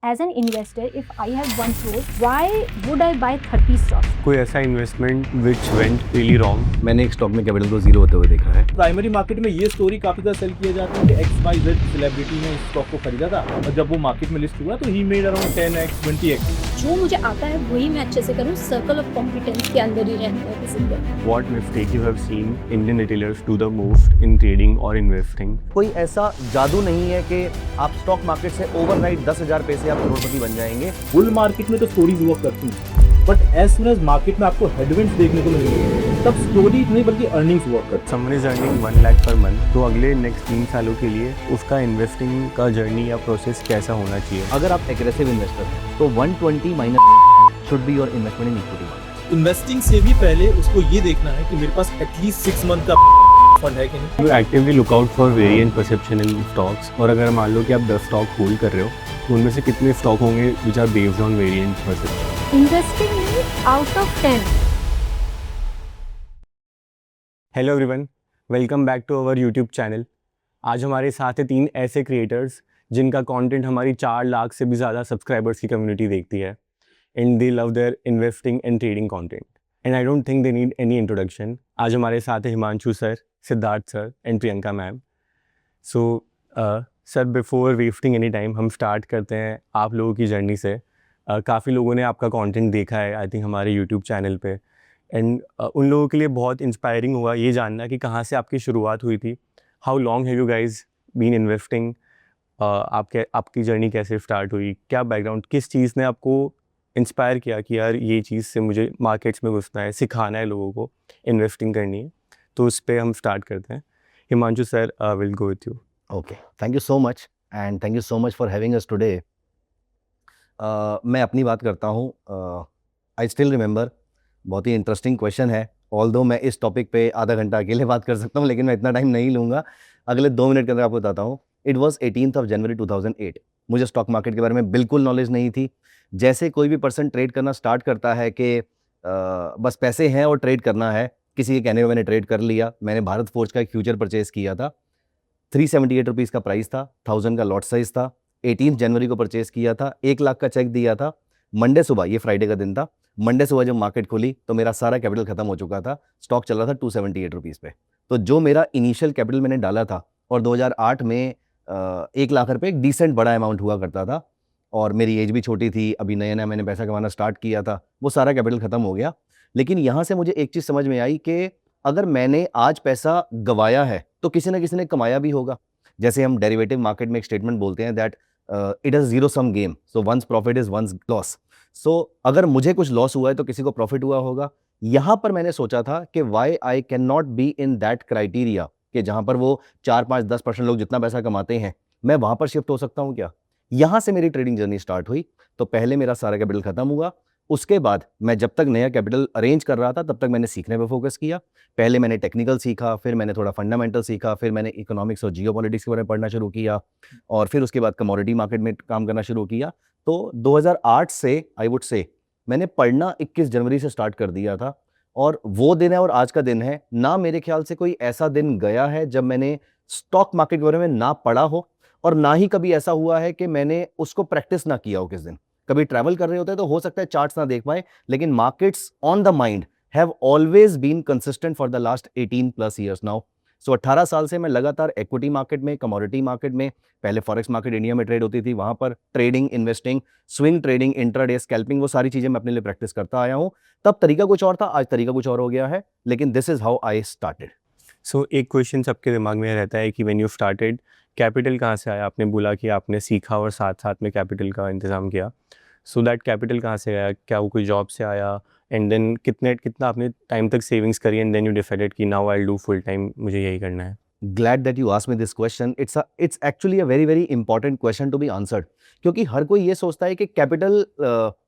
As an investor, if I have 1 crore, why would I buy 30 stocks? कोई ऐसा investment विच went really wrong? मैंने एक stock में capital को जीरो होते हुए देखा है। प्राइमरी मार्केट में ये स्टोरी काफी ज्यादा सेल किया जाता है कि XYZ सेलिब्रिटी ने इस स्टॉक को खरीदा था और जब वो मार्केट में लिस्ट हुआ तो he made around 10x 20x। जो मुझे आता है वही मैं अच्छे से करूँ, सर्कल ऑफ कॉम्पिटेंस के अंदर ही रहना है किसी को। What mistake you have seen Indian retailers do the most in trading or investing? कोई ऐसा जादू नहीं है कि आप स्टॉक मार्केट से ओवरनाइट 10,000 पैसे आप करोड़पति बन जाएंगे। बुल मार्केट में तो स्टोरीज वर्क करती हैं, but as soon as market में आपको हेडविंड्स देखने को मिलेंगे तब स्टोरीज नहीं बल्कि अर्निंग्स वर्क करती Someone is earning 1 lakh per month, तो अगले नेक्स्ट 3 सालों के लिए उसका इन्वेस्टिंग का जर्नी या प्रोसेस कैसा होना चाहिए? अगर आप एग्रेसिव इन्वेस्टर हैं तो 120 minus should be your investment in equity. है। इन्वेस्टिंग से भी पहले उसको ये देखना है कि मेरे पास एटलीस्ट 6 मंथ का फंड है कि नहीं। You actively look out for variant perception in stocks, और अगर मान लो कि आप 10 स्टॉक होल्ड कर रहे हो तो उनमें से कितने स्टॉक होंगे which are based on variant perception? Investing means out of 10. Hello everyone, welcome back to our YouTube channel. आज हमारे साथ है 3 ऐसे क्रिएटर्स जिनका कंटेंट हमारी 4 लाख से भी ज़्यादा सब्सक्राइबर्स की कम्युनिटी देखती है and they love their investing and trading content and I don't think they need any introduction. आज हमारे साथ है Himanshu sir, Siddharth sir and Priyanka ma'am. So sir, before wasting any time हम स्टार्ट करते हैं आप लोगों की जर्नी से। काफ़ी लोगों ने आपका कंटेंट देखा है आई थिंक हमारे यूट्यूब चैनल पे एंड उन लोगों के लिए बहुत इंस्पायरिंग हुआ ये जानना कि कहाँ से आपकी शुरुआत हुई थी। How long have you guys been investing? आपकी जर्नी कैसे स्टार्ट हुई? क्या बैकग्राउंड, किस चीज़ ने आपको इंस्पायर किया कि यार ये चीज़ से मुझे मार्केट्स में घुसना है, सिखाना है लोगों को, इन्वेस्टिंग करनी है? तो उस पर हम स्टार्ट करते हैं। Himanshu sir, will go with you. Okay, thank you so much and thank you so much for having us today. मैं अपनी बात करता हूँ। आई स्टिल रिमेंबर, बहुत ही इंटरेस्टिंग क्वेश्चन है। ऑल्दो मैं इस टॉपिक पे आधा घंटा अकेले बात कर सकता हूँ, लेकिन मैं इतना टाइम नहीं लूँगा। अगले 2 मिनट के अंदर आपको बताता हूँ। इट वॉज 18th जनवरी 2008। मुझे स्टॉक मार्केट के बारे में बिल्कुल नॉलेज नहीं थी। जैसे कोई भी पर्सन ट्रेड करना स्टार्ट करता है कि बस पैसे हैं और ट्रेड करना है, किसी के कहने पर मैंने ट्रेड कर लिया। मैंने भारत फोर्ज का एक फ्यूचर परचेज किया था। 378 रुपीज़ का प्राइस था, 1000 का लॉट साइज था। 18 जनवरी को परचेज किया था, 1 लाख का चेक दिया था। मंडे सुबह, ये फ्राइडे का दिन था, मंडे सुबह जब मार्केट खुली तो मेरा सारा कैपिटल खत्म हो चुका था। स्टॉक चल रहा था 278 रुपीज़ पे। तो जो मेरा इनिशियल कैपिटल मैंने डाला था, और 2008 में 1 लाख रुपये एक डिसेंट बड़ा अमाउंट हुआ करता था, और मेरी एज भी छोटी थी, अभी नया नया मैंने पैसा कमाना स्टार्ट किया था, वो सारा कैपिटल खत्म हो गया। लेकिन यहाँ से मुझे एक चीज़ समझ में आई कि अगर मैंने आज पैसा गवाया है तो किसी न किसी ने कमाया भी होगा। जैसे हम डेरिवेटिव मार्केट में एक स्टेटमेंट बोलते हैं that it is zero sum game, so once profit is once loss. So अगर मुझे कुछ लॉस हुआ है तो किसी को प्रॉफिट हुआ होगा। यहाँ पर मैंने सोचा था कि why I can not be in that criteria, कि जहाँ पर वो 4-5-10% लोग जितना पैसा कमाते हैं, मैं वहाँ पर शिफ्ट हो सकता हूँ क्या। यहाँ से मेरी ट्रेडिंग जर्नी स्टार्ट हुई। तो पहले मेरा सारा कैपिटल खत्म हुआ। उसके बाद मैं जब तक नया कैपिटल अरेंज कर रहा था तब तक मैंने सीखने पर फोकस किया। पहले मैंने टेक्निकल सीखा, फिर मैंने थोड़ा फंडामेंटल सीखा, फिर मैंने इकोनॉमिक्स और जियोपॉलिटिक्स के बारे में पढ़ना शुरू किया, और फिर उसके बाद कमोडिटी मार्केट में काम करना शुरू किया। तो 2008 से आई वुड से मैंने पढ़ना 21 जनवरी से स्टार्ट कर दिया था, और वो दिन है और आज का दिन है ना, मेरे ख्याल से कोई ऐसा दिन गया है जब मैंने स्टॉक मार्केट के बारे में ना पढ़ा हो, और ना ही कभी ऐसा हुआ है कि मैंने उसको प्रैक्टिस ना किया हो। किस दिन कभी ट्रैवल कर रहे होते हैं तो हो सकता है चार्ट्स ना देख पाए, लेकिन markets on the mind have always been consistent for the last 18+ years now. So 18 साल से मैं लगातार इक्विटी मार्केट में, कमोडिटी मार्केट में, पहले फॉरेक्स मार्केट इंडिया में ट्रेड होती थी, वहां पर trading, investing, swing trading, intraday scalping, वो सारी चीजें मैं अपने लिए प्रैक्टिस करता आया हूं। तब तरीका कुछ और था, आज तरीका कुछ और हो गया है, लेकिन this is how I started. So एक क्वेश्चन सबके दिमाग में रहता है कि व्हेन यू स्टार्टेड, कैपिटल कहाँ से आया? आपने बोला कि आपने सीखा और साथ साथ में कैपिटल का इंतज़ाम किया। सो दैट कैपिटल कहाँ से आया? क्या वो कोई जॉब से आया? एंड देन कितना आपने टाइम तक सेविंग्स करी एंड देन यू डिसाइडेड कि now I will do full time, मुझे यही करना है? Glad that you asked me this question. It's actually a very very important question to be answered, क्योंकि हर कोई ये सोचता है कि कैपिटल,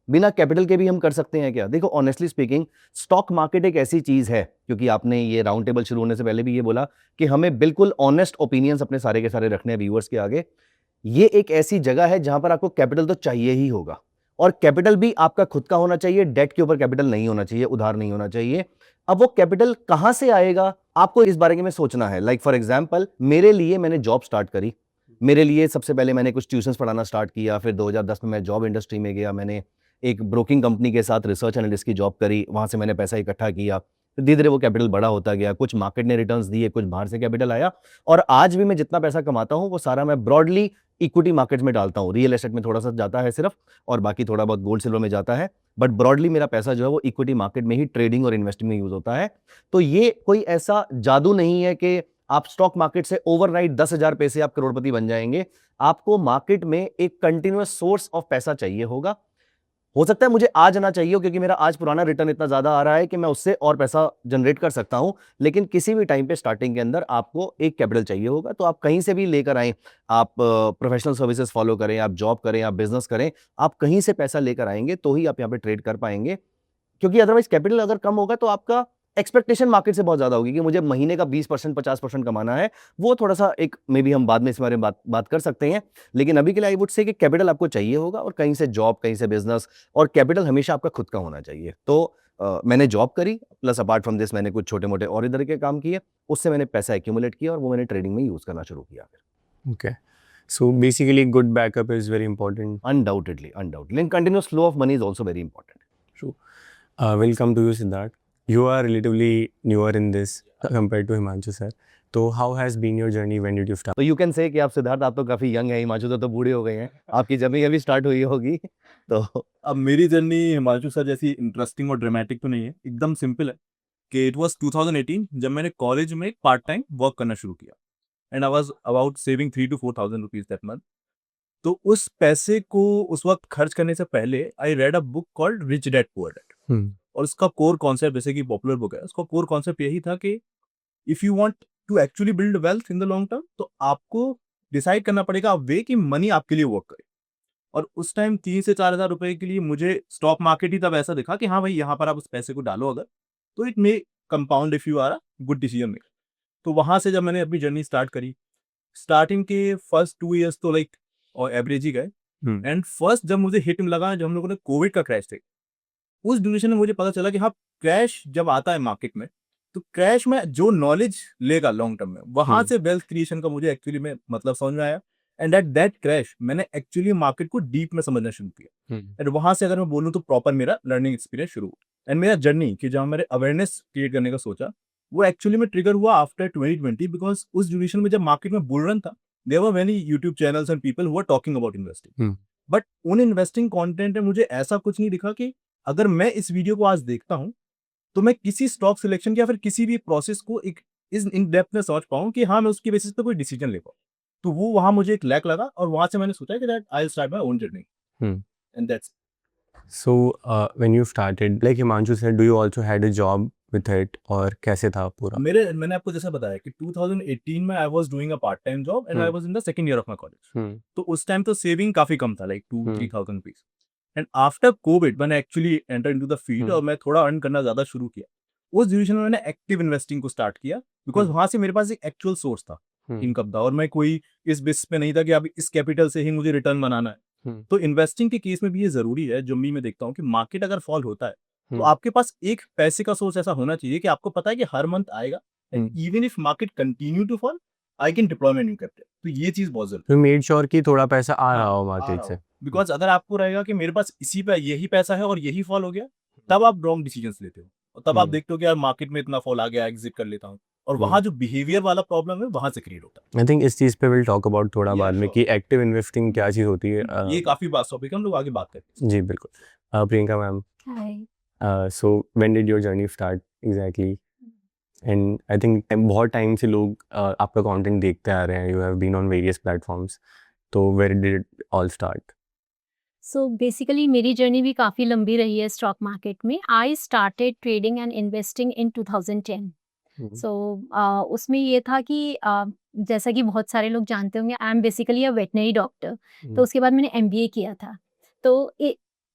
बिना कैपिटल के भी हम कर सकते हैं क्या। देखो, ऑनेस्टली स्पीकिंग, स्टॉक मार्केट एक ऐसी चीज है, क्योंकि आपने ये राउंड टेबल शुरू होने से पहले भी ये बोला कि हमें बिल्कुल ऑनेस्ट ओपिनियंस अपने सारे के सारे रखने हैं व्यूअर्स के आगे। ये एक ऐसी जगह है जहां पर आपको कैपिटल तो चाहिए ही होगा, और कैपिटल भी आपका खुद का होना चाहिए। डेट के ऊपर कैपिटल नहीं होना चाहिए, उधार नहीं होना चाहिए। अब वो कैपिटल कहां से आएगा, आपको इस बारे में सोचना है। लाइक फॉर एग्जांपल, मेरे लिए मैंने जॉब स्टार्ट करी, मेरे लिए सबसे पहले मैंने कुछ ट्यूशन्स पढ़ाना स्टार्ट किया, फिर 2010 में मैं जॉब इंडस्ट्री में गया, मैंने एक ब्रोकिंग कंपनी के साथ रिसर्च एनालिस्ट की जॉब करी, वहाँ से मैंने पैसा इकट्ठा किया, फिर धीरे-धीरे वो कैपिटल बड़ा होता गया, कुछ मार्केट ने रिटर्न्स दिए, कुछ बाहर से कैपिटल आया और आज भी मैं जितना पैसा कमाता हूँ, वो सारा मैं ब्रॉडली इक्विटी मार्केट में डालता हूँ। रियल एस्टेट में थोड़ा-सा जाता है सिर्फ और बाकी थोड़ा बहुत गोल्ड सिल्वर में जाता है, बट ब्रॉडली मेरा पैसा जो है वो इक्विटी मार्केट में ही ट्रेडिंग और इन्वेस्टिंग में यूज़ होता है। तो ये कोई ऐसा जादू नहीं है कि आप स्टॉक मार्केट से ओवरनाइट 10,000 पैसे आप करोड़पति बन जाएंगे। आपको मार्केट में एक कंटिन्यूअस सोर्स ऑफ पैसा चाहिए होगा। हो सकता है मुझे आज आना चाहिए हो क्योंकि मेरा आज पुराना रिटर्न इतना ज्यादा आ रहा है कि मैं उससे और पैसा जनरेट कर सकता हूं, लेकिन किसी भी टाइम पे स्टार्टिंग के अंदर आपको एक कैपिटल चाहिए होगा। तो आप कहीं से भी लेकर आएं, आप प्रोफेशनल सर्विसेज फॉलो करें, आप जॉब करें, आप बिजनेस करें, आप कहीं से पैसा लेकर आएंगे तो ही आप यहाँ पे ट्रेड कर पाएंगे, क्योंकि अदरवाइज कैपिटल अगर कम होगा तो आपका एक्सपेक्टेशन मार्केट से बहुत ज़्यादा होगी कि मुझे महीने का 20% 50% कमाना है। वो थोड़ा-सा एक मे बी हम बाद में इस बारे में बात कर सकते हैं। लेकिन अभी के लिए आई वुड से कि कैपिटल आपको चाहिए होगा और कहीं से जॉब, कहीं से बिज़नेस, और कैपिटल हमेशा आपका खुद का होना चाहिए। तो मैंने जॉब करी, प्लस अपार्ट फ्रॉम दिस मैंने कुछ छोटे-मोटे और इधर के काम किए। उससे मैंने पैसा एक्यूमुलेट किया और वो मैंने ट्रेडिंग में यूज़ करना शुरू किया फिर। Okay. So basically, good backup is very important. Undoubtedly, and continuous flow of money is also very important. True. We'll come to you, Siddharth. You are relatively newer in this compared to Himanshu sir. So how has been your journey? When did you start? तो you can say कि आप सिद्धार्थ आप तो काफ़ी young हैं, हिमांशु तो बूढ़े हो गए हैं। आपकी जर्नी अभी स्टार्ट हुई होगी। तो अब मेरी जर्नी हिमांशु सर जैसी इंटरेस्टिंग और ड्रामेटिक तो नहीं है, एकदम सिंपल है कि इट वाज 2018 जब मैंने कॉलेज में पार्ट टाइम वर्क करना शुरू किया and I was about saving 3 to 4,000 rupees that month. तो उस पैसे को उस वक्त खर्च करने से पहले I read a book called rich dad poor dad, और उसका कोर कॉन्सेप्ट, जैसे कि पॉपुलर बुक है, उसका कोर कॉन्सेप्ट यही था कि if you want to actually build wealth in the long term तो आपको डिसाइड करना पड़ेगा वे कि मनी आपके लिए वर्क करे। और उस टाइम 3 से 4,000 रुपए के लिए मुझे स्टॉक मार्केट ही तब ऐसा दिखा कि हाँ भाई यहाँ पर आप उस पैसे को डालो अगर, तो it may compound if you are a good decision maker. तो वहां से जब मैंने अपनी जर्नी स्टार्ट करी, स्टार्टिंग के फर्स्ट 2 इयर्स तो लाइक और एवरेज ही गए, एंड फर्स्ट जब मुझे हिट लगा, जब हम लोगों ने कोविड का क्रैश थे, उस ड्यूरेशन में मुझे पता चला कि हाँ, क्रैश जब आता है मार्केट में तो क्रैश में जो नॉलेज लेगा लॉन्ग टर्म में, वहां से वेल्थ क्रिएशन का मुझे एक्चुअली में मतलब समझ में आया। एंड एट दैट क्रैश मैंने एक्चुअली मार्केट को डीप में समझना शुरू किया। एंड वहां से अगर मैं बोलूँ तो प्रॉपर मेरा लर्निंग एक्सपीरियंस शुरू हुआ। एंड मेरा जर्नी कि जहाँ मैंने अवेयरनेस क्रिएट करने का सोचा, वो एक्चुअली में ट्रिगर हुआ आफ्टर 2020, बिकॉज उस ड्यूरेशन में जब मार्केट में बुल रन था, there were many YouTube channels and people who are talking about investing, but उन इन्वेस्टिंग कंटेंट में मुझे ऐसा कुछ नहीं दिखा कि अगर मैं इस वीडियो को आज देखता हूं तो मैं किसी स्टॉक सिलेक्शन या फिर किसी भी प्रोसेस को एक इस इन डेप्थ में समझ पाऊं कि हाँ मैं उसकी बेसिस पे कोई डिसीजन ले पाऊं। तो वो वहां मुझे एक लैक लगा और वहां से मैंने सोचा कि that I will start my own journey and that's. So when you started, like Himanshu said, do you also had a job with it और कैसे था पूरा? मैंने आपको जैसा बताया कि 2018 में I was doing a part time job and I was in the second year of my college. तो उस टाइम तो सेविंग काफी कम था, like 2-3,000 rupees. And after Covid मैंने actually enter into the field और मैं थोड़ा अर्न करना ज्यादा शुरू किया। उस ड्यूरेशन में मैंने एक्टिव इन्वेस्टिंग को स्टार्ट किया, बिकॉज वहां से मेरे पास एक एक्चुअल सोर्स था इनकम का, और मैं कोई इस बेस पे नहीं था कि अब इस कैपिटल से ही मुझे रिटर्न बनाना है। तो इन्वेस्टिंग के केस में भी ये जरूरी है, जो मैं देखता हूँ कि मार्केट अगर फॉल होता है तो आपके पास एक पैसे का सोर्स ऐसा होना चाहिए कि आपको पता है कि हर मंथ आएगा, and even if market continue to fall I can deploy my new capital. तो ये चीज बहुत जरूरी है। You made sure कि थोड़ा पैसा आ रहा हो मार्केट से। बिकॉज अगर आपको रहेगा कि मेरे पास इसी पे यही पैसा है और यही फॉल हो गया, तब आप रॉन्ग डिसीजंस लेते हो और तब आप देखते हो कि यार मार्केट में इतना फॉल आ गया, एग्जिट कर लेता हूँ, और वहाँ जो बिहेवियर वाला प्रॉब्लम है वहां से क्रिएट होता है। I think इस चीज़ पे विल टॉक अबाउट थोड़ा Yeah, बाद में sure. कि एक्टिव इन्वेस्टिंग क्या चीज़ होती है। ये काफी बात टॉपिक है, हम लोग आगे बात करते हैं। जी बिल्कुल। Priyanka ma'am, hi. so when did your journey start exactly? And I think बहुत टाइम से लोग आपका कंटेंट देखते आ रहे हैं, you have been on various platforms, तो where did it all start? So basically मेरी जर्नी भी काफ़ी लंबी रही है स्टॉक मार्केट में। I started trading and investing in 2010। सो उसमें ये था कि जैसा कि बहुत सारे लोग जानते होंगे, I am basically a veterinary doctor. तो उसके बाद मैंने एमबीए किया था। तो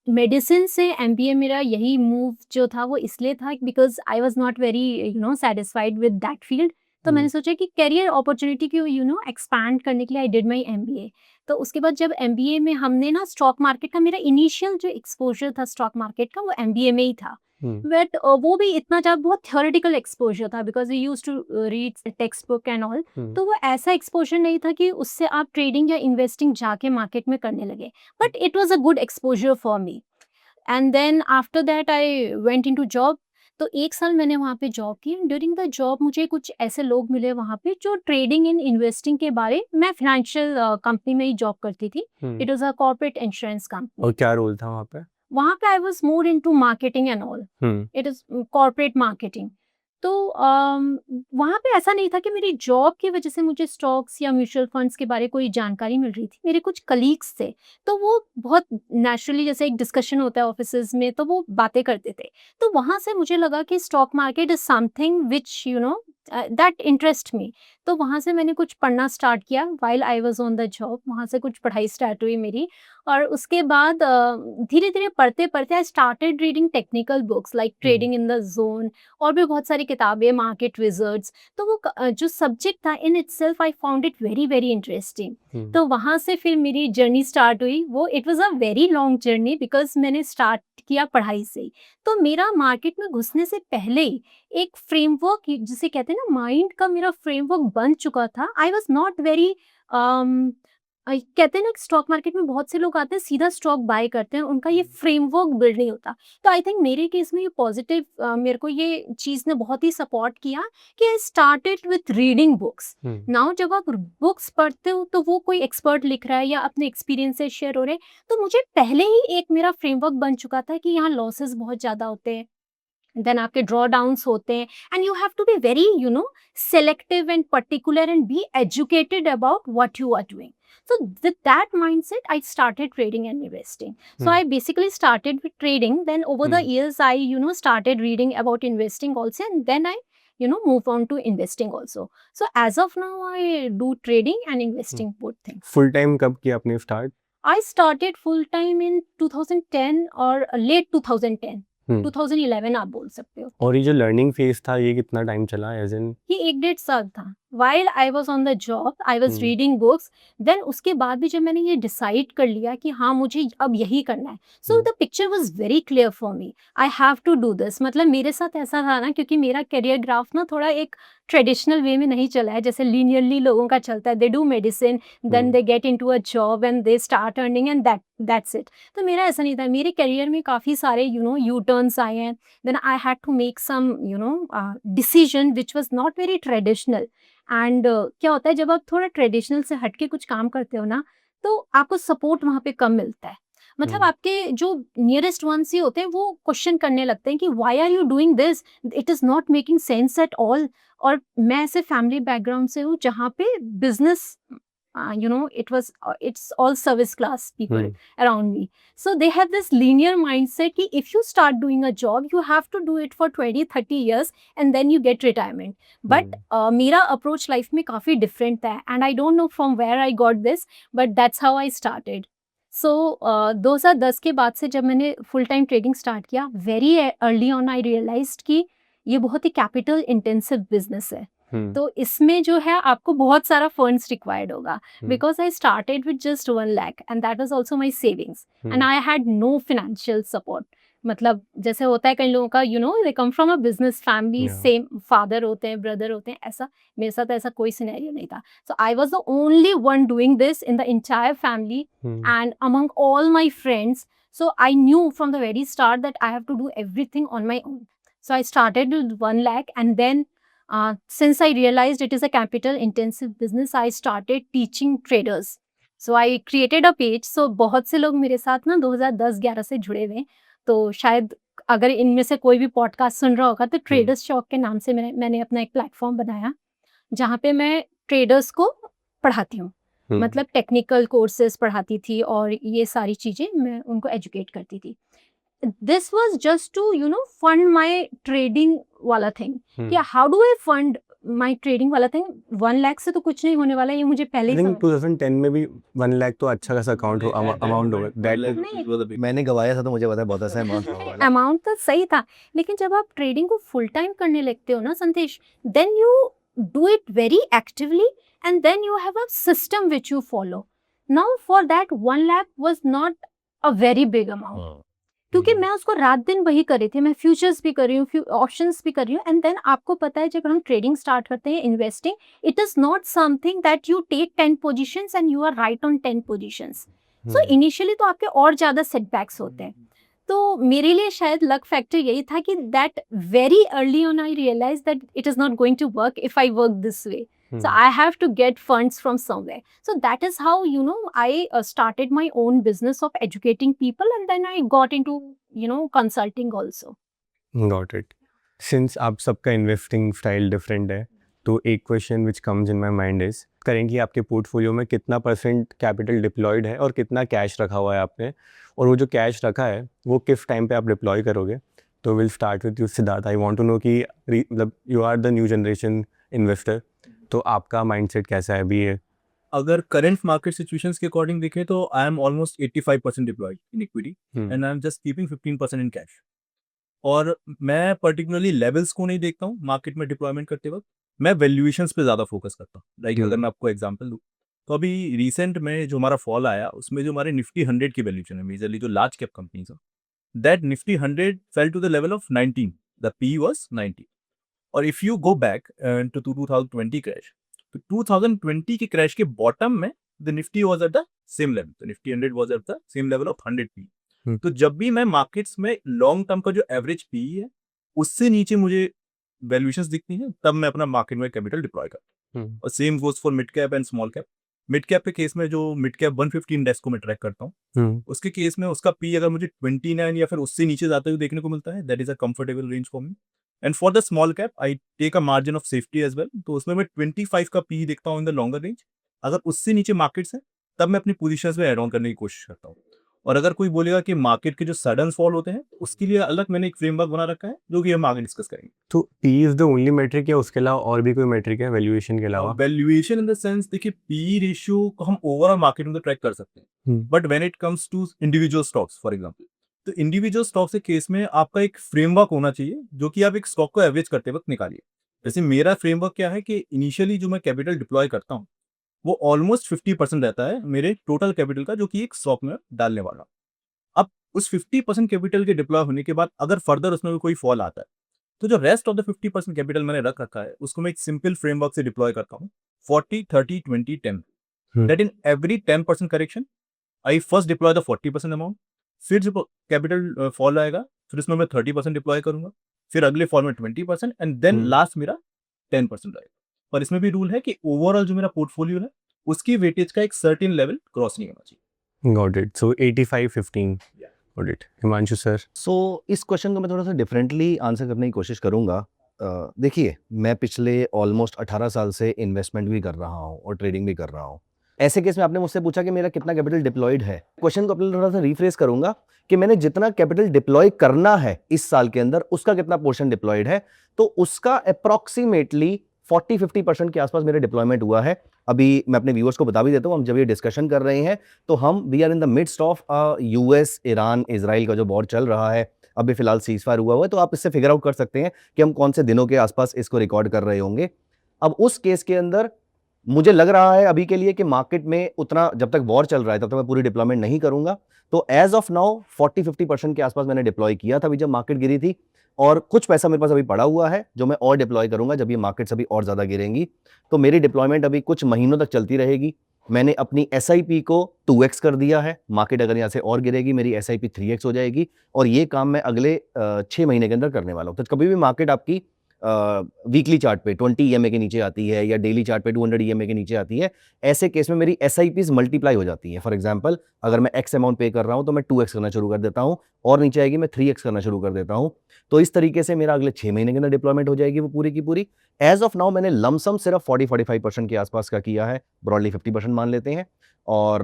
मेडिसिन से एमबीए मेरा यही मूव जो था वो इसलिए था because I was not very satisfied with that field. तो मैंने सोचा कि करियर अपॉर्चुनिटी को एक्सपैंड करने के लिए आई डिड माई एमबीए। तो उसके बाद जब एमबीए में हमने ना स्टॉक मार्केट का, मेरा इनिशियल जो एक्सपोजर था स्टॉक मार्केट का वो एमबीए में ही था। बट वो भी इतना ज़्यादा बहुत थियोरेटिकल एक्सपोजर था because we use to read text book and all, तो वो ऐसा एक्सपोजर नहीं था कि उससे आप ट्रेडिंग या इन्वेस्टिंग जाके मार्केट में करने लगे, but it was a good exposure for me. And then after that I went into job. तो 1 साल मैंने वहाँ पे जॉब की. ड्यूरिंग द जॉब मुझे कुछ ऐसे लोग मिले वहाँ पे जो ट्रेडिंग इन इन्वेस्टिंग के बारे, मैं फाइनेंशियल कंपनी में ही जॉब करती थी. It was a corporate insurance company. और क्या रोल था वहाँ पे? वहाँ पे I was more into marketing and all. It is corporate marketing. तो वहाँ पे ऐसा नहीं था कि मेरी जॉब की वजह से मुझे स्टॉक्स या म्यूचुअल फंड्स के बारे कोई जानकारी मिल रही थी. मेरे कुछ कलीग्स थे, तो वो बहुत नेचुरली जैसे एक डिस्कशन होता है ऑफिसेज में, तो वो बातें करते थे. तो वहाँ से मुझे लगा कि stock market is something which you know that interest me. तो वहाँ से मैंने कुछ पढ़ना स्टार्ट किया while I was on the job. वहाँ से कुछ पढ़ाई स्टार्ट हुई मेरी. और उसके बाद धीरे धीरे पढ़ते पढ़ते I started reading technical books like trading in the zone, और भी बहुत सारी किताबें, मार्केट विजर्ड्स. तो वो जो सब्जेक्ट था in itself I found it very very interesting. तो वहाँ से फिर मेरी जर्नी स्टार्ट हुई. वो it was a very long journey because मैंने स्टार्ट किया पढ़ाई से ही. तो मेरा मार्केट में घुसने से पहले ही एक फ्रेमवर्क, जिसे कहते हैं ना, माइंड का मेरा फ्रेमवर्क बन चुका था. आई वॉज नॉट वेरी कहते हैं ना, स्टॉक मार्केट में बहुत से लोग आते हैं सीधा स्टॉक बाय करते हैं, उनका ये फ्रेमवर्क बिल्ड नहीं होता. तो आई थिंक मेरे केस में ये पॉजिटिव, मेरे को ये चीज़ ने बहुत ही सपोर्ट किया कि I started with reading books. Now जब आप बुक्स पढ़ते हो तो वो कोई एक्सपर्ट लिख रहा है या अपने एक्सपीरियंस से शेयर हो रहे हैं, तो मुझे पहले ही एक मेरा फ्रेमवर्क बन चुका था कि यहाँ लॉसेस बहुत ज़्यादा होते हैं, देन आपके ड्रॉ डाउन्स होते हैं, and you have to be very selective and particular and be educated about what you are doing. So with that mindset, I started trading and investing. So I basically started with trading. Then over the years, I started reading about investing also, and then I move on to investing also. So as of now, I do trading and investing both things. Full time कब किया आपने start? I started full time in 2010 or late 2010. 2011 आप बोल सकते हो. और ये जो लर्निंग फेज था ये कितना टाइम चला? एज इन ये 1-1.5 साल था. While I was on the job, I was reading books. Then उसके बाद भी जब मैंने ये डिसाइड कर लिया कि हाँ मुझे अब यही करना है, so the picture was very clear for me. I have to do this. मतलब मेरे साथ ऐसा था ना, क्योंकि मेरा करियर ग्राफ ना थोड़ा एक ट्रेडिशनल वे में नहीं चला है जैसे लीनियरली लोगों का चलता है. They do medicine, then they get into a job and they start earning and that's it. तो मेरा ऐसा नहीं था. मेरे करियर में काफ़ी सारे यू टर्न्स आए हैं. Then I had to make some decision which was not very traditional. And क्या होता है, जब आप थोड़ा ट्रेडिशनल से हट के कुछ काम करते हो ना, तो आपको सपोर्ट वहाँ पे कम मिलता है. मतलब आपके जो नियरेस्ट वंस ही होते हैं वो क्वेश्चन करने लगते हैं कि why are you doing this, it is not making sense at all. और मैं ऐसे फैमिली बैकग्राउंड से हूँ जहाँ पे business it's all service class people around me. So they have this linear mindset कि if you start doing a job, you have to do it for 20-30 years and then you get retirement. But मेरा approach life में काफ़ी different था, and I don't know from where I got this, but that's how I started. So 2010 के बाद से जब मैंने full time trading start किया, very early on I realized कि ये बहुत ही capital intensive business है. तो इसमें जो है आपको बहुत सारा फंड्स रिक्वायर्ड होगा, because I started with just 1 lakh and that was also my savings and I had no financial support. मतलब जैसे होता है कई लोगों का, they come from a business family, same father होते हैं, ब्रदर होते हैं, ऐसा मेरे साथ ऐसा कोई सिनेरियो नहीं था. So I was the only one doing this in the entire family and among all my friends. So I knew from the very start that I have to do everything on my own. So I started with 1 lakh and then since I realized it is a capital intensive business, I started teaching traders. So I created a page. So बहुत से लोग मेरे साथ ना 2010-11 से जुड़े हुए हैं. तो शायद अगर इनमें से कोई भी पॉडकास्ट सुन रहा होगा तो ट्रेडर्स शॉक के नाम से मैंने अपना एक प्लेटफॉर्म बनाया जहाँ पे मैं ट्रेडर्स को पढ़ाती हूँ. मतलब टेक्निकल कोर्सेज पढ़ाती थी और ये सारी चीज़ें मैं उनको एजुकेट करती थी. This was just to fund my trading वाला thing. कि how do I fund my trading वाला thing? 1 lakh से तो कुछ नहीं होने वाला, ये मुझे पहले ही समझ. 2010 में भी 1 लाख तो अच्छा खासा अमाउंट होगा. मैंने गवाया था तो मुझे पता है बहुत ऐसा अमाउंट अमाउंट तो सही था, लेकिन जब आप ट्रेडिंग को फुल टाइम करने लगते हो ना Sandesh, then you do it very actively and then you have a system which you follow. Now for that 1 lakh was not a very big amount. क्योंकि मैं उसको रात दिन वही कर रही थी, मैं फ्यूचर्स भी कर रही हूँ, ऑप्शंस भी कर रही हूँ। एंड देन आपको पता है जब हम ट्रेडिंग स्टार्ट करते हैं, investing, it is not something that you take 10 positions and you are right on 10 positions. So initially तो आपके और ज्यादा सेटबैक्स होते हैं। तो मेरे लिए शायद लक फैक्टर यही था कि that very early on I realise that it is not going to work if I work this way. So I have to get funds from somewhere. So that is how, I started my own business of educating people, and then I got into, consulting also. Got it. Since आप सबका investing style different है, तो एक question which comes in my mind is, currently आपके portfolio में कितना percent capital diploid है और कितना कैश रखा हुआ है आपने, और वो जो कैश रखा है वो किस टाइम पे आप डिप्लॉय करोगे? तो will start with you Siddharth. I want to know कि मतलब you are the new generation investor, तो आपका माइंडसेट कैसा है अभी? ये अगर करंट मार्केट सिचुएशंस के अकॉर्डिंग देखें तो I am almost 85% deployed in equity and I am just keeping 15% in cash. और मैं पर्टिकुलरली लेवल्स को नहीं देखता हूँ मार्केट में डिप्लॉयमेंट करते वक्त, मैं वैल्यूएशंस पे ज़्यादा फोकस करता हूँ। लाइक अगर मैं आपको एग्जांपल दूँ तो अभी रिसेंट में जो हमारा फॉल आया उसमें जो हमारे निफ्टी 100 की वैल्यूएशन है, मेजरली जो लार्ज कैप कंपनीज है, that Nifty 100 fell to the level of 19, the P was 90। और if you go back to 2020 crash, तो 2020 के क्रैश के बॉटम में the Nifty was at the same level, the Nifty 100 was at the same level of 100 P. तो जब भी मैं markets में लॉन्ग टर्म का जो एवरेज पी है उससे नीचे मुझे वैल्यूएशंस दिखती हैं, तब मैं अपना मार्केट में कैपिटल डिप्लॉय करता हूँ। और same goes for mid cap and small cap. Mid cap के केस में जो मिड कैप 150 इंडेक्स को मैं ट्रैक करता हूँ, उसके केस में उसका पी अगर मुझे 29 या फिर उससे नीचे जाते हुए देखने को मिलता है, that is a comfortable range for me. And for the small cap I take a margin of safety as well, तो उसमें मैं 25 का पी देखता हूँ इन द लॉन्गर रेंज। अगर उससे नीचे मार्केट्स है तब मैं अपनी पोजीशंस में एड ऑन करने की कोशिश करता हूँ। और अगर कोई बोलेगा कि मार्केट के जो सडन फॉल होते हैं उसके लिए अलग मैंने एक फ्रेमवर्क बना रखा है जो कि हम आगे डिस्कस करेंगे। तो P is the only metric या उसके अलावा और भी कोई मेट्रिक है वैल्यूएशन के अलावा? वैल्यूएशन इन द सेंस, देखिए पी रेशियो को हम ओवरऑल मार्केट में तो ट्रैक कर सकते हैं, but when it comes to individual stocks for example, तो इंडिविजुअल स्टॉक्स के केस में आपका एक फ्रेमवर्क होना चाहिए जो कि आप एक स्टॉक को एवरेज करते वक्त निकालिए। जैसे मेरा फ्रेमवर्क क्या है कि इनिशियली जो मैं कैपिटल डिप्लॉय करता हूँ वो ऑलमोस्ट 50% रहता है मेरे टोटल कैपिटल का, जो कि एक स्टॉक में डालने वाला। अब उस 50% कैपिटल के डिप्लॉय होने के बाद अगर फर्दर उसमें कोई फॉल आता है तो जो रेस्ट ऑफ द 50% कैपिटल मैंने रख रखा है उसको मैं एक सिंपल फ्रेमवर्क से डिप्लॉय करता हूँ 40 30 20 10, that in every 10% correction I first deploy the 40% amount. फिर जो कैपिटल फॉल आएगा फिर उसमें मैं 30% डिप्लॉय करूंगा, फिर अगले फॉल में 20% एंड देन लास्ट मेरा 10% रहेगा। पर इसमें भी रूल है कि ओवरऑल जो मेरा पोर्टफोलियो है उसकी वेटेज का एक सर्टेन लेवल क्रॉस नहीं होना चाहिए। Got it. So 85-15। Got it. Himanshu sir? So इस क्वेश्चन को मैं थोड़ा सा डिफरेंटली आंसर करने की कोशिश करूंगा। देखिए, मैं पिछले ऑलमोस्ट 18 साल से इन्वेस्टमेंट भी कर रहा हूं और ट्रेडिंग भी कर रहा हूं। ऐसे केस में आपने मुझसे पूछा कि मेरा कितना कैपिटल डिप्लॉयड है। क्वेश्चन को अपने थोड़ा सा रिफ्रेश करूंगा कि मैंने जितना कैपिटल डिप्लॉय करना है इस साल के अंदर उसका कितना पोर्शन डिप्लॉयड है, तो उसका अप्रॉक्सीमेटली 40-50% के आसपास मेरा डिप्लॉयमेंट हुआ है। अभी मैं अपने व्यूअर्स को बता भी देता हूं, हम जब ये डिस्कशन कर रहे हैं तो हम we are in the midst of US Iran Israel का जो वॉर चल रहा है, अभी फिलहाल सीजफायर हुआ हुआ है, तो आप इससे फिगर आउट कर सकते हैं कि हम कौन से दिनों के आसपास इसको रिकॉर्ड कर रहे होंगे। अब उस केस के अंदर मुझे लग रहा है अभी के लिए कि मार्केट में उतना, जब तक वॉर चल रहा है तब तक मैं पूरी डिप्लॉयमेंट नहीं करूंगा। तो एज ऑफ नाउ 40-50% के आसपास मैंने डिप्लॉय किया था अभी जब मार्केट गिरी थी, और कुछ पैसा मेरे पास अभी पड़ा हुआ है जो मैं और डिप्लॉय करूंगा जब ये मार्केट्स अभी और ज्यादा गिरेंगी। तो मेरी डिप्लॉयमेंट अभी कुछ महीनों तक चलती रहेगी। मैंने अपनी SIP को 2x कर दिया है। मार्केट अगर यहाँ से और गिरेगी मेरी SIP 3x हो जाएगी, और ये काम मैं अगले 6 महीने के अंदर करने वाला हूँ। तो कभी भी मार्केट आपकी वीकली चार्ट पे 20 EMA के नीचे आती है या डेली चार्ट पे 200 EMA के नीचे आती है, ऐसे केस में मेरी SIPs मल्टीप्लाई हो जाती है। फॉर एग्जांपल, अगर मैं X अमाउंट पे कर रहा हूं तो मैं 2x करना शुरू कर देता हूं, और नीचे आएगी मैं 3x करना शुरू कर देता हूं। तो इस तरीके से मेरा अगले 6 महीने के अंदर डिप्लॉयमेंट हो जाएगी वो पूरी की पूरी। एज ऑफ नाउ मैंने लमसम सिर्फ 40-45% के आसपास का किया है, ब्रॉडली 50% मान लेते हैं। और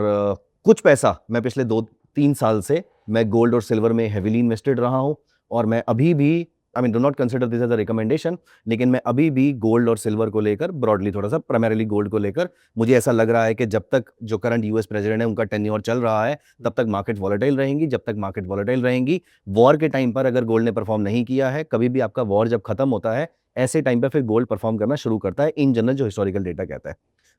कुछ पैसा मैं पिछले 2-3 साल से मैं गोल्ड और सिल्वर में हेविली इन्वेस्टेड रहा हूं, और मैं अभी भी do not consider this as a recommendation, लेकिन मैं अभी भी गोल्ड और सिल्वर को लेकर ब्रॉडली, थोड़ा सा प्राइमरीली गोल्ड को लेकर, मुझे ऐसा लग रहा है कि जब तक जो करंट US प्रेसिडेंट है उनका टेन्योर चल रहा है तब तक मार्केट वॉलेटाइल रहेंगी। जब तक मार्केट वॉलेटाइल रहेंगी, वॉर के टाइम पर अगर गोल्ड ने परफॉर्म नहीं किया है, कभी भी आपका वॉर जब खत्म होता है ऐसे टाइम पर फिर गोल्ड परफॉर्म करना शुरू करता है, इन जनरल जो हिस्टोरिकल डेटा कहता है।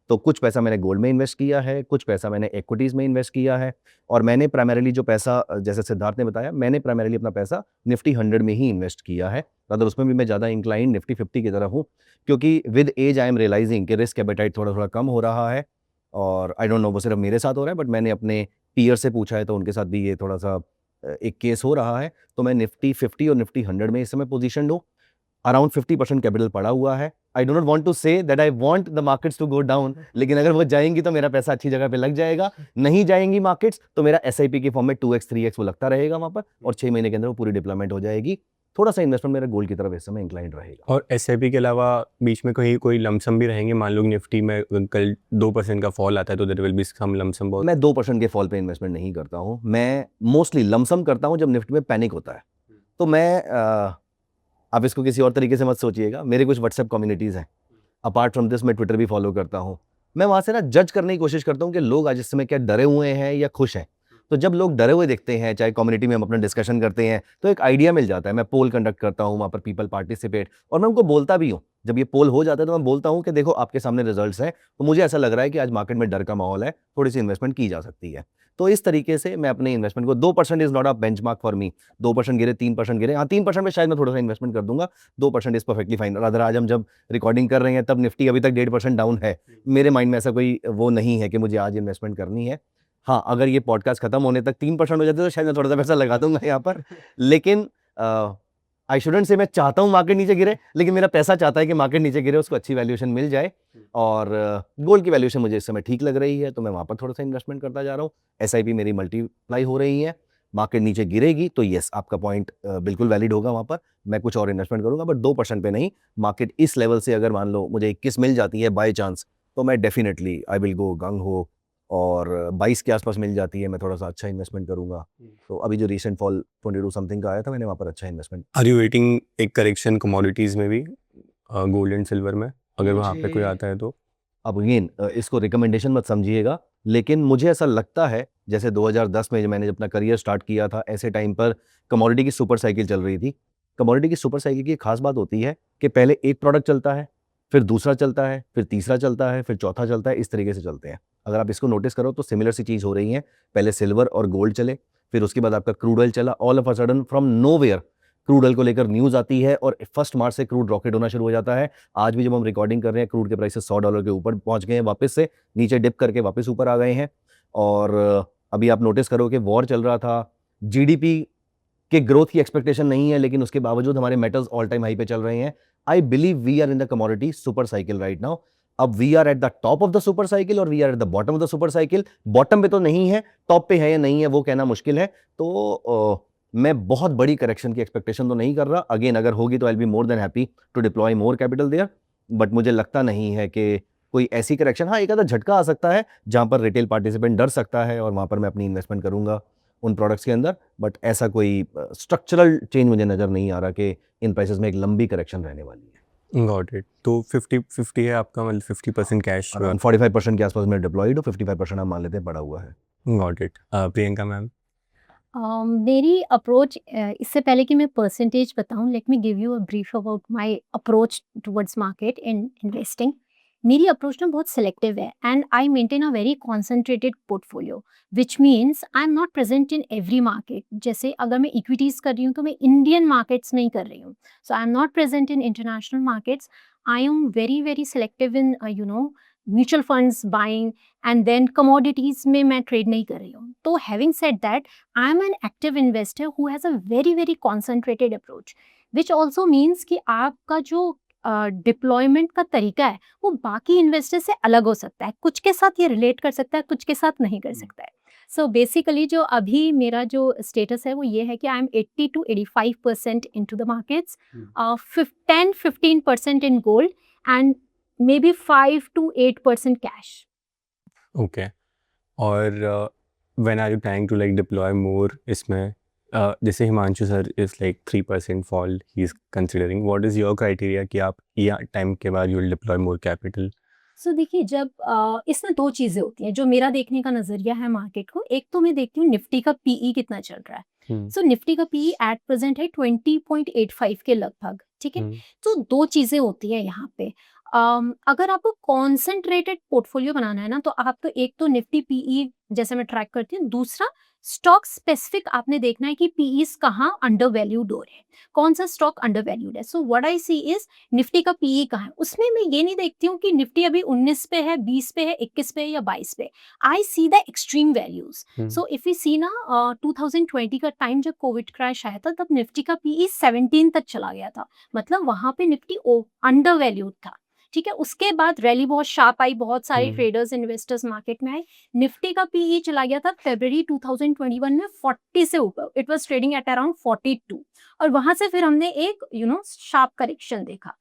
तो कुछ पैसा मैंने गोल्ड में इन्वेस्ट किया है, कुछ पैसा मैंने इक्विटीज़ में इन्वेस्ट किया है, और मैंने प्राइमरीली जो पैसा, जैसे सिद्धार्थ ने बताया, मैंने प्राइमरीली अपना पैसा निफ्टी 100 में ही इन्वेस्ट किया है। अगर उसमें भी मैं ज़्यादा इंक्लाइन निफ्टी 50 की तरफ हूँ, क्योंकि with age I am realising कि रिस्क एपेटाइट थोड़ा-थोड़ा कम हो रहा है, और आई डोंट नो वो सिर्फ मेरे साथ हो रहा है, बट मैंने अपने पीयर से पूछा है तो उनके साथ भी ये थोड़ा-सा एक केस हो रहा है। तो मैं निफ्टी 50 और निफ्टी 100 में इस समय पोज़ीशन्ड हूँ। अराउंड 50% कैपिटल पड़ा हुआ है। I do not want to say that I want the markets to go down, लेकिन अगर वो जाएँगी तो मेरा पैसा अच्छी जगह पे लग जाएगा। नहीं जाएँगी मार्केट्स तो मेरा एसआईपी के फॉर्म में 2x 3x वो लगता रहेगा वहाँ पर, और 6 महीने के अंदर वो पूरी डिप्लॉयमेंट हो जाएगी। थोड़ा-सा इन्वेस्टमेंट मेरा गोल्ड की तरफ इस समय इंक्लाइंड रहेगा। और एसआईपी के अलावा बीच में कहीं कोई लमसम भी रहेंगे? मान लो निफ्टी में कल 2% का फॉल आता है तो there will be some lump sum बहुत। मैं 2% के फॉल पे इन्वेस्टमेंट नहीं करता हूँ। मैं मोस्टली लमसम करता हूँ जब निफ्टी में पैनिक होता है। तो मैं आप इसको किसी और तरीके से मत सोचिएगा। मेरे कुछ व्हाट्सएप कम्युनिटीज़ हैं। अपार्ट फ्रॉम दिस मैं ट्विटर भी फॉलो करता हूँ। मैं वहाँ से ना जज करने की कोशिश करता हूँ कि लोग आज इस समय क्या डरे हुए हैं या खुश हैं। तो जब लोग डरे हुए दिखते हैं, चाहे कम्युनिटी में हम अपना डिस्कशन करते हैं, तो एक आइडिया मिल जाता है। मैं पोल कंडक्ट करता हूँ, वहाँ पर पीपल पार्टिसिपेट, और मैं उनको बोलता भी हूँ। जब ये पोल हो जाता है तो मैं बोलता हूँ कि देखो आपके सामने रिजल्ट्स हैं, तो मुझे ऐसा लग रहा है कि आज मार्केट में डर का माहौल है, थोड़ी सी इन्वेस्टमेंट की जा सकती है। तो इस तरीके से मैं अपने इन्वेस्टमेंट को 2% is not a benchmark for me. 2% गिरे, 3% गिरे, हाँ 3% में शायद मैं थोड़ा-सा इन्वेस्टमेंट कर दूँगा। 2% इज़ परफेक्टली फाइन। और अगर आज हम जब रिकॉर्डिंग कर रहे हैं तब निफ्टी अभी तक 1.5% डाउन है। मेरे माइंड में ऐसा कोई वो नहीं है कि मुझे आज इन्वेस्टमेंट करनी है। हाँ, अगर ये पॉडकास्ट खत्म होने तक 3% हो जाता है तो शायद मैं थोड़ा-सा पैसा लगा दूँगा यहाँ पर। लेकिन आई शुडंट से मैं चाहता हूँ मार्केट नीचे गिरे, लेकिन मेरा पैसा चाहता है कि मार्केट नीचे गिरे, उसको अच्छी वैल्यूएशन मिल जाए, और गोल्ड की वैल्यूएशन मुझे इस समय ठीक लग रही है, तो मैं वहाँ पर थोड़ा-सा इन्वेस्टमेंट करता जा रहा हूँ। एसआईपी मेरी मल्टीप्लाई हो रही है। मार्केट नीचे गिरेगी तो येस, आपका पॉइंट बिल्कुल वैलिड होगा वहाँ पर। मैं कुछ और इन्वेस्टमेंट करूँगा, बट 2% पे नहीं। मार्केट इस लेवल से अगर मान लो मुझे 21 मिल जाती है बाय चांस, तो मैं डेफिनिटली आई विल गो गंग हो, और 22 के आसपास मिल जाती है, मैं थोड़ा-सा अच्छा इन्वेस्टमेंट करूँगा। तो अभी जो रीसेंट फॉल 22 समथिंग का आया था, मैंने वहाँ पर अच्छा इन्वेस्टमेंट। आर यू वेटिंग एक करेक्शन कमोडिटीज में भी, गोल्ड एंड सिल्वर में, अगर वहाँ पे कोई आता है तो? अब अगेन इसको रिकमेंडेशन मत समझिएगा, लेकिन मुझे ऐसा लगता है जैसे 2010 में जब मैंने अपना करियर स्टार्ट किया था, ऐसे टाइम पर कमोडिटी की सुपर साइकिल चल रही थी। कमोडिटी की सुपर साइकिल की एक खास बात होती है कि पहले एक प्रोडक्ट चलता है, फिर दूसरा चलता है, फिर तीसरा चलता है, फिर चौथा चलता है, इस तरीके से चलते हैं। अगर आप इसको नोटिस करो तो सिमिलर सी चीज़ हो रही है। पहले सिल्वर और गोल्ड चले, फिर उसके बाद आपका क्रूड ऑयल चला। All of a sudden from nowhere crude oil को लेकर न्यूज़ आती है, और 1 मार्च से क्रूड रॉकेट होना शुरू हो जाता है। आज भी जब हम रिकॉर्डिंग कर रहे हैं, क्रूड के प्राइसेस $100 के ऊपर पहुंच गए हैं, वापस से नीचे डिप करके वापस ऊपर आ गए हैं। और अभी आप नोटिस करो कि वॉर चल रहा था, जीडीपी के ग्रोथ की एक्सपेक्टेशन नहीं है, लेकिन उसके बावजूद हमारे मेटल्स ऑल टाइम हाई पे चल रहे हैं। I believe we are in the commodity super cycle right now. अब we are at the top of the super cycle और we are at the bottom of the super cycle. Bottom पे तो नहीं है, टॉप पे है या नहीं है वो कहना मुश्किल है। तो मैं बहुत बड़ी करेक्शन की एक्सपेक्टेशन तो नहीं कर रहा। अगेन अगर होगी तो I will be more than happy to deploy more capital there, but मुझे लगता नहीं है कि कोई ऐसी करेक्शन, हाँ एक आधा झटका आ सकता है जहां पर रिटेल पार्टिसिपेंट डर सकता है, और वहां पर मैं अपनी इन्वेस्टमेंट करूंगा उन प्रोडक्ट्स के अंदर। बट ऐसा कोई स्ट्रक्चरल चेंज मुझे नज़र नहीं आ रहा कि इन प्राइसेस में एक लंबी करेक्शन रहने वाली है। Got it. तो 50-50 है आपका, मतलब 50% कैश। अराउंड 45% के आसपास मैं डिप्लॉयड हूँ, 55% आप मान लेते हैं पड़ा हुआ है। Got it. प्रियंका मैम? मेरी अप्रोच, इससे पहले कि मैं परसेंटेज बताऊं, let me give you a brief about my approach towards market in investing. मेरी अप्रोच ना बहुत सिलेक्टिव है, and I maintain a very concentrated portfolio, which means I am not present in every market. जैसे अगर मैं equities कर रही हूँ तो मैं इंडियन मार्केट्स में ही कर रही हूँ, so I am not present in international markets. I am very very selective in mutual funds buying, and then commodities में मैं ट्रेड नहीं कर रही हूँ। तो having said that, I am an active investor who has a very very concentrated approach, which also means कि आपका जो डिप्लॉयमेंट का तरीका है वो बाकी इन्वेस्टर से अलग हो सकता है। कुछ के साथ ये रिलेट कर सकता है, कुछ के साथ नहीं कर सकता है। सो बेसिकली जो अभी मेरा जो स्टेटस है वो ये है कि I am 80 to 85% into the markets, 10-15% in gold, and maybe 5 to 8% cash. Okay. और when are you planning to like deploy more इसमें? जैसे Himanshu sir is like 3% fall he is considering, what is your criteria कि आप ये time के बाद you will deploy more capital? So देखिए, जब इसमें दो चीज़ें होती हैं जो मेरा देखने का नज़रिया है मार्केट को। एक तो मैं देखती हूँ निफ्टी का पीई कितना चल रहा है। सो निफ्टी का पीई एट प्रेजेंट है 20.85 के लगभग, ठीक है। तो दो चीज़ें होती हैं यहाँ पे। अगर आपको कॉन्सेंट्रेटेड पोर्टफोलियो बनाना है ना, तो आप तो एक तो निफ्टी पीई जैसे मैं ट्रैक करती हूँ, दूसरा स्टॉक स्पेसिफिक आपने देखना है कि पीईस कहाँ अंडर वैल्यूड हो रहे हैं, कौन सा स्टॉक अंडर वैल्यूड है। So what I see is Nifty का पीई कहाँ है, उसमें मैं ये नहीं देखती हूँ कि निफ्टी अभी 19 पे है, 20 पे है, 21 पे है या 22 पे। I see the extreme values. So if you see ना 2020 का टाइम जब कोविड क्रैश आया था, तब निफ्टी का पीई 17 तक चला गया था, मतलब वहां पे निफ्टी अंडर वैल्यूड था। ठीक है, उसके बाद रैली बहुत शार्प आई, बहुत सारे ट्रेडर्स इन्वेस्टर्स मार्केट में आए, निफ्टी का पीई चला गया था फरवरी 2021 में 40 से ऊपर, it was trading at around 42, और वहां से फिर हमने एक शार्प करेक्शन देखा।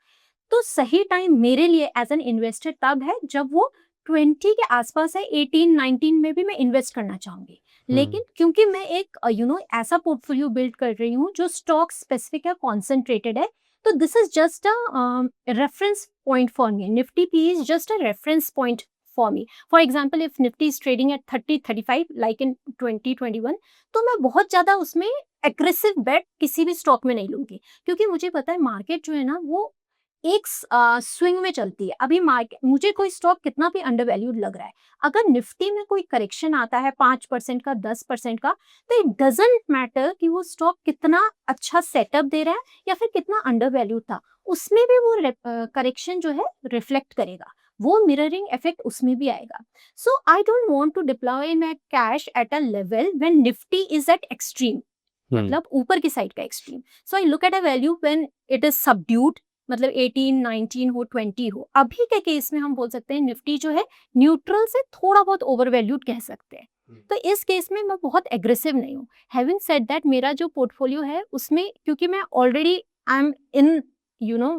तो सही टाइम मेरे लिए एज एन इन्वेस्टर तब है जब वो 20 के आसपास है, 18 19 में भी मैं इन्वेस्ट करना चाहूंगी। लेकिन क्योंकि मैं एक ऐसा पोर्टफोलियो बिल्ड कर रही हूँ जो स्टॉक स्पेसिफिक है, कॉन्सेंट्रेटेड है, तो this is just a reference point for me. Nifty P is just a reference point for me. For example if Nifty is trading at 30-35 like in 2021, तो मैं बहुत ज्यादा उसमें एग्रेसिव बेट किसी भी स्टॉक में नहीं लूंगी, क्योंकि मुझे पता है मार्केट जो है ना वो एक स्विंग में चलती है। अभी मार्केट मुझे कोई स्टॉक कितना भी अंडर वैल्यूड लग रहा है, अगर निफ्टी में कोई करेक्शन आता है 5% का, 10% का, तो इट डजेंट मैटर कि वो स्टॉक कितना अच्छा सेटअप दे रहा है या फिर कितना अंडर वैल्यूड था, उसमें भी वो करेक्शन जो है रिफ्लेक्ट करेगा, वो मिररिंग इफेक्ट उसमें भी आएगा। So I don't want to deploy my cash at a level when Nifty is at extreme, मतलब ऊपर की साइड का extreme. So I look at a value when it is subdued, मतलब 18 19 हो, 20 हो। अभी के केस में हम बोल सकते हैं निफ्टी जो है न्यूट्रल से थोड़ा बहुत ओवर वैल्यूड कह सकते हैं। तो इस केस में मैं बहुत एग्रेसिव नहीं हूँ। हैविंग सेड दैट, मेरा जो पोर्टफोलियो है उसमें क्योंकि मैं already I am in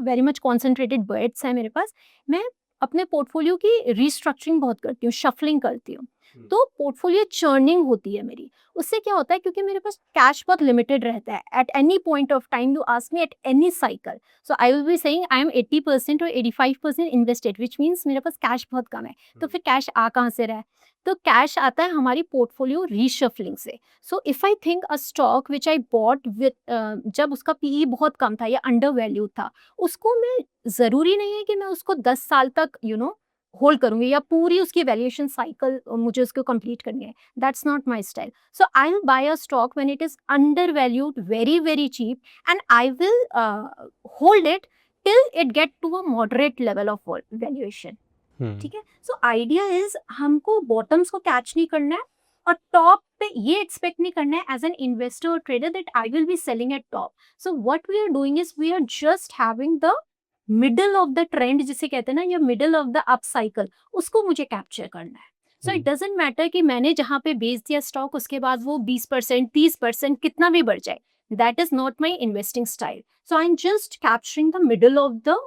very much concentrated bets है मेरे पास, मैं अपने पोर्टफोलियो की रिस्ट्रक्चरिंग बहुत करती हूँ, शफलिंग करती हूँ, तो पोर्टफोलियो चर्निंग होती है मेरी। उससे क्या होता है, क्योंकि मेरे पास कैश बहुत लिमिटेड रहता है at any point of time, you ask me at any cycle, so I will be saying I am 80% और 85% इन्वेस्टेड, विच मीन्स मेरे पास कैश बहुत कम है। तो फिर कैश आ कहाँ से रहा है, तो कैश आता है हमारी पोर्टफोलियो रीशफलिंग से। So if I think a stock which I bought with, जब उसका पीई बहुत कम था या अंडर वैल्यू था, उसको मैं, जरूरी नहीं है कि मैं उसको 10 साल तक होल्ड करूंगी या पूरी उसकी वैल्यूएशन साइकिल मुझे उसको कंप्लीट करनी है, that's not my style. So I will buy a stock when it is undervalued very very cheap, and I will hold it till it get to a moderate level of valuation. ठीक है, so idea is हमको bottoms को catch नहीं करना है और top पे ये एक्सपेक्ट नहीं करना है एज एन इन्वेस्टर और trader that I will be selling at top. So what we are doing is we are just having the middle of the trend जिसे कहते हैं ना, या middle of the up cycle, उसको मुझे capture करना है। सो इट डजेंट मैटर कि मैंने जहाँ पे बेच दिया स्टॉक उसके बाद वो 20% 30% कितना भी बढ़ जाए, that is not my investing style. So I am just capturing the middle of the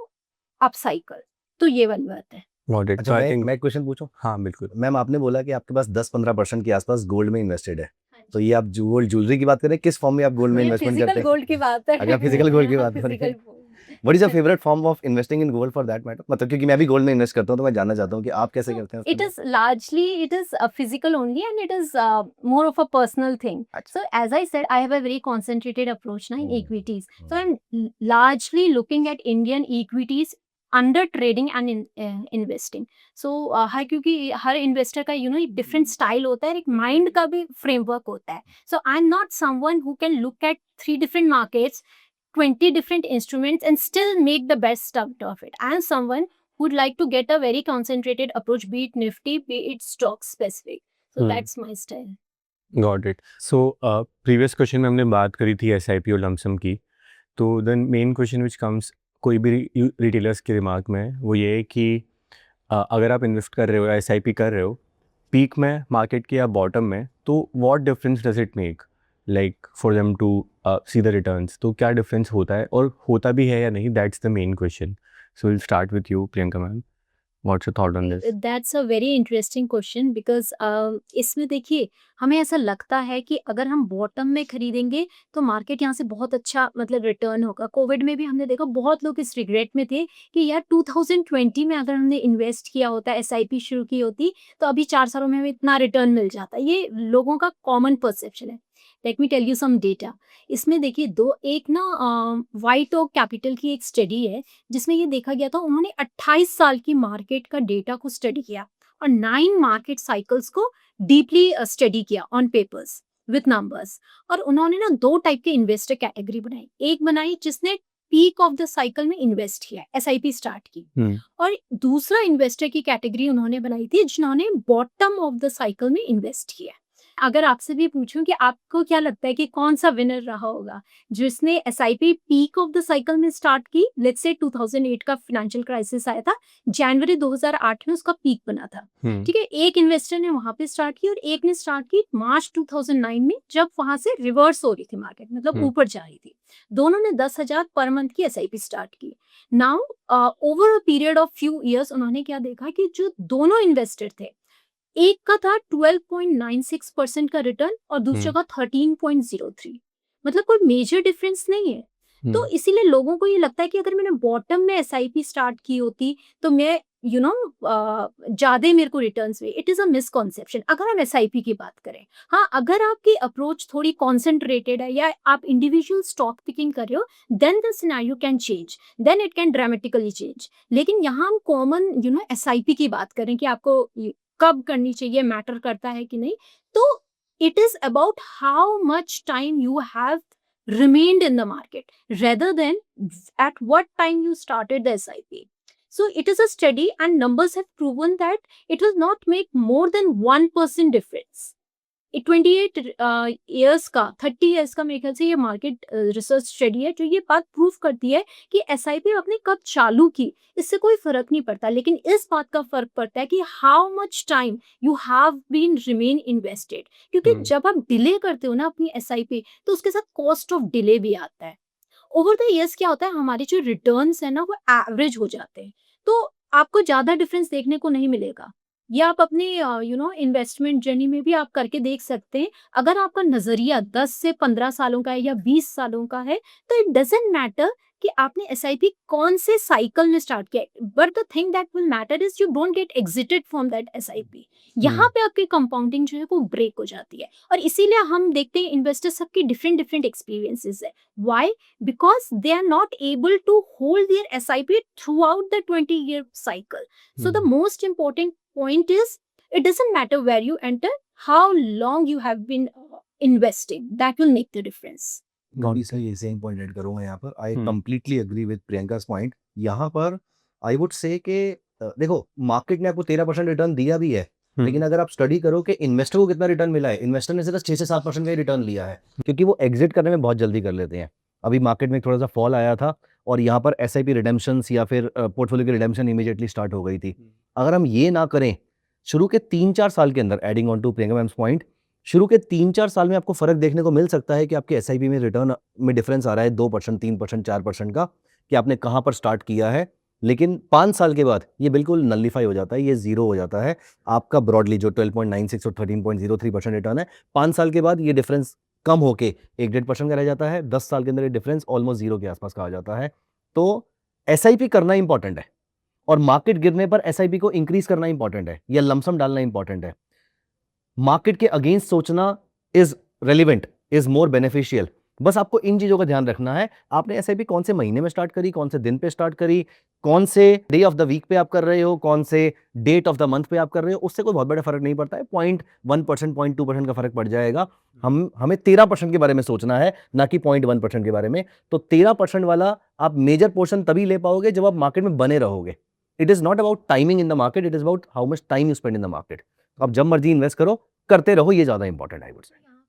up cycle. तो ये वाली बात है। Got it. अच्छा, मैं एक क्वेश्चन पूछूं? हाँ बिल्कुल। मैम, आपने बोला कि आपके पास 10-15% के आसपास गोल्ड में इन्वेस्टेड है, तो ये आप गोल्ड ज्वेलरी की बात करें, किस फॉर्म में आप गोल्ड में इन्वेस्टमेंट करते फिजिकल हैं? गोल्ड की बात है। अगर फिजिकल गोल्ड की बात करें, what is your favourite form of investing in gold for that matter? मतलब क्योंकि मैं भी गोल्ड में इन्वेस्ट करता हूं, तो मैं जानना चाहता हूं कि आप कैसे करते हैं It is largely, it is physical only, and it is more of a personal thing. अच्छा। So as I said, I have a very concentrated approach now in Hmm. equities. So I'm largely looking at Indian equities under trading and investing. So हर क्योंकि हर investor का एक different style होता है, एक mind का भी framework होता है. So I'm not someone who can look at 3 different markets, 20 different instruments and still make the best out of it. I am someone who would like to get a very concentrated approach, be it Nifty, be it stock specific. So that's my style. Got it. So previous question में हमने बात करी थी SIP और lump sum की, तो then main question which comes कोई भी रिटेलर्स के दिमाग में वो ये है कि अगर आप इन्वेस्ट कर रहे हो या SIP कर रहे हो पीक में मार्केट के या बॉटम में, तो what difference does it make like for them to see the returns? तो क्या डिफरेंस होता है और होता भी है या नहीं, that's the main question. So will start with you Priyanka ma'am, what's your thought on this? That's a very interesting question because इसमें देखिए हमें ऐसा लगता है कि अगर हम बॉटम में खरीदेंगे तो मार्केट यहाँ से बहुत अच्छा मतलब रिटर्न होगा। कोविड में भी हमने देखा बहुत लोग इस रिग्रेट में थे कि यार 2020 में अगर हमने इन्वेस्ट किया होता, SIP शुरू की होती, तो अभी 4 सालों में हमें इतना रिटर्न मिल जाता। ये लोगों का कॉमन परसेप्शन है। Let me tell you some data. इसमें देखिए एक ना व्हाइट ओक कैपिटल की एक स्टडी है जिसमें ये देखा गया था, उन्होंने 28 साल की मार्केट का डेटा को स्टडी किया और 9 मार्केट साइकिल्स को डीपली स्टडी किया ऑन पेपर्स विथ नंबर्स। और उन्होंने ना 2 टाइप के इन्वेस्टर कैटेगरी बनाई। एक बनाई जिसने पीक ऑफ द साइकिल में इन्वेस्ट किया, एसआईपी स्टार्ट की, और दूसरा इन्वेस्टर की कैटेगरी उन्होंने बनाई थी जिन्होंने बॉटम ऑफ द साइकिल में इन्वेस्ट किया। अगर आपसे भी पूछूं कि आपको क्या लगता है कि कौन सा विनर रहा होगा, जिसने SIP peak of the cycle में स्टार्ट की, लेट्स से 2008 का फाइनेंशियल क्राइसिस आया था, जनवरी 2008 में उसका पीक बना था, ठीक है। एक इन्वेस्टर ने वहां पे स्टार्ट की और एक ने स्टार्ट की मार्च 2009 में, जब वहां से रिवर्स हो रही थी मार्केट, मतलब ऊपर जा रही थी। दोनों ने 10,000 पर मंथ की एसआईपी स्टार्ट की। Now over a period of few years उन्होंने क्या देखा कि जो दोनों इन्वेस्टर थे, एक का था 12.96% का रिटर्न और दूसरे का 13.03, मतलब कोई मेजर डिफरेंस नहीं है। तो इसीलिए लोगों को ये लगता है कि अगर मैंने बॉटम में एसआईपी स्टार्ट की होती तो मैं ज्यादा मेरे को रिटर्न्स हुए। इट इज अ मिसकॉन्सेप्शन अगर हम एसआईपी की बात करें। हाँ, अगर आपकी अप्रोच थोड़ी कॉन्सेंट्रेटेड है या आप इंडिविजुअल स्टॉक पिकिंग कर रहे हो, then the scenario can change, then it can dramatically change. लेकिन यहाँ हम कॉमन एसआईपी की बात करें कि आपको कब करनी चाहिए, मैटर करता है कि नहीं, तो it is about how much time you have remained in the market rather than at what time you started the SIP. So it is a study and numbers have proven that it will not make more than 1% difference. 28 years का 30 years का मेरे ख्याल से ये market research study है जो ये बात प्रूव करती है कि एसआईपी आपने कब चालू की इससे कोई फर्क नहीं पड़ता, लेकिन इस बात का फर्क पड़ता है कि how much time you have been remain invested. क्योंकि जब आप डिले करते हो ना अपनी एसआईपी, तो उसके साथ कॉस्ट ऑफ डिले भी आता है। ओवर द ईयर्स क्या होता है, हमारे जो रिटर्न्स है ना वो एवरेज हो जाते हैं, तो आपको ज्यादा डिफरेंस देखने को नहीं मिलेगा। ये आप अपने इन्वेस्टमेंट जर्नी में भी आप करके देख सकते हैं। अगर आपका नजरिया 10 से 15 सालों का है या 20 सालों का है, तो इट डजंट मैटर कि आपने एसआईपी कौन से साइकिल में स्टार्ट किया, but the thing that will matter is you don't get exerted from that SIP. यहाँ पे आपकी कंपाउंडिंग जो है वो ब्रेक हो जाती है। और इसीलिए हम देखते हैं इन्वेस्टर्स सबकी डिफरेंट डिफरेंट एक्सपीरियंसेस है। Why? Because they are not able to hold their SIP throughout the 20-year cycle. So the most important point is it doesn't matter where you enter, how long you have been investing, that will make the difference. Gauri sir ये same point add करूंगा यहाँ पर। I completely agree with Priyanka's point. यहाँ पर I would say कि देखो market ने आपको 13% रिटर्न दिया भी है, लेकिन अगर आप स्टडी करो कि इन्वेस्टर को कितना रिटर्न मिला है, इन्वेस्टर ने सिर्फ 6 से 7% का ही रिटर्न लिया है, क्योंकि वो एग्जिट करने में बहुत जल्दी कर लेते हैं। अभी मार्केट में थोड़ा सा फॉल आया था और यहाँ पर एसआईपी रिडेम्पशंस या फिर पोर्टफोलियो की रिडेम्पशन इमीडिएटली स्टार्ट हो गई थी। अगर हम ये ना करें शुरू के 3-4 साल के अंदर, adding on to Priyanka ma'am's point, शुरू के 3-4 साल में आपको फर्क देखने को मिल सकता है कि आपके एसआईपी में रिटर्न में डिफरेंस आ रहा है 2%, 3%, 4% का, कि आपने कहाँ पर स्टार्ट किया है। लेकिन 5 साल के बाद ये बिल्कुल नलिफाई हो जाता है, ये जीरो हो जाता है। आपका ब्रॉडली जो 12.96 और 13.03% रिटर्न है, 5 साल के बाद ये डिफरेंस कम होके 1-1.5% का रह जाता है। 10 साल के अंदर ये डिफरेंस ऑलमोस्ट जीरो के आसपास का आ जाता है। तो एसआईपी करना इंपॉर्टेंट है और मार्केट गिरने पर एसआईपी को इंक्रीज करना इंपॉर्टेंट है या लमसम डालना इंपॉर्टेंट है। मार्केट के अगेंस्ट सोचना is relevant, is more beneficial. बस आपको इन चीजों का ध्यान रखना है। आपने एसआईपी कौन से महीने में स्टार्ट करी, कौन से दिन पे स्टार्ट करी, कौन से डे ऑफ द वीक पे आप कर रहे हो, कौन से डेट ऑफ द मंथ पे आप कर रहे हो, उससे कोई बहुत बड़ा फर्क नहीं पड़ता है। 0.1%, 0.2% का फर्क पड़ जाएगा। हमें 13% के बारे में सोचना है, ना कि 0.1% के बारे में। तो 13% वाला आप मेजर पोर्शन तभी ले पाओगे जब आप मार्केट में बने रहोगे। It is not about timing in the market, it is about how much time you spend in the market. आप जब मर्जी इन्वेस्ट करो, करते रहो, ये ज्यादा इंपॉर्टेंट है।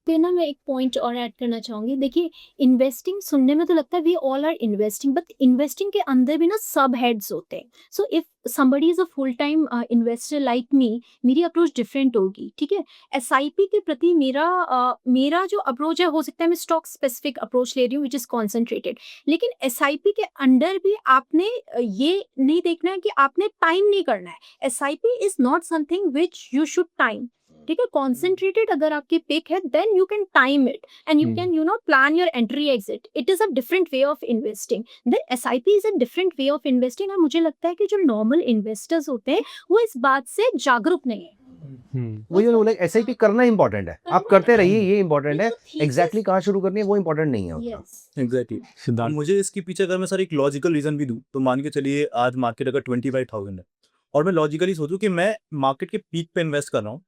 पे ना मैं एक पॉइंट और ऐड करना चाहूंगी। देखिए, इन्वेस्टिंग सुनने में तो लगता है we all are investing, but investing के अंदर भी ना सब हेड्स होते हैं। So if somebody is a full time investor like me, मेरी अप्रोच डिफरेंट होगी, ठीक है। एसआईपी के प्रति मेरा जो अप्रोच है, हो सकता है मैं स्टॉक स्पेसिफिक अप्रोच ले रही हूँ विच इज कॉन्सेंट्रेटेड, लेकिन एसआईपी के अंदर भी आपने ये नहीं देखना है कि आपने टाइम नहीं करना है। SIP is not something which you should time, ठीक है। कॉन्सेंट्रेटेड अगर आपकी पिक है, then you can time it and you can plan your entry exit. It is a different way of investing, then SIP is a different way of investing. और मुझे लगता है कि जो नॉर्मल इन्वेस्टर्स होते हैं वो इस बात से जागरूक नहीं है। वही मैंने बोला SIP करना इंपॉर्टेंट है, आप करते रहिए, ये इंपॉर्टेंट है। एग्जैक्टली कहाँ शुरू करनी है वो इंपॉर्टेंट नहीं है उतना। एग्जैक्टली। सिद्धार्थ मुझे इसके पीछे अगर मैं सर एक लॉजिकल रीजन भी दूं, तो मान के चलिए आज मार्केट अगर 25,000 है और मैं लॉजिकली सोचूं कि मैं मार्केट के पीक पे इन्वेस्ट कर रहा हूं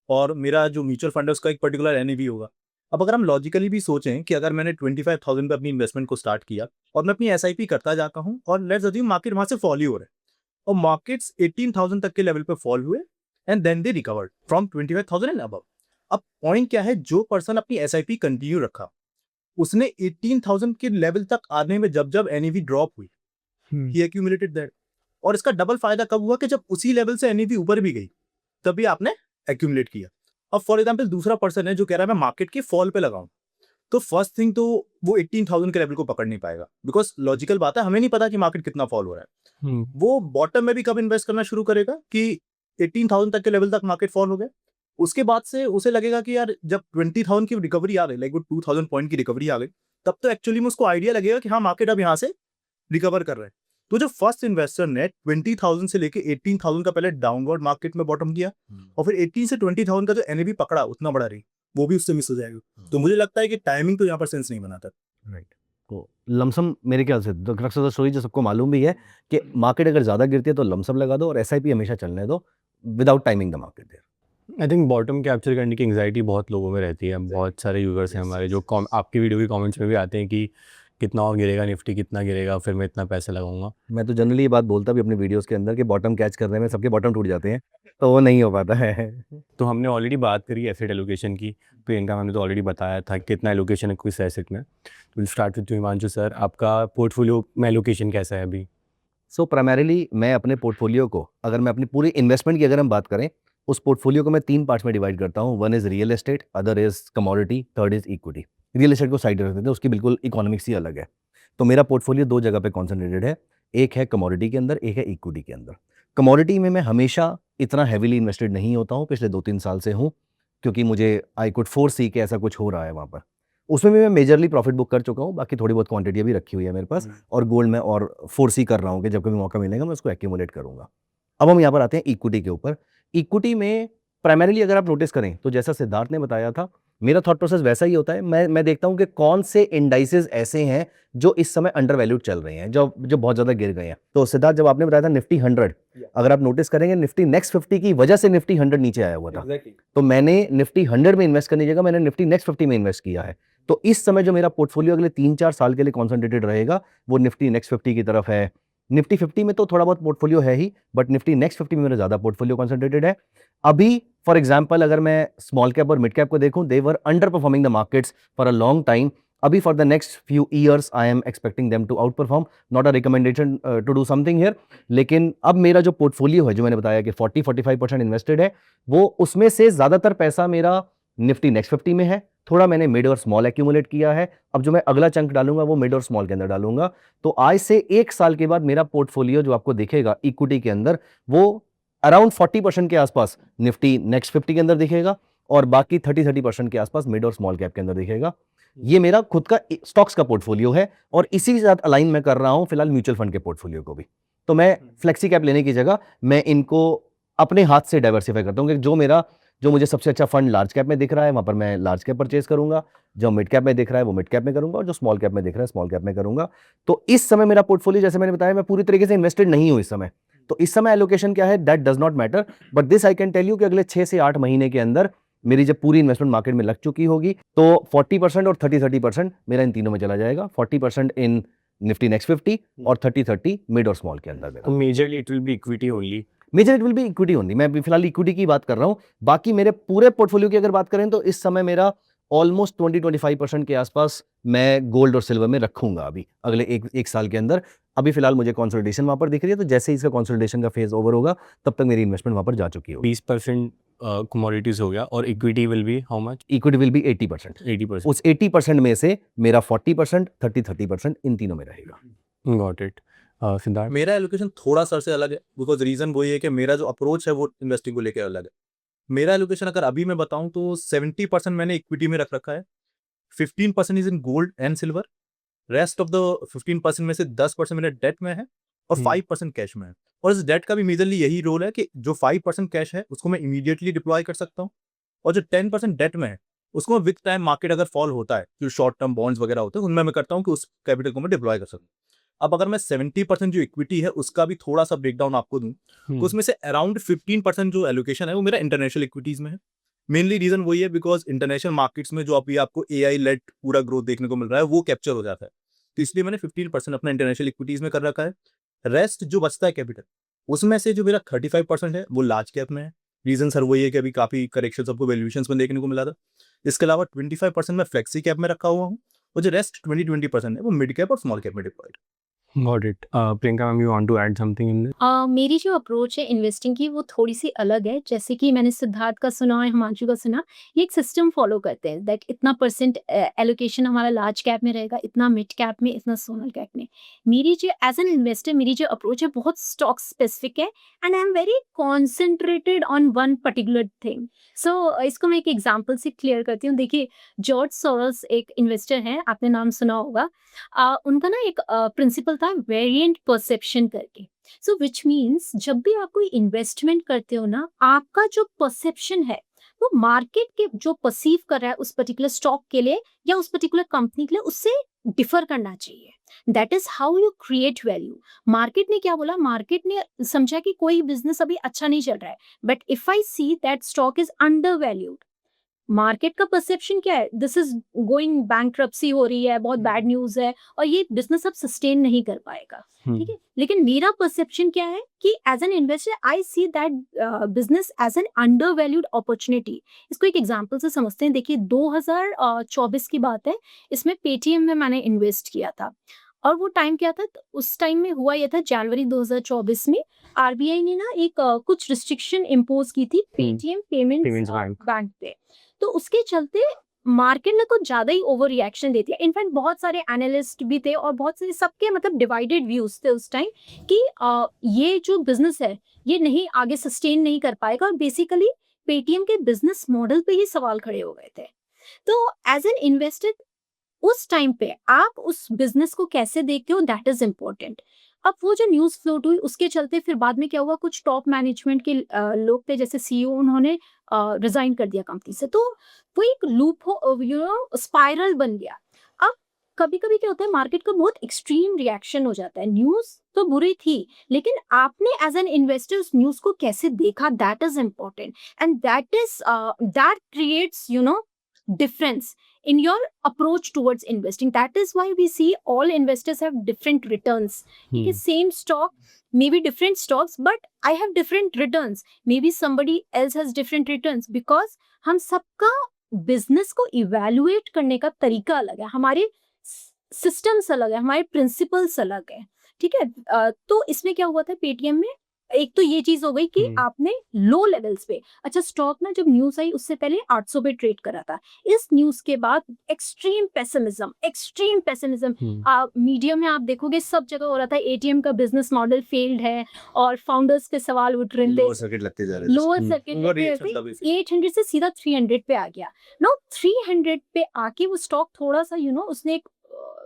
और मेरा जो म्यूचुअल फंड है उसका एक पर्टिकुलर एनएवी होगा। अब अगर हम लॉजिकली भी सोचें कि अगर मैंने 25,000 पे अपनी इन्वेस्टमेंट को स्टार्ट किया और मैं अपनी SIP करता जाता हूं और लेट्स अज्यूम मार्केट वहां से फॉल ही हो रहा है और मार्केट्स 18,000 तक के लेवल पे फॉल हुए and then they recovered from 25,000 and above. अब पॉइंट क्या है, जो पर्सन अपनी SIP कंटिन्यू रखा उसने 18,000 के लेवल तक आने में जब जब NAV ड्रॉप हुई ही एक्यूमुलेटेड दैट, और इसका डबल फायदा कब हुआ कि जब उसी लेवल से NAV ऊपर भी गई तभी आपने एक्यूमुलेट किया। अब फॉर एग्जांपल दूसरा पर्सन है जो कह रहा है मैं मार्केट के फॉल पे लगाऊं, तो फर्स्ट थिंग तो वो 18,000 के लेवल को पकड़ नहीं पाएगा, बिकॉज लॉजिकल बात है हमें नहीं पता कि मार्केट कितना फॉल हो रहा है। वो बॉटम में भी कब इन्वेस्ट करना शुरू करेगा कि 18,000 तक के लेवल तक मार्केट फॉल हो गया, उसके बाद से उसे लगेगा कि यार जब 20,000 की रिकवरी आ गई, लाइक वो 2,000 पॉइंट की रिकवरी आ गई, तब तो एक्चुअली में उसको आइडिया लगेगा कि हाँ मार्केट अब यहाँ से रिकवर कर रहा है। तो जो फर्स्ट इन्वेस्टर ने 20,000 से लेके 18,000 का पहले डाउनवर्ड मार्केट में बॉटम किया और फिर 18 से 20,000 का जो NAV पकड़ा उतना बड़ा रही, वो भी उससे मिस हो जाएगा। तो मुझे लगता है कि टाइमिंग तो यहाँ पर सेंस नहीं बनाता। राइट। तो लमसम मेरे ख्याल से the crux of the story जो सबको मालूम भी है कि मार्केट अगर ज़्यादा गिरती है तो लमसम लगा दो और SIP हमेशा चलने दो without timing the market there. I think bottom capture करने की एंग्जाइटी बहुत लोगों में रहती है। बहुत सारे यूजर्स हैं हमारे जो आपकी वीडियो के कमेंट्स में भी आते हैं कि कितना और गिरेगा निफ्टी, कितना गिरेगा, फिर मैं इतना पैसा लगाऊंगा। मैं तो जनरली ये बात बोलता भी अपने वीडियोस के अंदर कि बॉटम कैच करने में सबके बॉटम टूट जाते हैं, तो वो नहीं हो पाता है। तो हमने ऑलरेडी बात करी एसेट एलोकेशन की, प्रियंका मैंने तो ऑलरेडी बताया था कितना एलोकेशन है किस एसेट में। Will start with Himanshu sir, आपका पोर्टफोलियो में एलोकेशन कैसा है अभी? सो प्राइमरीली मैं अपने पोर्टफोलियो को, अगर मैं अपनी पूरी इन्वेस्टमेंट की अगर हम बात करें, उस पोर्टफोलियो को मैं 3 पार्ट्स में डिवाइड करता हूँ। One is real estate, other is commodity, third is equity. Real estate को साइड रख देते हैं, उसकी बिल्कुल इकोनॉमिक्स ही अलग है। तो मेरा पोर्टफोलियो 2 जगह पे कॉन्सेंट्रेटेड है, एक है कमोडिटी के अंदर, एक है इक्विटी के अंदर। कमोडिटी में मैं हमेशा इतना हैवीली इन्वेस्टेड नहीं होता हूँ, पिछले 2-3 साल से हूँ, क्योंकि मुझे आई कुड फोरसी कि ऐसा कुछ हो रहा है वहाँ पर। उसमें भी मैं मेजरली प्रॉफिट बुक कर चुका हूँ, बाकी थोड़ी बहुत क्वांटिटी भी रखी हुई है मेरे पास, और गोल्ड में और फोरसी कर रहा हूँ कि जब कभी मौका मिलेगा मैं उसको एक्यूमुलेट करूँगा। अब हम यहाँ पर आते हैं इक्विटी के ऊपर। इक्विटी में प्राइमरीली अगर आप नोटिस करें तो जैसा सिद्धार्थ ने बताया था, मेरा थॉट प्रोसेस वैसा ही होता है। मैं देखता हूँ कि कौन से इंडाइसेस ऐसे हैं जो इस समय अंडर वैल्यूड चल रहे हैं, जो बहुत ज़्यादा गिर गए हैं। तो सिद्धार्थ, जब आपने बताया था निफ्टी 100, अगर आप नोटिस करेंगे निफ्टी नेक्स्ट 50 की वजह से निफ्टी 100 नीचे आया हुआ था। तो मैंने निफ्टी 100 में इन्वेस्ट करने की जगह मैंने निफ्टी नेक्स्ट 50 में इन्वेस्ट किया है। तो इस समय जो मेरा पोर्टफोलियो अगले 3-4 साल के लिए कॉन्सेंट्रेटेड रहेगा वो निफ्टी नेक्स्ट 50 की तरफ है। निफ्टी 50 में तो थोड़ा बहुत पोर्टफोलियो है ही, बट निफ्टी नेक्स्ट 50 में मेरा ज़्यादा पोर्टफोलियो कॉन्सेंट्रेटेड है। अभी फॉर एग्जांपल अगर मैं स्मॉल कैप और मिड कैप को देखूं, they were underperforming the markets for a long time. अभी for the next few years I am expecting them to outperform, not a recommendation to do something here. लेकिन अब मेरा जो portfolio है, जो मैंने बताया कि 40-45% इन्वेस्टेड है, वो उसमें से ज़्यादातर पैसा मेरा निफ्टी नेक्स्ट 50 में है। थोड़ा मैंने मिड और स्मॉल एक्यूमुलेट किया है। अब जो मैं अगला चंक डालूंगा वो मिड और स्मॉल के अंदर डालूंगा। तो आज से 1 साल के बाद मेरा पोर्टफोलियो जो आपको दिखेगा इक्विटी के अंदर, वो अराउंड 40% के आसपास निफ्टी नेक्स्ट 50 के अंदर दिखेगा और बाकी 30% के आसपास मिड और स्मॉल कैप के अंदर दिखेगा। ये मेरा खुद का स्टॉक्स का पोर्टफोलियो है और इसी के साथ अलाइन मैं कर रहा हूं फिलहाल म्यूचुअल फंड के पोर्टफोलियो को भी। तो मैं फ्लेक्सी कैप लेने की जगह मैं इनको अपने हाथ से डाइवर्सिफाई करता हूं कि जो मुझे सबसे अच्छा फंड लार्ज कैप में दिख रहा है वहां पर मैं लार्ज कैप परचेज करूंगा, जो मिड कैप में दिख रहा है वो मिड कैप में करूंगा, और जो स्मॉल कैप में दिख रहा है स्मॉल कैप में करूंगा। तो इस समय मेरा पोर्टफोलियो, जैसे मैंने बताया, मैं पूरी तरीके से इन्वेस्टेड नहीं हूं इस समय। तो इस समय एलोकेशन क्या है, that does not matter, but this I can tell you कि अगले 6 से 8 महीने के अंदर मेरी जब पूरी इन्वेस्टमेंट मार्केट में लग चुकी होगी तो 40% और 30% मेरा इन तीनों में चला जाएगा। 40% इन निफ्टी नेक्स्ट 50 और 30 मिड और स्मॉल के अंदर मेरा। Majorly it will be equity only. Measure it will be equity only. मैं अभी फिलहाल इक्विटी की बात कर रहा हूं। बाकी मेरे पूरे पोर्टफोलियो की अगर बात करें तो इस समय मेरा ऑलमोस्ट 20-25% के आसपास मैं गोल्ड और सिल्वर में रखूंगा अभी अगले एक साल के अंदर। अभी फिलहाल मुझे कंसोलिडेशन वहां पर दिख रही है, तो जैसे ही इसका कंसोलिडेशन का फेज ओवर होगा तब तक मेरी इन्वेस्टमेंट वहां पर जा चुकी होगी। 20% कमोडिटीज हो गया और equity will be how much? Equity will be 80%। 80%। उस 80% में से मेरा 40%, 30% इन तीनों में रहेगा। Got it. सिद्धार्थ? मेरा एलोकेशन थोड़ा सर से अलग है, बिकॉज रीजन वही है कि मेरा जो अप्रोच है वो इन्वेस्टिंग को लेकर अलग है। मेरा एलोकेशन अगर अभी मैं बताऊं तो 70% मैंने इक्विटी में रख रखा है, 15% is in gold and silver, rest of the 15% में से 10% मेरे डेट में है और हम्म। 5% कैश में है। और इस डेट का भी मेजरली यही रोल है कि जो 5% कैश है उसको मैं इमीडिएटली डिप्लॉय कर सकता हूँ, और जो 10% डेट में है उसको मैं विद टाइम मार्केट अगर फॉल होता है, जो शॉर्ट टर्म बॉन्ड्स वगैरह होते हैं, उनमें मैं करता हूँ कि उस कैपिटल को मैं डिप्लॉय कर सकूँ। अब अगर मैं 70% जो इक्विटी है उसका भी थोड़ा सा ब्रेकडाउन आपको दूं, तो उसमें से अराउंड 15% जो एलोकेशन है वो मेरा इंटरनेशनल इक्विटीज में है। मेनली रीजन वही है बिकॉज इंटरनेशनल मार्केट्स में जो अभी आपको AI लेड पूरा ग्रोथ देखने को मिल रहा है वो कैप्चर हो जाता है, तो इसलिए मैंने 15% अपना इंटरनेशनल इक्विटीज में कर रखा है। रेस्ट जो बचता है कैपिटल, उसमें से जो मेरा 35% है वो लार्ज कैप में है। रीजन सर वही है कि अभी काफी करेक्शन सबको वैल्यूएशंस में देखने को मिला था। इसके अलावा 25% मैं फ्लेक्सी कैप में रखा हुआ हूँ, और जो रेस्ट 20% है वो मिड कैप और स्मॉल कैप में diploid. Got it. Priyanka ma'am, you want to add something in this? मेरी जो अप्रोच है इन्वेस्टिंग की वो थोड़ी सी अलग है। जैसे कि मैंने सिद्धार्थ का सुना और हिमांशु का सुना, ये एक सिस्टम फॉलो करते हैं दैट इतना परसेंट एलोकेशन हमारा लार्ज कैप में रहेगा, इतना मिड कैप में, इतना स्मॉल कैप में। मेरी जो एज एन इन्वेस्टर मेरी जो अप्रोच है बहुत स्टॉक स्पेसिफिक है, and I am very concentrated on one particular thing. So इसको मैं एक एग्जाम्पल से क्लियर करती हूँ। देखिए, जॉर्ज सोरोस एक इन्वेस्टर हैं, आपने नाम सुना होगा। उनका ना एक प्रिंसिपल था वेरिएंट परसेप्शन करके। सो विच मीन्स जब भी आप कोई इन्वेस्टमेंट करते हो ना, आपका जो परसेप्शन है वो मार्केट के जो परसीव कर रहा है उस पर्टिकुलर स्टॉक के लिए या उस पर्टिकुलर कंपनी के लिए, उससे डिफर करना चाहिए। That is how you create value. Market ने क्या बोला, मार्केट ने समझा कि कोई बिजनेस अभी अच्छा नहीं चल रहा है, but if I see that stock is under valued, market का परसेप्शन क्या है, दिस इज गोइंग बैंक्रप्सी हो रही है, बहुत बैड न्यूज है और ये बिजनेस अब सस्टेन नहीं कर पाएगा, ठीक है। लेकिन मेरा परसेप्शन क्या है कि as an investor I see that business as an undervalued opportunity. इसको एक एग्जांपल से समझते हैं। देखिए, 2024 की बात है, इसमें पेटीएम में मैंने इन्वेस्ट किया था, और वो टाइम क्या था, तो उस टाइम में हुआ यह था, जनवरी 2024 में आरबीआई ने ना एक कुछ रिस्ट्रिक्शन इम्पोज की थी पेटीएम पेमेंट्स बैंक पे। तो उसके चलते मार्केट ने कुछ ज्यादा ही ओवर रिएक्शन दे दिया। इनफैक्ट बहुत सारे एनालिस्ट भी थे और बहुत सारे, सबके मतलब डिवाइडेड व्यूज थे उस टाइम कि ये जो बिजनेस है ये नहीं आगे सस्टेन नहीं कर पाएगा, और बेसिकली पेटीएम के बिजनेस मॉडल पे ही सवाल खड़े हो गए थे। तो एज एन इन्वेस्टर उस टाइम पे आप उस बिजनेस को कैसे देखते हो, दैट इज इम्पोर्टेंट। अब वो जो न्यूज फ्लोट हुई उसके चलते फिर बाद में क्या हुआ, कुछ टॉप मैनेजमेंट के लोग थे, जैसे सीईओ, उन्होंने रिजाइन कर दिया कंपनी से। तो वो एक लूप हो स्पाइरल बन गया। अब कभी कभी क्या होता है, मार्केट का बहुत एक्सट्रीम रिएक्शन हो जाता है। न्यूज तो बुरी थी, लेकिन आपने एज एन इन्वेस्टर उस न्यूज को कैसे देखा, that is important, and that creates difference in your approach towards investing. That is why we see all investors have different returns. Okay, same stock, maybe different stocks, but I have different returns, maybe somebody else has different returns, because हम सबका business को evaluate करने का तरीका अलग है, हमारे systems अलग है, हमारे प्रिंसिपल्स अलग है, ठीक है। तो इसमें क्या हुआ था पेटीएम में, एक तो ये चीज हो गई कि आपने लो लेवल्स पे, अच्छा स्टॉक ना जब न्यूज आई उससे पहले 800 पे ट्रेड करा था, इस न्यूज के बाद एक्सट्रीम पेसिमिज्म मीडिया में आप देखोगे सब जगह हो रहा था, एटीएम का बिजनेस मॉडल फेल्ड है और फाउंडर्स पे सवाल उठ रहे थे, लोअर सर्किट लगते 800 से सीधा 300 पे आ गया। नो 300 पे आके वो स्टॉक थोड़ा सा उसने एक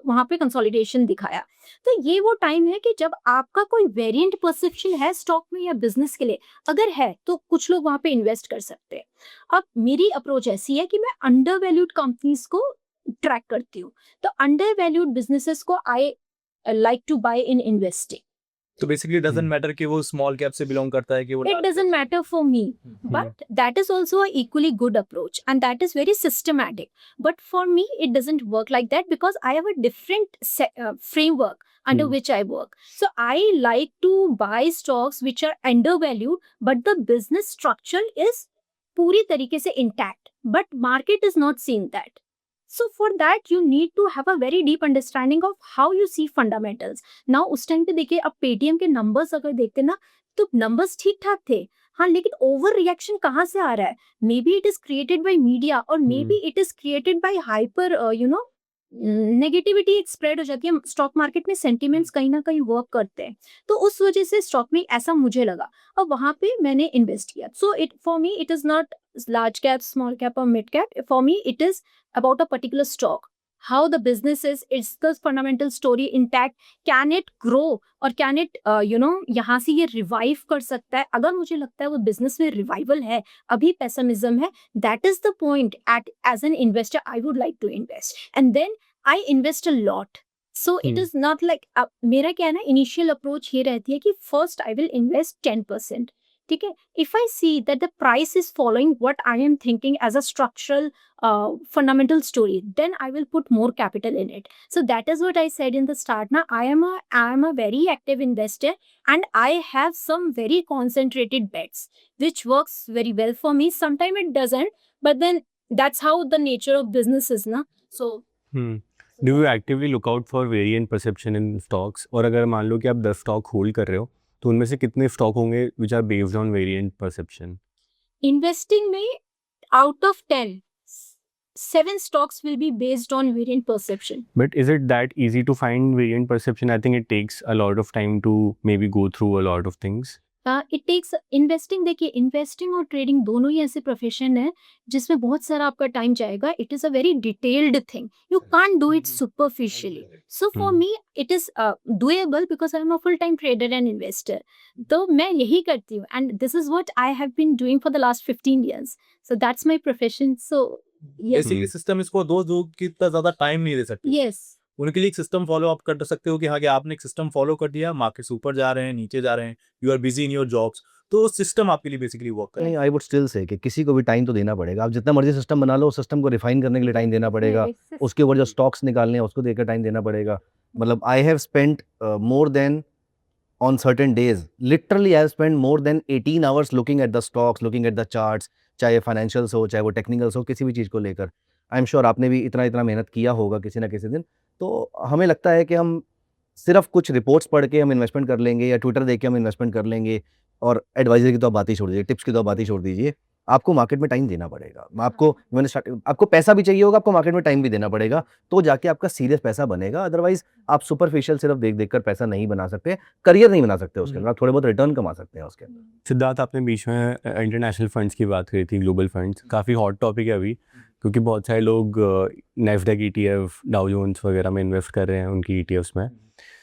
वहां पे कंसोलिडेशन दिखाया। तो ये वो टाइम है कि जब आपका कोई वेरिएंट परसेप्शन है स्टॉक में या बिजनेस के लिए, अगर है तो कुछ लोग वहां पे इन्वेस्ट कर सकते हैं। अब मेरी अप्रोच ऐसी है कि मैं अंडर वैल्यूड कंपनीज को ट्रैक करती हूँ, तो अंडर वैल्यूड बिजनेसेस को I like to buy in investing. तो बेसिकली डजंट मैटर कि वो स्मॉल कैप से बिलोंग करता है कि वो, it doesn't matter for me, but that is also a equally good approach and that is very systematic, but for me it doesn't work like that because I have a different framework under which I work. So I like to buy stocks which are undervalued but the business structure is पूरी तरीके से intact, but market is not seeing that. So for that you need to have a very deep understanding of how you see fundamentals. Now उस time पे देखिए, अब Paytm के numbers अगर देखते ना तो नंबर्स ठीक ठाक थे, हाँ, लेकिन ओवर रिएक्शन कहाँ से आ रहा है, maybe it is created by media और maybe it is created by hyper negativity spread हो जाती है स्टॉक मार्केट में, सेंटिमेंट्स कहीं ना कहीं वर्क करते हैं, तो उस वजह से स्टॉक में ऐसा मुझे लगा और वहां पे मैंने इन्वेस्ट किया। So it for me it is not large cap, small cap और mid cap, for me it is about a particular stock, how the business is the fundamental story intact, can it grow और can it यहाँ से ये revive कर सकता है. अगर मुझे लगता है वो business में revival है, अभी pessimism है, that is the point as an investor I would like to invest, and then I invest a lot. So it is not like मेरा क्या है ना, initial approach ये रहती है कि first I will invest 10%. ठीक है, if I see that the price is following what I am thinking as a structural fundamental story, then I will put more capital in it. So that is what I said in the start. Now I am a very active investor, and I have some very concentrated bets which works very well for me. Sometimes it doesn't, but then that's how the nature of business is, na. So do you actively look out for variant perception in stocks? और अगर मान लो कि आप 10 stock hold कर रहे हो, तो उनमें से कितने स्टॉक होंगे which are based on variant perception? investing में out of 10, 7 stocks will be based on variant perception. But is it that easy to find variant perception? I think it takes a lot of time to maybe go through a lot of things. It takes investing. देखिए, investing और trading दोनों ही ऐसे profession है जिसमें बहुत सारा आपका टाइम जाएगा. It is a very detailed thing, you can't do it superficially. So for me it is doable because I am a full time trader and investor. तो मैं यही करती हूँ, and this is what I have been doing for the last 15 years. So that's my profession. So basically system इसको दो की इतना ज्यादा टाइम नहीं दे सकते. यस, उनके लिए एक सिस्टम फॉलो अप कर सकते हो कि हाँ कि आपने एक सिस्टम फॉलो कर दिया, मार्केट्स ऊपर जा रहे हैं, नीचे जा रहे हैं, you are busy in your jobs, तो सिस्टम आपके लिए बेसिकली वर्क करेगा. नहीं, आई वुड स्टिल से कि किसी को भी टाइम तो देना पड़ेगा. आप जितना मर्जी सिस्टम बना लो, सिस्टम को रिफाइन करने के लिए टाइम देना पड़ेगा. उसके ऊपर जो स्टॉक्स निकालने हैं उसको देकर टाइम देना पड़ेगा. मतलब I have spent more than on certain days, literally I have spent more than 18 hours looking at the stocks, looking at the charts, चाहे फाइनेंशियल्स हो, चाहे वो टेक्निकल्स हो, किसी भी चीज़ को लेकर. आई एम श्योर आपने भी इतना मेहनत किया होगा किसी ना किसी दिन. तो हमें लगता है कि हम सिर्फ कुछ रिपोर्ट्स पढ़ के हम इन्वेस्टमेंट कर लेंगे या ट्विटर देख के हम इन्वेस्टमेंट कर लेंगे, और एडवाइजरी की तो आप बात ही छोड़ दीजिए, टिप्स की तो आप बात ही छोड़ दीजिए. आपको मार्केट में टाइम देना पड़ेगा. आपको पैसा भी चाहिए होगा, आपको मार्केट में टाइम भी देना पड़ेगा, तो जाके आपका सीरियस पैसा बनेगा. अदरवाइज आप सुपरफिशियल सिर्फ देख कर पैसा नहीं बना सकते, करियर नहीं बना सकते उसके अंदर. आप थोड़े बहुत रिटर्न कमा सकते हैं उसके अंदर. सिद्धार्थ, आपने बीच में इंटरनेशनल फंड्स की बात करी थी, ग्लोबल फंड्स काफ़ी हॉट टॉपिक है अभी, क्योंकि बहुत सारे लोग नैस्डैक ETF, डाउ जोन्स वगैरह में इन्वेस्ट कर रहे हैं उनकी ETFs में.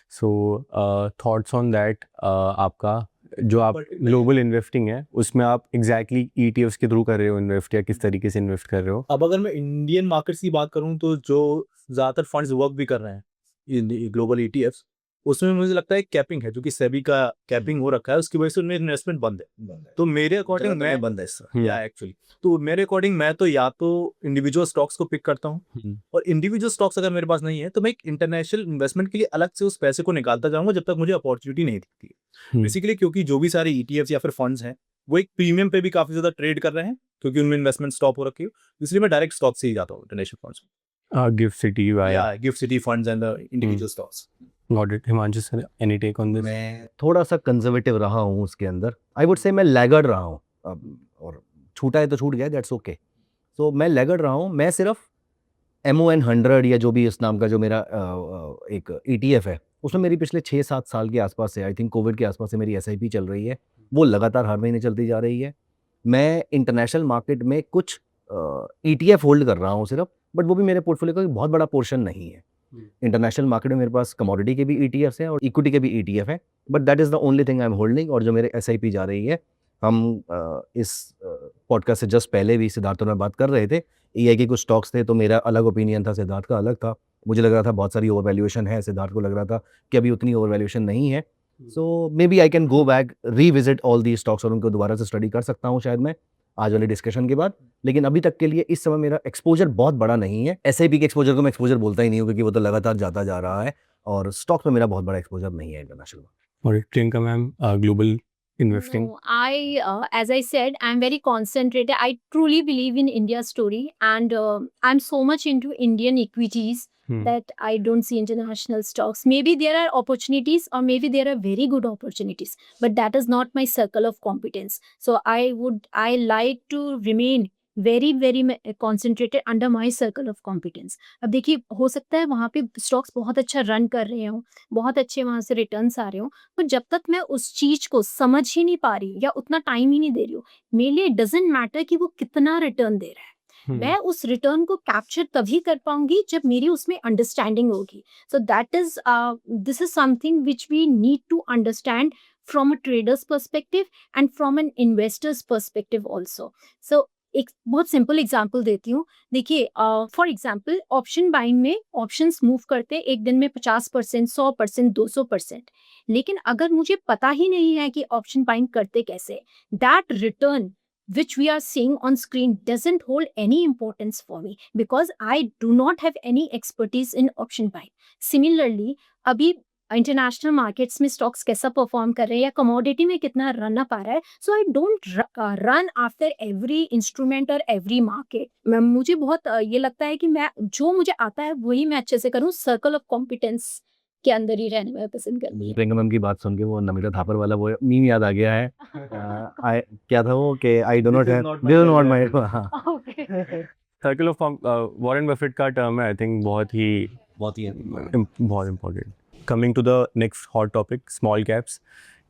सो थॉट्स ऑन दैट. आपका जो आप ग्लोबल इन्वेस्टिंग है उसमें आप एग्जैक्टली ETFs के थ्रू कर रहे हो इन्वेस्ट, या किस तरीके से इन्वेस्ट कर रहे हो? अब अगर मैं इंडियन मार्केट्स की बात करूं तो जो ज़्यादातर फंड्स वर्क भी कर रहे हैं ग्लोबल ETFs, उसमें मुझे लगता है कैपिंग है, जो कि सेबी का कैपिंग हो रखा है, उसकी वजह से उनमें इन्वेस्टमेंट बंद है. तो मेरे अकॉर्डिंग मैं बंद है सर. या एक्चुअली तो मेरे अकॉर्डिंग मैं तो या तो इंडिविजुअल स्टॉक्स को पिक करता हूँ, और इंडिविजुअल स्टॉक्स अगर मेरे पास नहीं है तो मैं एक इंटरनेशनल इन्वेस्टमेंट के लिए अलग से उस पैसे को निकालता जाऊंगा जब तक मुझे अपॉर्चुनिटी नहीं दिखती है. बेसिकली क्योंकि जो भी सारे ETFs या फिर फंड्स हैं वो एक प्रीमियम पे भी काफी ज्यादा ट्रेड कर रहे हैं, क्योंकि उनमें इन्वेस्टमेंट स्टॉप हो रखी है, इसलिए मैं डायरेक्ट स्टॉक से ही जाता हूँ इंटरनेशनल फंड्स में. GIFT City via GIFT City funds and the individual stocks. Got it. Himanshu sir, any take on this? मैं थोड़ा सा कंजर्वेटिव रहा हूँ उसके अंदर. आई वुड से मैं लैगर्ड रहा हूँ, और छूटा है तो छूट गया, दैट्स ओके. सो मैं लैगर्ड रहा हूँ. मैं सिर्फ MON 100 या जो भी इस नाम का जो मेरा एक ETF है, उसमें मेरी पिछले 6-7 साल के आसपास से, आई थिंक कोविड के आसपास से मेरी SIP चल रही है. वो लगातार हर महीने चलती जा रही है. मैं इंटरनेशनल मार्केट में कुछ ETF होल्ड कर रहा हूँ सिर्फ, बट वो भी मेरे पोर्टफोलियो का एक बहुत बड़ा पोर्शन नहीं है. इंटरनेशनल मार्केट में मेरे पास कमोडिटी के भी ETFs हैं और इक्विटी के भी ETF हैं, but that is the only thing I am holding. और जो मेरे SIP जा रही है, हम इस पॉडकास्ट से जस्ट पहले भी सिद्धार्थ और मैं बात कर रहे थे. EI के कुछ स्टॉक्स थे, तो मेरा अलग ओपिनियन था, सिद्धार्थ का अलग था. मुझे लग रहा था बहुत सारी ओवर वैल्यूएशन है, सिद्धार्थ को लग रहा था कि अभी उतनी ओवर वैल्यूएशन नहीं है. So maybe I can go back, revisit all the stocks और उनको दोबारा से स्टडी कर सकता हूँ शायद मैं आज वाली डिस्कशन के बाद. लेकिन अभी तक के लिए इस समय मेरा एक्सपोजर बहुत बड़ा नहीं है. SIP के एक्सपोजर को मैं एक्सपोजर बोलता ही नहीं हूँ, क्योंकि वो तो लगातार जाता जा रहा है, और स्टॉक्स में मेरा बहुत बड़ा एक्सपोजर नहीं है इंटरनेशनल. और Priyanka ma'am, global investing? No, as I said, I'm very concentrated. I truly believe in India's story, and I'm so much into Indian equities that I don't see international stocks. Maybe there are opportunities, or maybe there are very good opportunities, but that is not my circle of competence. So I like to remain very concentrated under my circle of competence. अब देखिए, हो सकता है वहाँ पे stocks बहुत अच्छा run कर रहे हों, बहुत अच्छे वहाँ से रिटर्न्स आ रहे हों, पर जब तक मैं उस चीज को समझ ही नहीं पा रही या उतना टाइम ही नहीं दे रही हूँ, मेरे लिए डजेंट मैटर कि वो कितना रिटर्न दे रहा है. मैं उस रिटर्न को कैप्चर तभी कर पाऊंगी जब मेरी उसमें अंडरस्टैंडिंग होगी. So that is this is something which we need to understand from a trader's perspective and from an investor's perspective also. So एक बहुत सिंपल एग्जांपल देती हूँ. देखिए, फॉर एग्जांपल ऑप्शन बाइंग में ऑप्शंस मूव करते एक दिन में 50%, 100%, 200%. लेकिन अगर मुझे पता ही नहीं है कि ऑप्शन बाइंग करते कैसे, that return which we are seeing on screen doesn't hold any importance for me because I do not have any expertise in option buying. Similarly, अभी इंटरनेशनल मार्केट्स में स्टॉक्स कैसा परफॉर्म कर रहे हैं या commodity में कितना रन अप आ रहा है, so I don't run after every instrument और एवरी मार्केट. मुझे बहुत ये लगता है कि मैं जो मुझे आता है वही मैं अच्छे से करूँ, सर्कल ऑफ कॉम्पिटेंस के अंदर ही रहने में पसंद करती मुझे हूँ. प्रियंका मैम की बात सुन के वो नमिता थापर वाला वो मीम याद आ गया है. क्या था वो कि I do not have this not my. Okay. Circle of Warren Buffett का टर्म है, आई थिंक बहुत ही बहुत ही बहुत important. Coming to the next hot topic, small caps.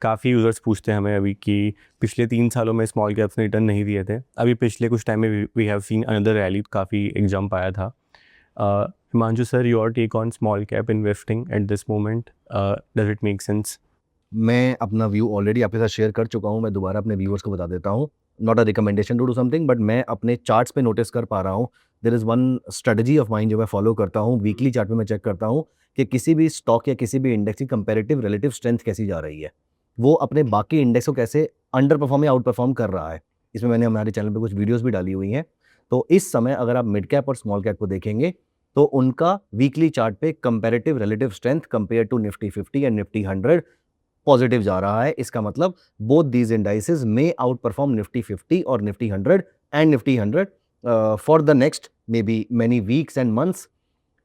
काफ़ी यूज़र्स पूछते हैं हमें अभी कि पिछले 3 सालों में स्मॉल कैप्स ने रिटर्न नहीं दिए थे. अभी पिछले कुछ टाइम में we have seen another rally, काफ़ी एक जंप आया था. Himanshu sir, your take on small cap investing at this moment, does it make sense? मैं अपना व्यू ऑलरेडी आपके साथ शेयर कर चुका हूँ. मैं दोबारा अपने व्यूअर्स को बता देता हूँ. Not a recommendation to do something, but मैं अपने चार्ट्स पे नोटिस कर पा रहा हूँ. There is one strategy of mind जो मैं फॉलो करता हूँ. वीकली चार्ट में मैं चेक करता हूँ कि किसी भी स्टॉक या किसी भी इंडेक्स की कंपैरेटिव रिलेटिव स्ट्रेंथ कैसी जा रही है, वो अपने बाकी इंडेक्स को कैसे अंडर परफॉर्म या आउट परफॉर्म कर रहा है. इसमें मैंने हमारे चैनल पे कुछ वीडियोस भी डाली हुई हैं. तो इस समय अगर आप मिड कैप और स्मॉल कैप को देखेंगे तो उनका वीकली चार्ट पे comparative relative strength compare to Nifty 50 and Nifty 100 positive जा रहा है. इसका मतलब बोथ दीज इंडाइसेस में आउट परफॉर्म निफ्टी 50 और Nifty 100 and Nifty 100 for the next maybe many weeks and months.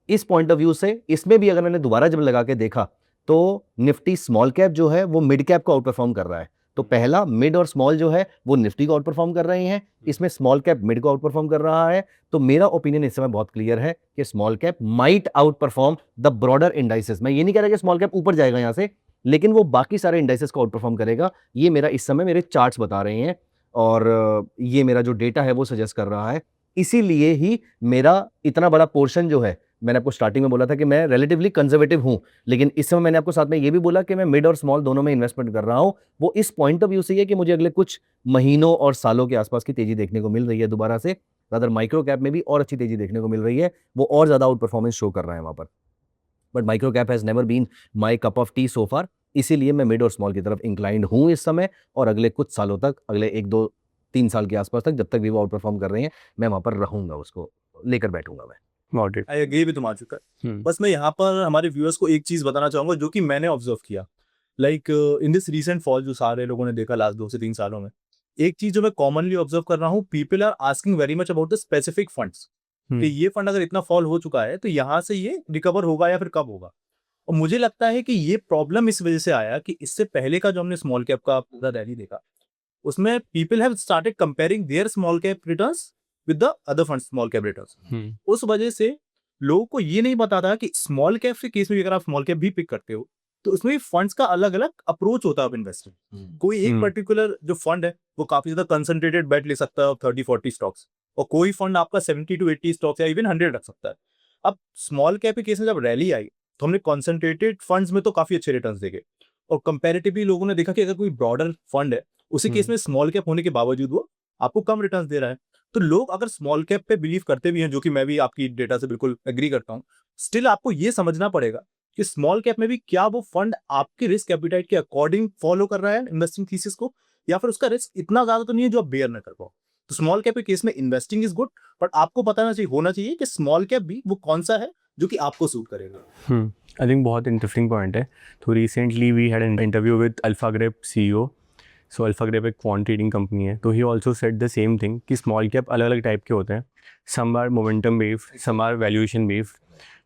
इस पॉइंट ऑफ व्यू से इसमें भी अगर मैंने दोबारा जब लगा के देखा तो निफ्टी स्मॉल कैप जो है वो मिड कैप को आउट परफॉर्म कर रहा है. तो पहला मिड और स्मॉल जो है वो निफ्टी को आउट परफॉर्म कर रहे हैं, इसमें स्मॉल कैप मिड को आउट परफॉर्म कर रहा है. तो मेरा ओपिनियन इस समय बहुत क्लियर है कि small cap might out perform the broader indices. मैं ये नहीं कह रहा कि स्मॉल कैप ऊपर जाएगा यहाँ से, लेकिन वो बाकी सारे इंडाइसेस को आउट परफॉर्म करेगा. ये मेरा इस समय मेरे चार्ट्स बता रहे हैं और ये मेरा जो डेटा है वो सजेस्ट कर रहा है. इसीलिए ही मेरा इतना बड़ा पोर्शन जो है, मैंने आपको स्टार्टिंग में बोला था कि मैं रिलेटिवली कंजर्वेटिव हूं, लेकिन इस समय मैंने आपको साथ में ये भी बोला कि मैं मिड और स्मॉल दोनों में इन्वेस्टमेंट कर रहा हूं. वो इस पॉइंट ऑफ व्यू से है कि मुझे अगले कुछ महीनों और सालों के आसपास की तेजी देखने को मिल रही है. दोबारा से रादर माइक्रो कैप में भी और अच्छी तेजी देखने को मिल रही है, वो और ज्यादा आउट परफॉर्मेंस शो कर रहा है वहां पर. But micro cap has never been my cup of tea so far. इसीलिए मैं मिड और स्मॉल की तरफ इंक्लाइंड हूं इस समय, और अगले कुछ सालों तक, अगले 1-2-3 साल के आसपास तक, जब तक भी वो आउट परफॉर्म कर रहे हैं, मैं वहां पर रहूंगा, उसको लेकर बैठूंगा मैं. Got it. I agree with Himanshu. Hmm. बस मैं यहाँ पर हमारे व्यूअर्स को एक चीज बताना चाहूंगा जो कि मैंने ऑब्जर्व किया. Like in this recent fall जो सारे लोगों ने देखा लास्ट 2 से 3 सालों में, एक चीज जो मैं कॉमनली ऑब्जर्व कर रहा हूँ, people are asking very much about the specific funds. कि ये फंड अगर इतना फॉल हो चुका है तो यहाँ से ये रिकवर होगा या फिर कब होगा. और मुझे लगता है कि ये प्रॉब्लम इस वजह से आया कि इससे पहले का जो हमने स्मॉल कैप का पूरा रैली देखा, उसमें people have started comparing their small cap returns with the other fund small cap returns. उस वजह से लोगों को ये नहीं पता था कि स्मॉल कैप के केस में अगर आप स्मॉल कैप भी पिक करते हो तो उसमें फंड्स का अलग अलग अप्रोच होता है इन्वेस्टमेंट. कोई एक पर्टिकुलर जो फंड है वो काफी ज्यादा कंसंट्रेटेड बेट ले सकता है 30-40 स्टॉक्स, और कोई फंड आपका 70-80 स्टॉक्स या इवन 100 रख सकता है. अब स्मॉल कैप के केस में जब रैली आई तो हमने कॉन्सेंट्रेटेड फंड्स में तो काफी अच्छे रिटर्न्स देखे, और कंपैरेटिवली लोगों ने देखा कि अगर कोई ब्रॉडर फंड है उसी केस में स्मॉल कैप होने के बावजूद वो आपको कम रिटर्न्स दे रहा है. तो लोग अगर स्मॉल कैप पे बिलीव करते भी हैं, जो कि मैं भी आपकी डेटा से बिल्कुल एग्री करता हूँ, स्टिल आपको ये समझना पड़ेगा कि स्मॉल कैप में भी क्या वो फंड आपके रिस्क एपिटाइट के अकॉर्डिंग फॉलो कर रहा है इन्वेस्टिंग थीसिस को, या फिर उसका रिस्क इतना ज्यादा तो नहीं है जो आप बेयर ना कर पाओ. तो स्मॉल कैप के केस में इन्वेस्टिंग इज गुड, बट आपको पता होना चाहिए कि स्मॉल कैप भी वो कौन सा है जो कि आपको सूट करेगा. आई थिंक बहुत इंटरेस्टिंग पॉइंट है. तो recently we had an interview with AlphaGrep CEO. So AlphaGrep एक क्वांट ट्रेडिंग कंपनी है, तो he also said the same thing कि स्मॉल कैप अलग अलग टाइप के होते हैं. Some are momentum based, some are valuation based.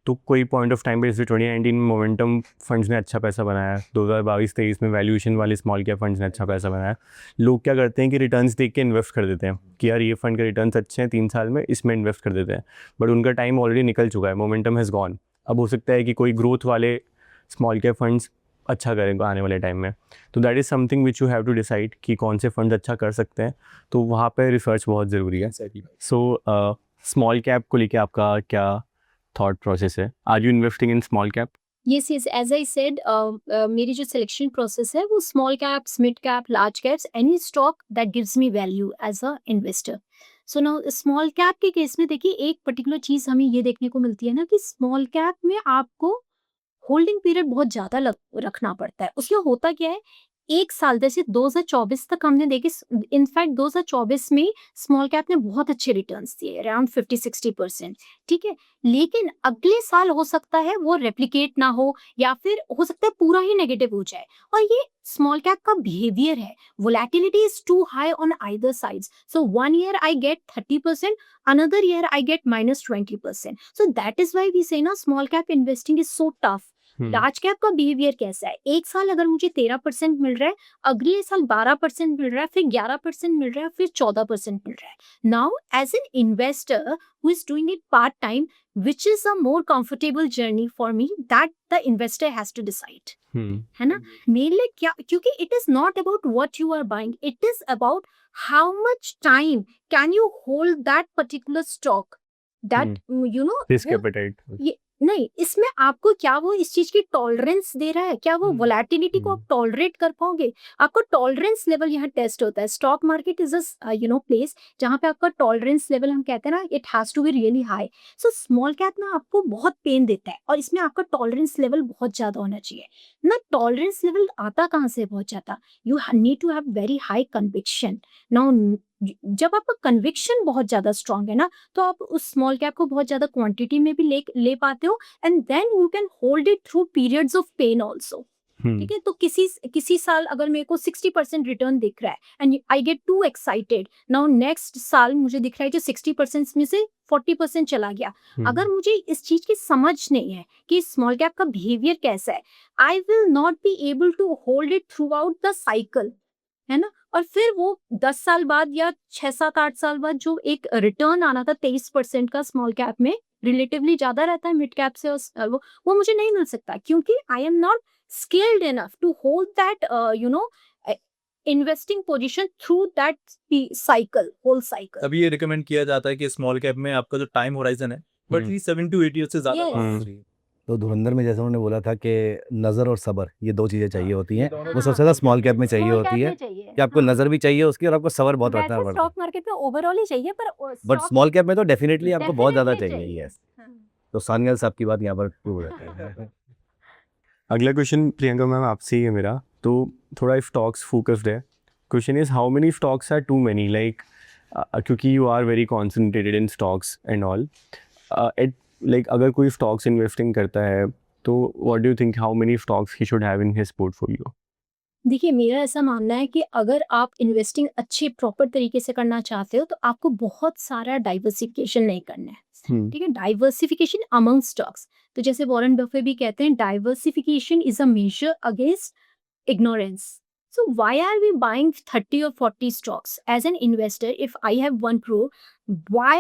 तो कोई पॉइंट ऑफ टाइम पे जैसे 2019 में मोमेंटम फंड्स ने अच्छा पैसा बनाया, 2022-23 में वैल्यूएशन वाले स्मॉल कैप फंड्स ने अच्छा पैसा बनाया. लोग क्या करते हैं कि रिटर्न्स देख के इन्वेस्ट कर देते हैं कि यार ये फंड के रिटर्न्स अच्छे हैं 3 साल में, इसमें इन्वेस्ट कर देते हैं. बट उनका टाइम ऑलरेडी निकल चुका है, मोमेंटम हैज़ गॉन. अब हो सकता है कि कोई ग्रोथ वाले स्मॉल कैप फंड्स अच्छा करेंगे आने वाले टाइम में. तो that is something which you have to decide कि कौन से फंड अच्छा कर सकते हैं. तो वहाँ पे रिसर्च बहुत ज़रूरी है. सो स्मॉल कैप को लेके आपका क्या थॉट प्रोसेस है? Are you investing in small cap? Yes yes, as I said, मेरी जो सिलेक्शन प्रोसेस है वो small caps, mid cap, large caps, any stock that gives me value as a investor. So now small cap के case में देखिए एक particular चीज हमें ये देखने को मिलती है ना कि स्मॉल कैप में आपको होल्डिंग पीरियड बहुत ज़्यादा रखना पड़ता है। उसमें होता क्या है, 1 साल जैसे 2024 तक हमने देखे, इनफैक्ट 2024 में स्मॉल कैप ने बहुत अच्छे रिटर्न्स दिए, अराउंड 50-60%, ठीक है? लेकिन अगले साल हो सकता है वो रेप्लिकेट ना हो, या फिर हो सकता है पूरा ही नेगेटिव हो जाए। और ये स्मॉल कैप का बिहेवियर है। Volatility is too high on either sides. So 1 year I get 30%, another year I get minus 20%. So that is why we say ना small cap investing is so tough. Large cap का behaviour कैसा है, एक साल अगर मुझे 13% मिल रहा है, अगले साल 12% मिल रहा है, फिर 11% मिल रहा है, फिर 14% मिल रहा है। Now as an investor who is doing it part time, which is a more comfortable journey for me, that the investor has to decide, है ना? मेरे लिए क्या, क्योंकि it is not about what you are buying, it is about how much time can you hold that particular stock, that you know risk appetite. ये नहीं, इसमें आपको क्या वो इस चीज की टॉलरेंस दे रहा है, क्या वो वोलेटिलिटी को आप टॉलरेट कर पाओगे? आपका टॉलरेंस लेवल यहाँ टेस्ट होता है। Stock market is a place जहाँ पे आपका टॉलरेंस लेवल, हम कहते हैं ना, it has to be really high. So small cap ना आपको बहुत पेन देता है और इसमें आपका टॉलरेंस लेवल बहुत ज्यादा होना चाहिए ना। टॉलरेंस लेवल आता कहाँ से बहुत ज्यादा? You need to have very high conviction. Now जब आपका कन्विक्शन बहुत ज्यादा स्ट्रांग है ना, तो आप उस स्मॉल कैप को बहुत ज्यादा क्वांटिटी में भी ले पाते हो, and then you can hold it through periods of pain also. ठीक है, तो किसी साल अगर मेरे को 60% रिटर्न दिख रहा है and I get to excited, now next साल मुझे दिख रहा है जो 60% में से 40% चला गया। अगर मुझे इस चीज की समझ नहीं है कि स्मॉल कैप का बिहेवियर कैसा है, I will not be able to hold it throughout the cycle, है ना? और फिर वो 10 साल बाद या 6-7-8 साल बाद जो एक रिटर्न आना था 23% का स्मॉल कैप में, रिलेटिवली ज्यादा रहता है मिड कैप से, और वो मुझे नहीं मिल सकता, क्योंकि आई am not skilled enough to hold that investing position through that whole cycle. तभी ये रिकमेंड किया जाता है कि स्मॉल कैप में आपका जो टाइम होराइजन है बट 7 to 8 ईयर से ज्यादा Yes. होना चाहिए। तो धुरंधर में जैसे उन्होंने बोला था कि नज़र और सब्र, ये 2 चीज़ें चाहिए होती हैं, वो सबसे ज़्यादा स्मॉल कैप में चाहिए Small होती cap है में चाहिए, कि आपको हाँ। नज़र भी चाहिए उसकी और आपको सब्र बहुत वैसे रखना पड़ता है। स्टॉक मार्केट में ओवरऑल ही चाहिए, पर बट stock स्मॉल कैप में तो डेफिनेटली आपको बहुत ज़्यादा definitely चाहिए। यस, हाँ। तो सानिया साहब की बात यहाँ पर प्रूव रहती है। अगला क्वेश्चन प्रियंका मैम आपसे ही है मेरा, तो थोड़ा स्टॉक्स फोकस्ड है। Question is how many stocks are too many, like क्योंकि you are very concentrated in stocks and all, at like अगर कोई स्टॉक्स इन्वेस्टिंग करता है तो what do you think how many stocks he should have in his portfolio? देखिए, मेरा ऐसा मानना है कि अगर आप इन्वेस्टिंग अच्छे प्रॉपर तरीके से करना चाहते हो तो आपको बहुत सारा डाइवर्सिफिकेशन नहीं करना है। ठीक है, डाइवर्सिफिकेशन अमंग स्टॉक्स। तो जैसे वॉरेन बफे भी कहते हैं, diversification is a measure against ignorance. So why are we buying 30 or 40 stocks? As an investor, if I have 1 crore, why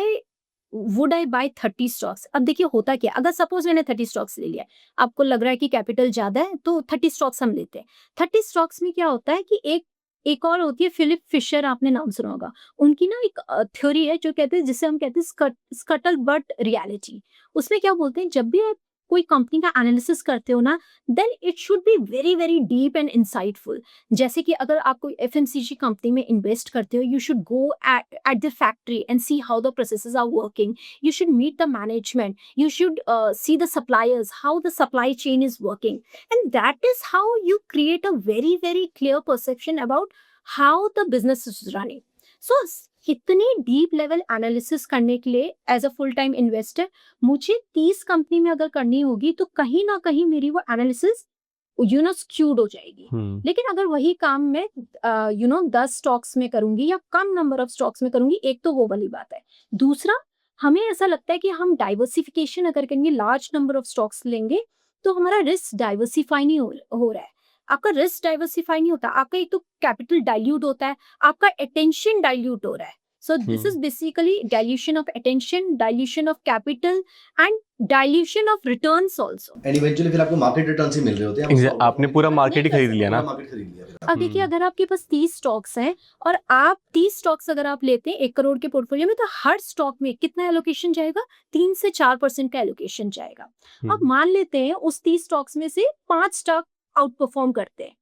would I buy 30 stocks? अब देखिए होता क्या, अगर सपोज मैंने 30 स्टॉक्स ले लिया, आपको लग रहा है कि कैपिटल ज्यादा है तो 30 स्टॉक्स हम लेते हैं। 30 स्टॉक्स में क्या होता है कि एक और होती है, फिलिप फिशर, आपने नाम सुना होगा। उनकी ना एक थ्योरी है जो कहते हैं, जिसे हम कहते हैं स्कटल बट रियलिटी। उसमें क्या बोलते हैं, जब भी आप कोई कंपनी का एनालिसिस करते हो ना, then it should be very very deep and insightful. जैसे कि अगर आप कोई एफएमसीजी कंपनी में इन्वेस्ट करते हो, you should go at the factory and see how the processes are working, you should meet the management, you should see the suppliers, how the supply chain is working, and that is how you create a very very clear perception about how the business is running. So कितनी deep level analysis करने के लिए as a full time investor मुझे 30 company में अगर करनी होगी तो कहीं ना कहीं मेरी वो एनालिसिस स्क्यूड हो जाएगी। लेकिन अगर वही काम मैं 10 स्टॉक्स में करूंगी या कम नंबर ऑफ स्टॉक्स में करूंगी, एक तो वो वाली बात है। दूसरा, हमें ऐसा लगता है कि हम डाइवर्सिफिकेशन अगर करेंगे, लार्ज नंबर ऑफ स्टॉक्स लेंगे, तो हमारा रिस्क डाइवर्सिफाई नहीं हो रहा है। आपका रिस्क डाइवर्सिफाई नहीं होता, आपका एक तो कैपिटल डाइल्यूट होता है, आपका अटेंशन डाइल्यूट हो रहा है। So this is basically dilution of attention, dilution of capital, and dilution of returns also. And eventually फिर आपको मार्केट रिटर्न्स ही मिल रहे होते हैं आपने पूरा मार्केट ही खरीद लिया ना। मार्केट खरीद लिया फिर अब देखिए, अगर आपके पास 30 स्टॉक्स हैं और आप 30 स्टॉक्स अगर आप लेते हैं 1 करोड़ के पोर्टफोलियो में, तो हर स्टॉक में कितना एलोकेशन जाएगा? 3 से 4% का एलोकेशन जाएगा। अब मान लेते हैं उस 30 स्टॉक्स में से 5 स्टॉक आउट परफॉर्म करते हैं,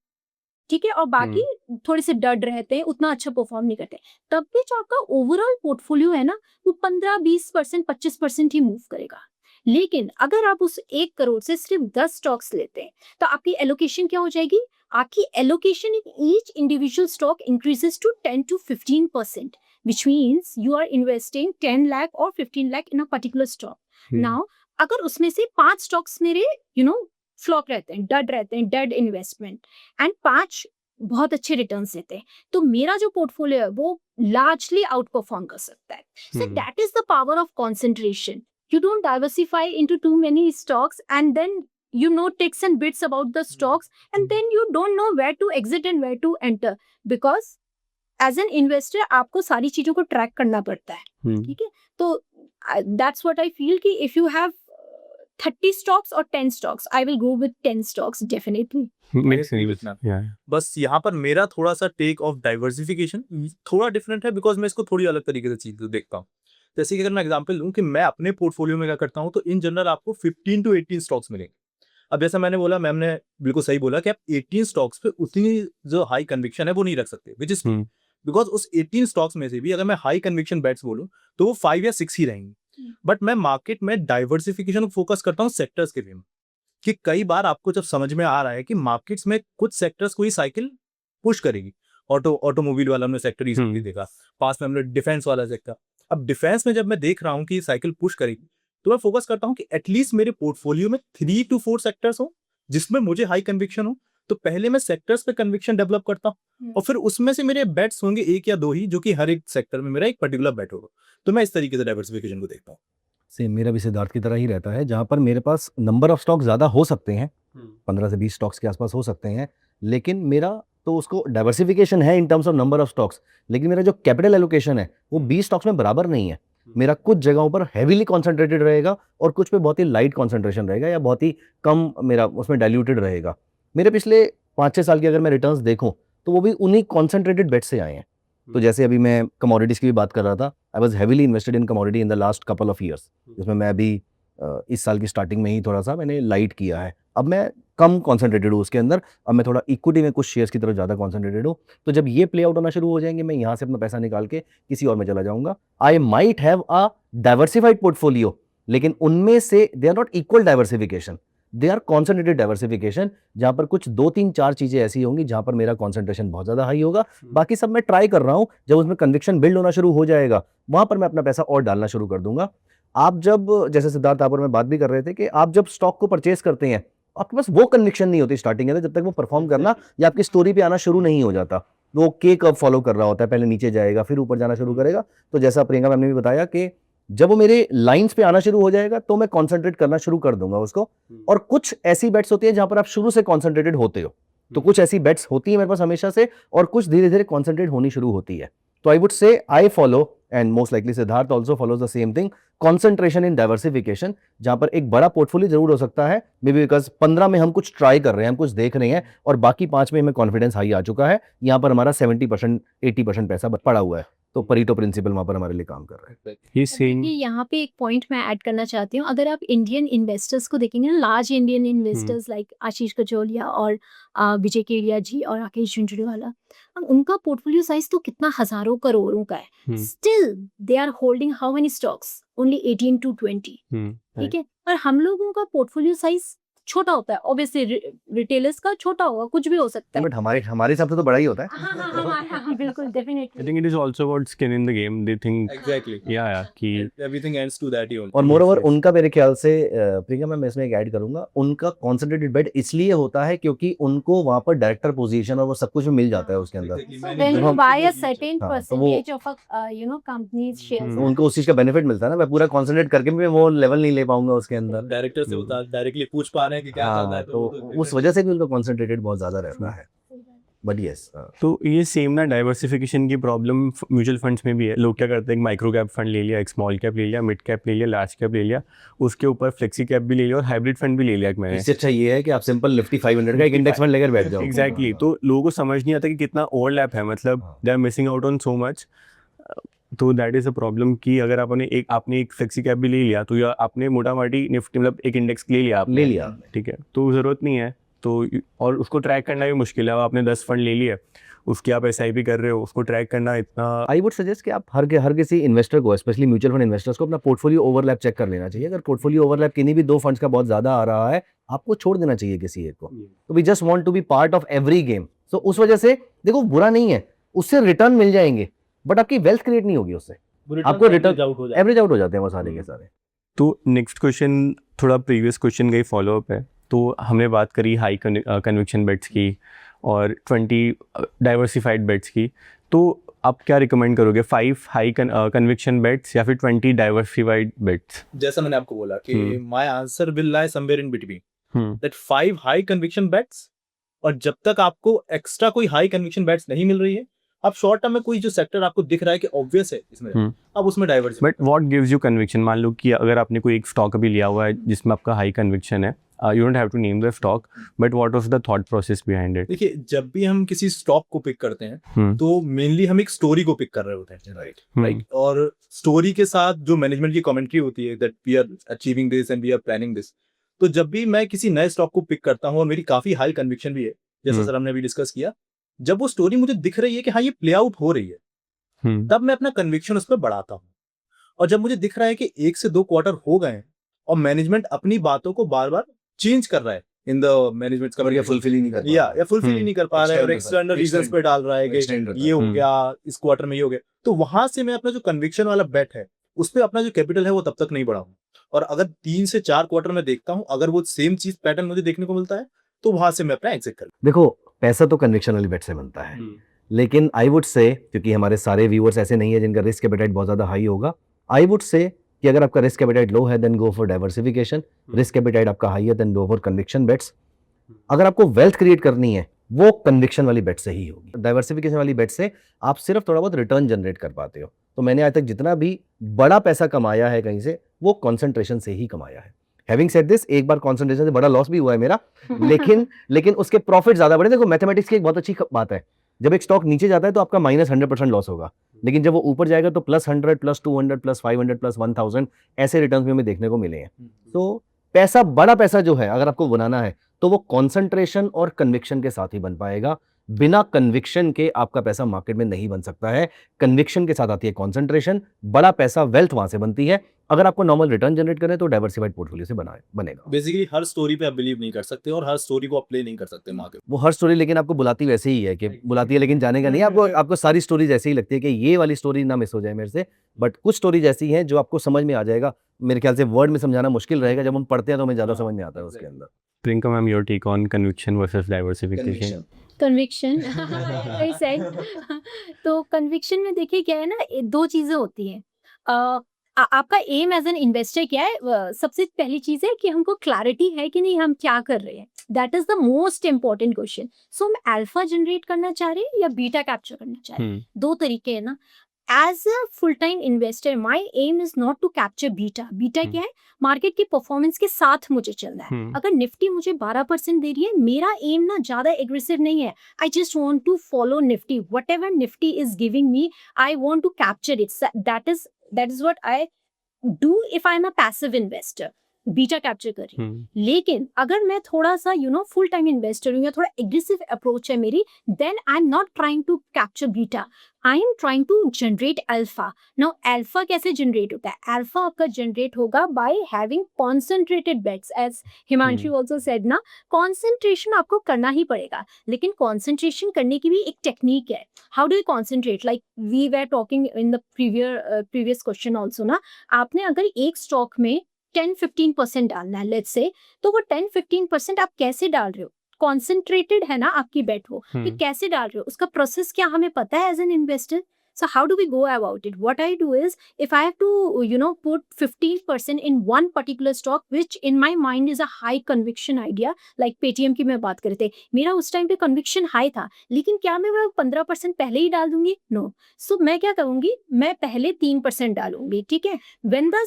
ठीक है, और बाकी थोड़े से डड रहते हैं, उतना अच्छा परफॉर्म नहीं करते, तब भी जो आपका ओवरऑल पोर्टफोलियो है ना, वो 15-20%, 25% ही मूव करेगा। लेकिन अगर आप उस 1 करोड़ से सिर्फ 10 स्टॉक्स लेते हैं, तो आपकी एलोकेशन क्या हो जाएगी? आपकी allocation in each individual stock increases to 10 to 15%, which means you are investing 10 lakh or 15 lakh in a particular stock. Now, अगर उसमें से 5 स्टॉक्स मेरे फ्लॉप रहते हैं, डड रहते हैं, डेड इन्वेस्टमेंट, एंड 5 बहुत अच्छे रिटर्न्स देते हैं, तो मेरा जो पोर्टफोलियो है वो लार्जली आउट परफॉर्म कर सकता है। सो that is the power of concentration. You don't diversify into too many stocks and then you know ticks and bits about the stocks and then you don't know where to exit and where to enter, because as an investor आपको सारी चीजों को track करना पड़ता है, ठीक है। तो that's what I feel कि if you have 30 stocks or 10 stocks, I will go with 10 stocks definitely. बस यहाँ पर मेरा थोड़ा सा टेक ऑफ डाइवर्सिफिकेशन थोड़ा डिफरेंट है, बिकॉज मैं इसको थोड़ी अलग तरीके से चीज देखता हूँ। जैसे कि अगर मैं एग्जांपल लूँ कि मैं अपने पोर्टफोलियो में क्या करता हूँ, तो इन जनरल आपको 15 to 18 स्टॉक्स मिलेंगे। अब जैसा मैंने बोला, मैम ने बिल्कुल सही बोला कि आप 18 स्टॉक्स पे उतनी जो हाई कन्विक्शन है वो नहीं रख सकते, विच इज बिकॉज उस 18 स्टॉक्स में से भी अगर मैं हाई कन्विक्शन बेट्स बोलूँ तो वो 5 या 6 ही रहेंगी। बट मैं मार्केट में डाइवर्सिफिकेशन को फोकस करता हूँ सेक्टर्स के वे में, कि कई बार आपको जब समझ में आ रहा है कि मार्केट्स में कुछ सेक्टर्स कोई साइकिल पुश करेगी, ऑटोमोबाइल वाला हमने सेक्टर रिसेंटली देखा, पास में हमने डिफेंस वाला सेक्टर। अब डिफेंस में जब मैं देख रहा हूँ कि साइकिल पुश करेगी, तो मैं फोकस करता हूँ कि एटलीस्ट मेरे पोर्टफोलियो में 3 to 4 सेक्टर्स हो जिसमें मुझे हाई कन्विक्शन हो। तो पहले मैं सेक्टर्स पे कन्विक्शन डेवलप करता हूँ और फिर उसमें से मेरे बेट्स होंगे 1 या 2 ही, जो कि हर एक सेक्टर में मेरा एक पर्टिकुलर बेट होगा। तो मैं इस तरीके से डाइवर्सिफिकेशन को देखता हूँ। सेम मेरा भी सिद्धार्थ की तरह ही रहता है, जहाँ पर मेरे पास नंबर ऑफ स्टॉक्स ज़्यादा हो सकते हैं, 15 से 20 स्टॉक्स के आसपास हो सकते हैं, लेकिन मेरा तो उसको डाइवर्सिफिकेशन है in terms of number of stocks, लेकिन मेरा जो कैपिटल एलोकेशन है वो 20 स्टॉक्स में बराबर नहीं है। मेरा कुछ जगहों पर हैवीली कॉन्सेंट्रेटेड रहेगा और कुछ पे बहुत ही लाइट कॉन्सेंट्रेशन रहेगा या बहुत ही कम मेरा उसमें डाइल्यूटेड रहेगा। मेरे पिछले 5-6 साल के अगर मैं रिटर्न्स देखूं तो वो भी उन्हीं कॉन्सेंट्रेटेड बेट से आए हैं। तो जैसे अभी मैं कमोडिटीज़ की भी बात कर रहा था, I was heavily invested in commodity in the last couple of years, जिसमें मैं अभी इस साल की स्टार्टिंग में ही थोड़ा सा मैंने लाइट किया है। अब मैं कम कॉन्सेंट्रेटेड हूँ उसके अंदर, अब मैं थोड़ा इक्विटी में कुछ शेयर्स की तरफ ज़्यादा कॉन्सेंट्रेटेड हूँ। तो जब ये प्ले आउट होना शुरू हो जाएंगे, मैं यहाँ से अपना पैसा निकाल के किसी और में चला जाऊँगा। I might have a diversified portfolio, लेकिन उनमें से they are not equal diversification, they are concentrated diversification, जहाँ पर कुछ 2-3-4 चीज़ें ऐसी होंगी जहाँ पर मेरा कॉन्सेंट्रेशन बहुत ज़्यादा हाई होगा। बाकी सब मैं ट्राई कर रहा हूँ, जब उसमें कन्विक्शन बिल्ड होना शुरू हो जाएगा वहाँ पर मैं अपना पैसा और डालना शुरू कर दूंगा। आप जब, जैसे सिद्धार्थ आप और मैं बात भी कर रहे थे कि आप जब स्टॉक को परचेज करते हैं, आपके पास वो कन्विक्शन नहीं होती स्टार्टिंग में, जब तक वो परफॉर्म करना या आपकी स्टोरी पे आना शुरू नहीं हो जाता। वो के कर्व फॉलो कर रहा होता है, पहले नीचे जाएगा फिर ऊपर जाना शुरू करेगा। तो जैसा प्रियंका मैम ने भी बताया कि जब वो मेरे लाइंस पे आना शुरू हो जाएगा तो मैं कॉन्सेंट्रेट करना शुरू कर दूंगा उसको। और कुछ ऐसी बेट्स होती है जहां पर आप शुरू से कॉन्सेंट्रेटेड होते हो, तो कुछ ऐसी बेट्स होती है मेरे पास हमेशा से, और कुछ धीरे धीरे कॉन्सेंट्रेट होनी शुरू होती है। तो I would say I follow, and most likely Siddharth also follows the same thing, concentration in diversification, जहां पर एक बड़ा पोर्टफोलियो जरूर हो सकता है, मे बी बिकॉज 15 में हम कुछ ट्राई कर रहे हैं, हम कुछ देख रहे हैं, और बाकी 5 में हमें कॉन्फिडेंस हाई आ चुका है। यहाँ पर हमारा 70% 80% पैसा पड़ा हुआ है। तो परीटो प्रिंसिपल वहां पर हमारे लिए काम कर रहा है। यहाँ पे एक पॉइंट मैं ऐड करना चाहती हूँ। अगर आप इंडियन इन्वेस्टर्स को देखेंगे ना, लार्ज इंडियन इन्वेस्टर्स लाइक आशीष कचोलिया और विजय केडिया जी और राकेश झुंझुनवाला, उनका पोर्टफोलियो साइज तो कितना हजारों करोड़ों का है। Still they are holding how many stocks? Only 18 to 20, ठीक है। और हम लोगों का पोर्टफोलियो साइज छोटा होता है, ऑब्वियसली रिटेलर्स का छोटा होगा, कुछ भी हो सकता है, बट हमारे हिसाब से तो बड़ा ही होता है। हाँ, बिल्कुल, definitely. I think it is also about skin in the game. They think Exactly. yeah कि Everything ends to that he only. और मोर ओवर उनका मेरे ख्याल से प्रियंका मैं इसमें एक ऐड करूंगा, उनका कॉन्सेंट्रेटेड बेट इसलिए होता है क्योंकि उनको वहां पर डायरेक्टर पोजीशन और वो सब कुछ मिल जाता है उसके अंदर। Exactly. So मैंने when जो you buy a certain हाँ, तो वो- percentage of a company's shares, तो उनको उस चीज का बेनिफिट मिलता है ना। मैं पूरा कॉन्सेंट्रेट करके भी वो लेवल नहीं ले पाऊंगा उसके अंदर। डायरेक्टर से होता डायरेक्टली पूछ पा रहे हैं कि क्या चल रहा हाँ, है, तो उस वजह से भी उनका कॉन्सेंट्रेटेड बहुत ज्यादा रहता है। बट यस तो ये सेम ना डाइवर्सिफिकेशन की प्रॉब्लम म्यूचुअल फंड्स में भी है। लोग क्या करते हैं, एक माइक्रो कैप फंड ले लिया, एक स्मॉल कैप ले लिया, मिड कैप ले लिया, लार्ज कैप ले लिया, उसके ऊपर फ्लेक्सी कैप भी ले लिया और हाइब्रिड फंड भी ले लिया मैंने। इससे अच्छा ये है कि आप सिंपल निफ्टी 500 का एक इंडेक्स फंड लेकर बैठ जाओ। एग्जैक्टली तो लोगों को समझ नहीं आता कि कितना ओवरलैप है, मतलब they are missing out on so much. तो दैट इज़ अ प्रॉब्लम कि अगर आपने एक फ्लेक्सी कैप भी ले लिया तो या आपने मोटा माटी निफ्टी मतलब एक इंडेक्स ले लिया आपने, ले लिया ठीक है, तो ज़रूरत नहीं है तो। और उसको ट्रैक करना भी मुश्किल है। अब आपने 10 फंड ले लिए, उसकी आप SIP कर रहे हो, उसको ट्रैक करना इतना। आई वुड सजेस्ट कि आप हर किसी इन्वेस्टर को, स्पेशली म्यूचुअल फंड इन्वेस्टर्स को, अपना पोर्टफोलियो ओवरलैप चेक कर लेना चाहिए। अगर पोर्टफोलियो ओवरलैप किन्हीं भी 2 फंड्स का बहुत ज्यादा आ रहा है, आपको छोड़ देना चाहिए किसी एक को। तो we just want to be part of every game. So उस वजह से देखो, बुरा नहीं है, उससे रिटर्न मिल जाएंगे, बट आपकी वेल्थ क्रिएट नहीं होगी उससे। आपको रिटर्न एवरेज आउट हो जाते हैं वो सारे के सारे। तो नेक्स्ट क्वेश्चन थोड़ा प्रीवियस क्वेश्चन का ही फॉलोअप है। तो हमने बात करी हाई कन्विक्शन बेट्स की और 20 डाइवर्सिफाइड बेट्स की। तो आप क्या रिकमेंड करोगे, 5 हाई कन्विक्शन बेट्स या फिर 20 डाइवर्सिफाइड बेट्स? जैसा मैंने आपको बोला कि my answer will lie somewhere in between that 5 high conviction bets. और जब तक आपको एक्स्ट्रा कोई हाई कन्विक्शन बेट्स नहीं मिल रही है, आप शॉर्ट टर्म में कोई जो सेक्टर आपको दिख रहा है कि ऑब्वियस है इसमें, अब उसमें diversify. But what gives you conviction? मान लो कि अगर आपने कोई एक स्टॉक अभी लिया हुआ है जिसमें आपका हाई कन्विक्शन है, you don't have to name the stock, but what was the thought process behind it? देखिए, जब भी हम किसी स्टॉक को पिक करते हैं तो मेनली हम एक स्टोरी को पिक कर रहे होते हैं, राइट? और स्टोरी के साथ जो मैनेजमेंट की कमेंट्री होती है that we are achieving this and we are planning this. तो जब भी मैं किसी नए स्टॉक को पिक करता हूँ और मेरी काफी हाई कन्विक्शन भी है, जैसा सर हमने अभी डिस्कस किया, जब वो स्टोरी मुझे दिख रही है कि हाँ ये प्ले आउट हो रही है, तब मैं अपना कन्विक्शन उस पर बढ़ाता हूँ। और जब मुझे दिख रहा है कि 1 से 2 क्वार्टर हो गए हैं और मैनेजमेंट अपनी बातों को बार बार चेंज कर रहा है इन द मैनेजमेंट का, फुलफिल ही नहीं कर या फुलफिल ही नहीं कर पा रहा है और एक्सटर्नल रीजंस पे डाल रहा है कि ये हो गया, इस क्वार्टर में ये हो गया, तो वहां से मैं अपना जो कन्विक्शन वाला बेट है उस पे अपना जो कैपिटल है वो तब तक नहीं बढ़ाऊं। और अगर 3 से 4 क्वार्टर में देखता हूं, अगर वो सेम चीज पैटर्न मुझे देखने को मिलता है, तो वहां से मैं अपना एग्जिट कर। देखो, पैसा तो कन्विक्शन वाली बेट से बनता है, लेकिन आई वुड से, क्योंकि हमारे सारे व्यूअर्स ऐसे नहीं है जिनका रिस्क एपेटाइट बहुत ज्यादा हाई होगा, आई वुड से कि अगर आपका रिस्क एपेटाइट लो है then go for diversification. Risk appetite आपका हाई है then go for conviction bets. अगर आपको वेल्थ क्रिएट करनी है वो कन्विक्शन वाली बेट से ही होगी। डाइवर्सिफिकेशन वाली बेट से आप सिर्फ थोड़ा बहुत रिटर्न जनरेट कर पाते हो। तो मैंने आज तक जितना भी बड़ा पैसा कमाया है कहीं से, वो कॉन्सेंट्रेशन से ही कमाया है। हैविंग सेड दिस, एक बार कॉन्सेंट्रेशन से बड़ा लॉस भी हुआ है मेरा, लेकिन उसके प्रॉफिट ज्यादा बड़े। देखो, मैथमेटिक्स की एक बहुत अच्छी बात है, जब एक स्टॉक नीचे जाता है तो आपका -100% लॉस होगा, लेकिन जब वो ऊपर जाएगा तो +100, +200, +500, +1000 ऐसे रिटर्न्स भी हमें देखने को मिले हैं। तो पैसा, बड़ा पैसा जो है, अगर आपको बनाना है तो वो कॉन्सेंट्रेशन और कन्विक्शन के साथ ही बन पाएगा। बिना कन्विक्शन के आपका पैसा मार्केट में नहीं बन सकता है। कन्विक्शन के साथ आती है कॉन्सेंट्रेशन। बड़ा पैसा, वेल्थ वहां से बनती है। अगर आपको नॉर्मल रिटर्न जनरेट करें तो डाइवर्सिफाइड पोर्टफोलियो से बनेगा। बेसिकली हर स्टोरी पे आप बिलीव नहीं कर सकते और हर स्टोरी को अप्लाई नहीं कर सकते मार्केट। वो हर स्टोरी लेकिन आपको बुलाती वैसे ही है कि बुलाती है लेकिन जाने का नहीं। आपको सारी स्टोरीज ऐसी ही लगती है कि ये वाली स्टोरी ना मिस हो जाए मेरे से, बट कुछ स्टोरीज ऐसी हैं जो आपको समझ में आ जाएगा। मेरे ख्याल से वर्ड में समझाना मुश्किल रहेगा, जब हम पढ़ते हैं तो हमें ज्यादा समझ में आता है उसके अंदर। Priyanka ma'am, your take on conviction versus diversification? Conviction I said तो कन्विक्शन में देखिए क्या है ना, 2 चीजें होती हैं। आपका एम एज एन इन्वेस्टर क्या है? सबसे पहली चीज है कि हमको क्लैरिटी है कि नहीं हम क्या कर रहे हैं। That is the most important question. So हम अल्फा जनरेट करना चाह रहे हैं या बीटा कैप्चर करना चाह रहे हैं? 2 तरीके हैं ना। As a full time investor my aim is not to capture beta. Beta क्या है? मार्केट की परफॉर्मेंस के साथ मुझे चलना है। अगर निफ्टी मुझे 12% दे रही है, मेरा एम ना ज्यादा एग्रेसिव नहीं है। I just want to follow Nifty, whatever Nifty is giving me, I want to capture it. That is what I do if I am a passive investor. Beta capture कर रही हूँ। लेकिन अगर मैं थोड़ा सा फुल टाइम इन्वेस्टर हूँ या थोड़ा एग्रेसिव अप्रोच है मेरी, then I am not trying to capture beta, I am trying to generate alpha. Now alpha कैसे जनरेट होता है? अल्फा आपका जनरेट होगा by having concentrated bets. As Himanshu also said ना, कॉन्सेंट्रेशन आपको करना ही पड़ेगा, लेकिन कॉन्सेंट्रेशन करने की भी एक टेक्निक है। How do you concentrate? Like we were talking in the previous question also ना, आपने अगर एक स्टॉक में 10-15% डालना है लेट्स से, तो वो 10-15% आप कैसे डाल रहे हो? कॉन्सेंट्रेटेड है ना आपकी बेट, वो कि कैसे डाल रहे हो, उसका प्रोसेस क्या हमें पता है as an investor. So how do we go about it? What I do is, if I have to, put 15% in one particular stock, which in my mind is a high conviction idea, like Paytm की मैं बात कर रहे थे, मेरा उस time पे conviction high था, लेकिन क्या मैं वो 15% पहले ही डाल दूंगी? No. So मैं क्या करूंगी? मैं पहले 3% डालूंगी, ठीक है? When the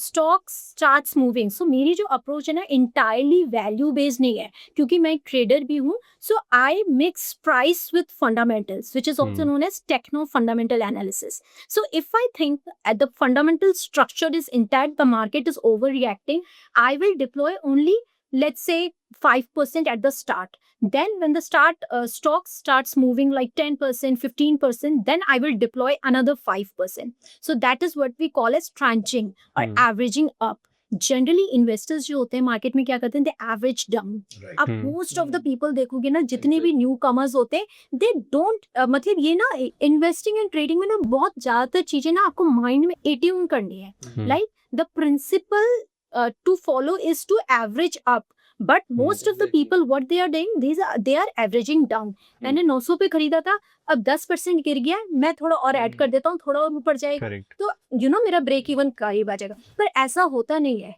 stock starts moving, so मेरी जो approach है ना entirely value based नहीं है, क्योंकि मैं एक trader भी हूँ. So I mix price with fundamentals, which is also known as techno-fundamental analysis. So if I think at the fundamental structure is intact, the market is overreacting, I will deploy only, let's say, 5% at the start. Then when the stock starts moving like 10%, 15%, then I will deploy another 5%. So that is what we call as tranching or averaging up. Generally investors जो होते हैं market में क्या करते हैं, दे average down. आप most of the people देखोगे ना, जितने भी न्यू कमर्स होते हैं, दे डोंट, मतलब ये ना इन्वेस्टिंग एंड ट्रेडिंग में ना बहुत ज्यादातर चीजें ना आपको माइंड में एट्यून करनी है. Like the principle to follow is to average up, but most of the people what they are doing, they are averaging down. मैंने 900 पे खरीदा था, अब 10% गिर गया, मैं थोड़ा और ऐड कर देता हूँ, थोड़ा और ऊपर जाएगा, तो मेरा ब्रेक इवन करीब आ जाएगा. पर ऐसा होता नहीं है.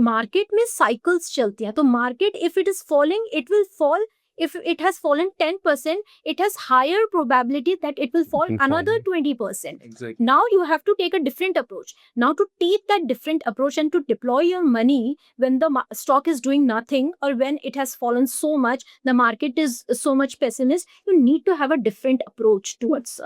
मार्केट में साइकिल्स चलती हैं, तो market if it is falling, it will fall. If it has fallen 10%, it has higher probability that it will fall another 20%. Exactly. Now you have to take a different approach. Now to take that different approach and to deploy your money when the stock is doing nothing, or when it has fallen so much, the market is so much pessimist, you need to have a different approach towards,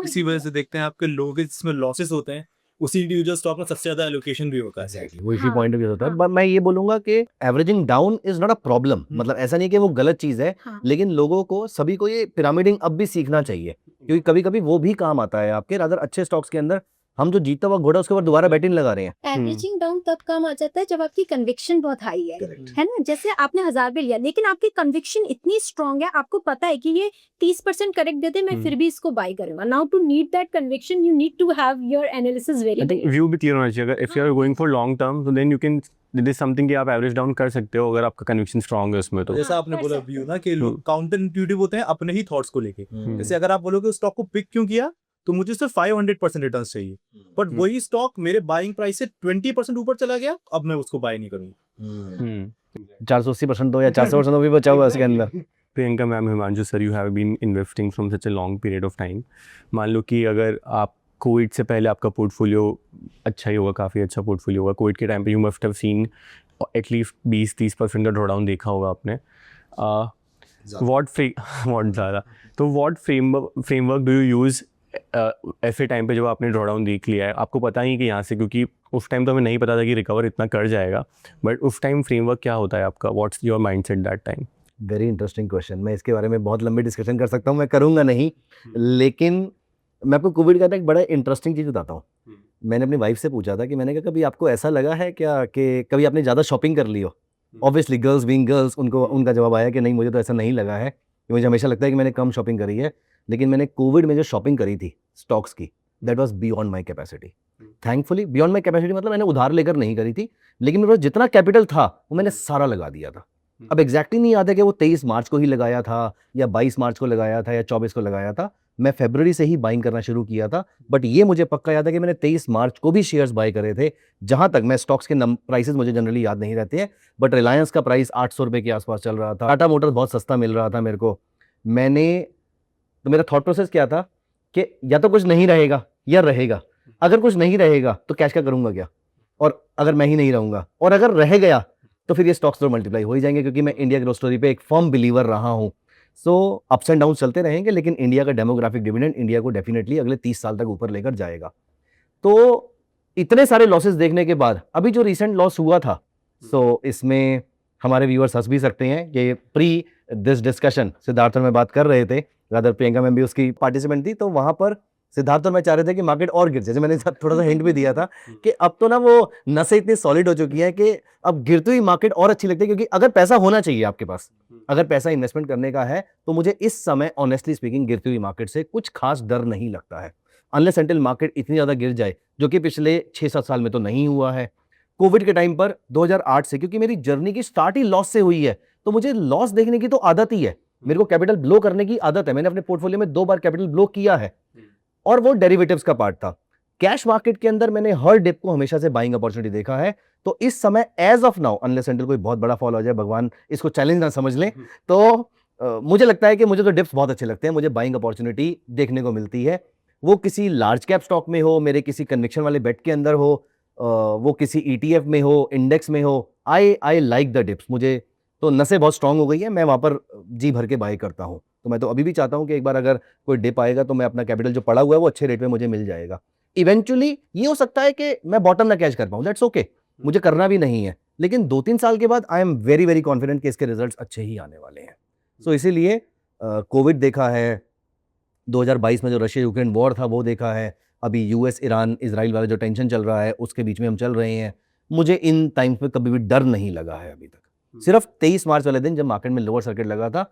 इसी वजह से देखते हैं आपके लोग जिसमें losses होते हैं, उसी इंडिविजुअल स्टॉक में सबसे ज्यादा एलोकेशन भी होता है. वो इसी पॉइंट ऑफ व्यू होता है. बट मैं ये बोलूंगा कि averaging down is not a problem. मतलब ऐसा नहीं कि वो गलत चीज है, लेकिन लोगों को, सभी को ये पिरामिडिंग अब भी सीखना चाहिए, क्योंकि कभी कभी वो भी काम आता है आपके. अगर अच्छे स्टॉक्स के अंदर हम जो जीता हुआ घोड़ा उसके ऊपर दोबारा बैटिंग लगा रहे हैं. एवरेजिंग डाउन तब काम आ जाता है जब आपकी कन्विक्शन बहुत हाई है ना. जैसे आपने 1000 पे लिया, लेकिन आपकी कन्विक्शन इतनी स्ट्रांग है, आपको पता है कि ये 30% करेक्ट देते, मैं फिर भी इसको बाय करूंगा. Now to need that conviction, you need to have your analysis very. I think view भी क्लियर होना चाहिए. अगर if you are going for long term, तो then you can, this is something कि आप एवरेज डाउन कर सकते हो अगर आपका कन्विक्शन स्ट्रांग है उसमें. तो जैसा आपने बोला व्यू ना, कि लोग काउंटर इंट्यूटिव होते हैं अपने ही थॉट्स को लेके. जैसे अगर आप बोलोगे उस स्टॉक को पिक क्यों किया, तो मुझे सिर्फ 500% रिटर्न चाहिए, बट वही स्टॉक मेरे बाइंग प्राइस से 20% ऊपर चला गया, अब मैं उसको बाय नहीं करूंगा. 480% दो या 400% भी बचा हुआ इसके अंदर. Priyanka ma'am, Himanshu sir, you have been investing from such a long period of time. मान लो कि अगर आप कोविड से पहले आपका पोर्टफोलियो अच्छा ही होगा, काफ़ी अच्छा पोर्टफोलियो होगा. कोविड के टाइम पे you must have seen at least 20-30% का ड्रॉडाउन देखा होगा आपने. वॉट ज़्यादा, तो what framework do you use ऐसे टाइम पे जब आपने ड्रॉडाउन देख लिया है, आपको पता ही कि यहाँ से, क्योंकि उस टाइम तो हमें नहीं पता था कि रिकवर इतना कर जाएगा, बट उस टाइम फ्रेमवर्क क्या होता है आपका? What's your mindset that time? Very interesting question. मैं इसके बारे में बहुत लंबी डिस्कशन कर सकता हूँ, मैं करूँगा नहीं, लेकिन मैं आपको कोविड का एक बड़ा इंटरेस्टिंग चीज़ बताता हूँ. मैंने अपनी वाइफ से पूछा था कि मैंने कहा कभी आपको ऐसा लगा है क्या कि कभी आपने ज़्यादा शॉपिंग कर ली हो? ऑब्वियसली गर्ल्स बीइंग गर्ल्स, उनका जवाब आया कि नहीं, मुझे तो ऐसा नहीं लगा है. मुझे हमेशा लगता है कि मैंने कम शॉपिंग करी है, लेकिन मैंने कोविड में जो शॉपिंग करी थी स्टॉक्स की, that was beyond my capacity. Thankfully beyond my capacity मतलब मैंने उधार लेकर नहीं करी थी, लेकिन मेरे पास जितना कैपिटल था वो मैंने सारा लगा दिया था. अब एग्जैक्टली नहीं याद है कि वो 23 मार्च को ही लगाया था या 22 मार्च को लगाया था या 24 को लगाया था. मैं फरवरी से ही बाइंग करना शुरू किया था, बट ये मुझे पक्का याद है कि मैंने 23 मार्च को भी शेयर्स बाय करे थे. जहां तक मैं स्टॉक्स के प्राइसेस मुझे जनरली याद नहीं रहते हैं, बट रिलायंस का प्राइस 800 रुपये के आसपास चल रहा था. टाटा मोटर्स बहुत सस्ता मिल रहा था मेरे को. तो मेरा थॉट प्रोसेस क्या था कि या तो कुछ नहीं रहेगा या रहेगा. अगर कुछ नहीं रहेगा तो कैश का करूंगा क्या, और अगर मैं ही नहीं रहूंगा, और अगर रह गया तो फिर ये स्टॉक्स तो मल्टीप्लाई हो ही जाएंगे, क्योंकि मैं इंडिया ग्रोथ स्टोरी पे एक फर्म बिलीवर रहा हूं. सो अप्स एंड डाउन चलते रहेंगे, लेकिन इंडिया का डेमोग्राफिक डिविडेंड इंडिया को डेफिनेटली अगले 30 साल तक ऊपर लेकर जाएगा. तो इतने सारे लॉसेस देखने के बाद अभी जो रिसेंट लॉस हुआ था, सो इसमें हमारे व्यूअर्स हंस भी सकते हैं कि प्री दिस डिस्कशन सिद्धार्थ और मैं बात कर रहे थे, रादर प्रियंका मैम भी उसकी पार्टिसिपेंट थी, तो वहां पर सिद्धार्थ और मैं चाह रहे थे कि मार्केट और गिर जाए. जैसे मैंने थोड़ा सा हिंट भी दिया था कि अब तो ना वो नसें इतनी सॉलिड हो चुकी हैं कि अब गिरती हुई मार्केट और अच्छी लगती है, क्योंकि अगर पैसा होना चाहिए आपके पास, अगर पैसा इन्वेस्टमेंट करने का है, तो मुझे इस समय ऑनेस्टली स्पीकिंग गिरती हुई मार्केट से कुछ खास डर नहीं लगता है, अनलेस अनटिल मार्केट इतनी ज़्यादा गिर जाए, जो कि पिछले 6-7 साल में तो नहीं हुआ है. कोविड के टाइम पर 2008 से, क्योंकि मेरी जर्नी की स्टार्ट ही लॉस से हुई है, तो मुझे लॉस देखने की तो आदत ही है. मेरे को कैपिटल ब्लो करने की आदत है. मैंने अपने पोर्टफोलियो में 2 बार कैपिटल ब्लो किया है. और वो डेरिवेटिव्स का पार्ट था। कैश मार्केट के अंदर मैंने हर डिप को हमेशा से बाइंग अपॉर्चुनिटी देखा है। तो इस समय as of now, unless until कोई बहुत बड़ा फॉल हो जाए, भगवान इसको चैलेंज ना समझ लें, तो मुझे लगता है कि मुझे तो डिप्स बहुत अच्छे लगते हैं, मुझे बाइंग अपॉर्चुनिटी देखने को मिलती है। वो किसी लार्ज कैप स्टॉक में हो, मेरे किसी कन्विक्शन वाले बेट के अंदर हो, वो किसी ETF में हो, इंडेक्स में हो, आई लाइक द डिप्स। मुझे तो नसें बहुत स्ट्रांग हो गई है, मैं वहाँ पर जी भर के बाय करता हूँ। तो मैं तो अभी भी चाहता हूँ कि एक बार अगर कोई डिप आएगा तो मैं अपना कैपिटल जो पड़ा हुआ है वो अच्छे रेट में मुझे मिल जाएगा। इवेंचुअली ये हो सकता है कि मैं बॉटम ना कैच कर पाऊँ, दैट्स ओके, मुझे करना भी नहीं है, लेकिन 2-3 साल के बाद आई एम वेरी वेरी कॉन्फिडेंट कि इसके रिजल्ट्स अच्छे ही आने वाले हैं। सो इसीलिए कोविड देखा है, 2022 में जो रशिया यूक्रेन वॉर था वो देखा है, अभी US ईरान इजराइल वाला जो टेंशन चल रहा है उसके बीच में हम चल रहे हैं। मुझे इन टाइम्स में कभी भी डर नहीं लगा है अभी तक। सिर्फ 23 मार्च वाले दिन जब मार्केट में लोअर सर्किट लगा था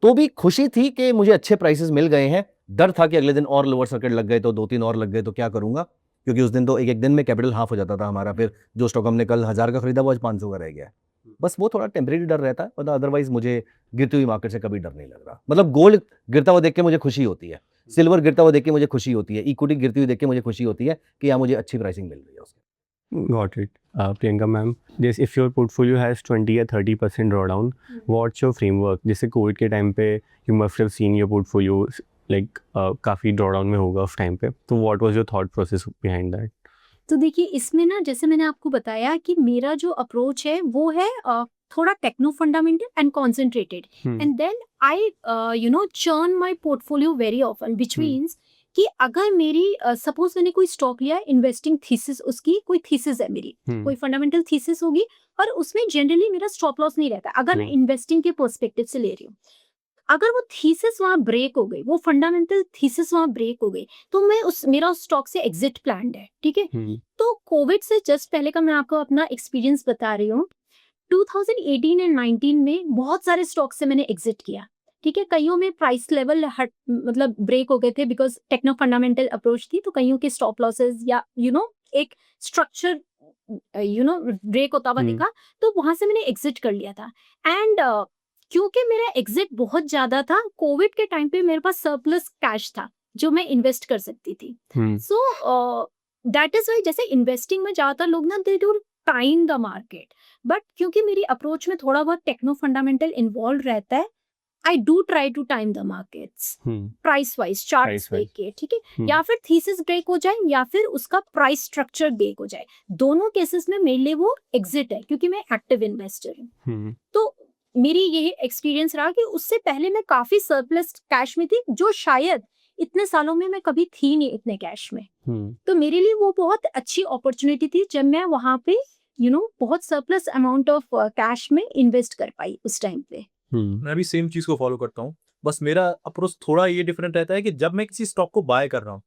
तो भी खुशी थी कि मुझे अच्छे प्राइसेस मिल गए हैं। डर था कि अगले दिन और लोअर सर्किट लग गए तो 2-3 और लग गए तो क्या करूंगा, क्योंकि उस दिन तो एक दिन में कैपिटल हाफ हो जाता था हमारा। फिर जो स्टॉक हमने कल 1000 का खरीदा वो आज 500 का रह गया है। बस वो थोड़ा टेम्परेरी डर रहता है, पर अदरवाइज मुझे गिरती हुई मार्केट से कभी डर नहीं लग रहा। मतलब गोल्ड गिरता हुआ देख के मुझे खुशी होती है, सिल्वर गिरता हुआ देख के मुझे खुशी होती है, इक्विटी गिरती हुई देख के मुझे खुशी होती है कि यहाँ मुझे अच्छी प्राइसिंग मिल रही है उसकी। Got it. Priyanka ma'am, this if your portfolio has 20 or 30% drawdown, what's your framework? जैसे कोविड के टाइम पे you must have seen your portfolio like काफ़ी drawdown में होगा उस टाइम पे, तो what was your thought process behind that? तो देखिए इसमें ना जैसे मैंने आपको बताया कि मेरा जो अप्रोच है वो है थोड़ा techno fundamental and concentrated, and then I churn my portfolio very often, which means कि अगर मेरी सपोज मैंने कोई स्टॉक लिया, इन्वेस्टिंग थीसिस, उसकी कोई थीसिस है मेरी, कोई फंडामेंटल थीसिस होगी, और उसमें जनरली मेरा स्टॉप लॉस नहीं रहता अगर मैं इन्वेस्टिंग के पर्सपेक्टिव से ले रही हूँ। अगर वो थीसिस वहां ब्रेक हो गई, वो फंडामेंटल थीसिस वहां ब्रेक हो गई, तो मैं मेरा उस स्टॉक से एग्जिट प्लान्ड है, ठीक है। तो कोविड से जस्ट पहले का मैं आपको अपना एक्सपीरियंस बता रही हूँ। 2018 एंड 19 में बहुत सारे स्टॉक से मैंने एग्जिट किया, ठीक है। कईयों में प्राइस लेवल मतलब ब्रेक हो गए थे बिकॉज टेक्नो फंडामेंटल अप्रोच थी, तो कईयों के स्टॉप लॉसेस या एक स्ट्रक्चर ब्रेक होता हुआ दिखा, तो वहां से मैंने एग्जिट कर लिया था। एंड क्योंकि मेरा एग्जिट बहुत ज्यादा था, कोविड के टाइम पे मेरे पास सरप्लस कैश था जो मैं इन्वेस्ट कर सकती थी। सो दैट इज वाई जैसे इन्वेस्टिंग में ज्यादातर लोग ना they do time the market, but क्योंकि मेरी अप्रोच में थोड़ा बहुत टेक्नो फंडामेंटल इन्वॉल्व रहता है, I do try to time the markets price wise, charts देख के, ठीक है। या फिर थीसिस ब्रेक हो जाए या फिर उसका प्राइस स्ट्रक्चर ब्रेक हो जाए, दोनों केसेस में मेरे लिए वो एग्जिट है क्योंकि मैं एक्टिव इन्वेस्टर हूँ। तो मेरी यही एक्सपीरियंस रहा कि उससे पहले मैं काफी सरप्लस कैश में थी, जो शायद इतने सालों में मैं कभी थी नहीं इतने कैश में। तो मेरे लिए वो बहुत अच्छी अपॉर्चुनिटी थी जब मैं वहां पे बहुत सरप्लस अमाउंट ऑफ कैश में इन्वेस्ट कर पाई उस टाइम पे। मैं भी सेम चीज को फॉलो करता हूँ, बस मेरा अप्रोच थोड़ा ये डिफरेंट रहता है कि जब मैं किसी स्टॉक को बाय कर रहा हूँ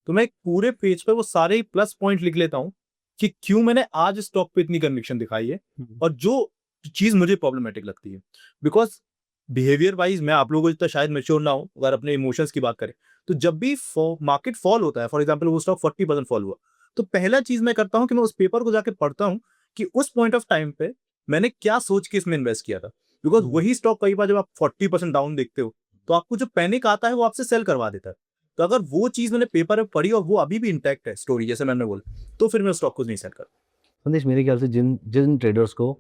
तो मैं एक पूरे पेज पे वो सारे प्लस पॉइंट लिख लेता हूँ कि क्यों मैंने आज स्टॉक पे इतनी कन्विक्शन दिखाई है और जो चीज मुझे प्रॉब्लमेटिक लगती है। बिकॉज बिहेवियर वाइज मैं आप लोगों को जितना शायद मेच्योर ना हो, अगर अपने इमोशंस की बात करें तो जब भी मार्केट फॉल होता है, फॉर एग्जाम्पल वो स्टॉक 40% फॉल हुआ, तो पहला चीज मैं करता हूँ कि मैं उस पेपर को जाके पढ़ता हूँ कि उस पॉइंट ऑफ टाइम पे मैंने क्या सोच के इसमें इन्वेस्ट किया था। बिकॉज वही स्टॉक कई बार जब आप 40% डाउन देखते हो तो आपको जो पैनिक आता है वो आपसे सेल करवा देता है। तो अगर वो चीज मैंने पेपर में पढ़ी और वो अभी भी इंटैक्ट है स्टोरी, जैसे मैंने बोला, तो फिर मैं स्टॉक को नहीं सेल करता। संदेश, मेरे ख्याल से जिन ट्रेडर्स को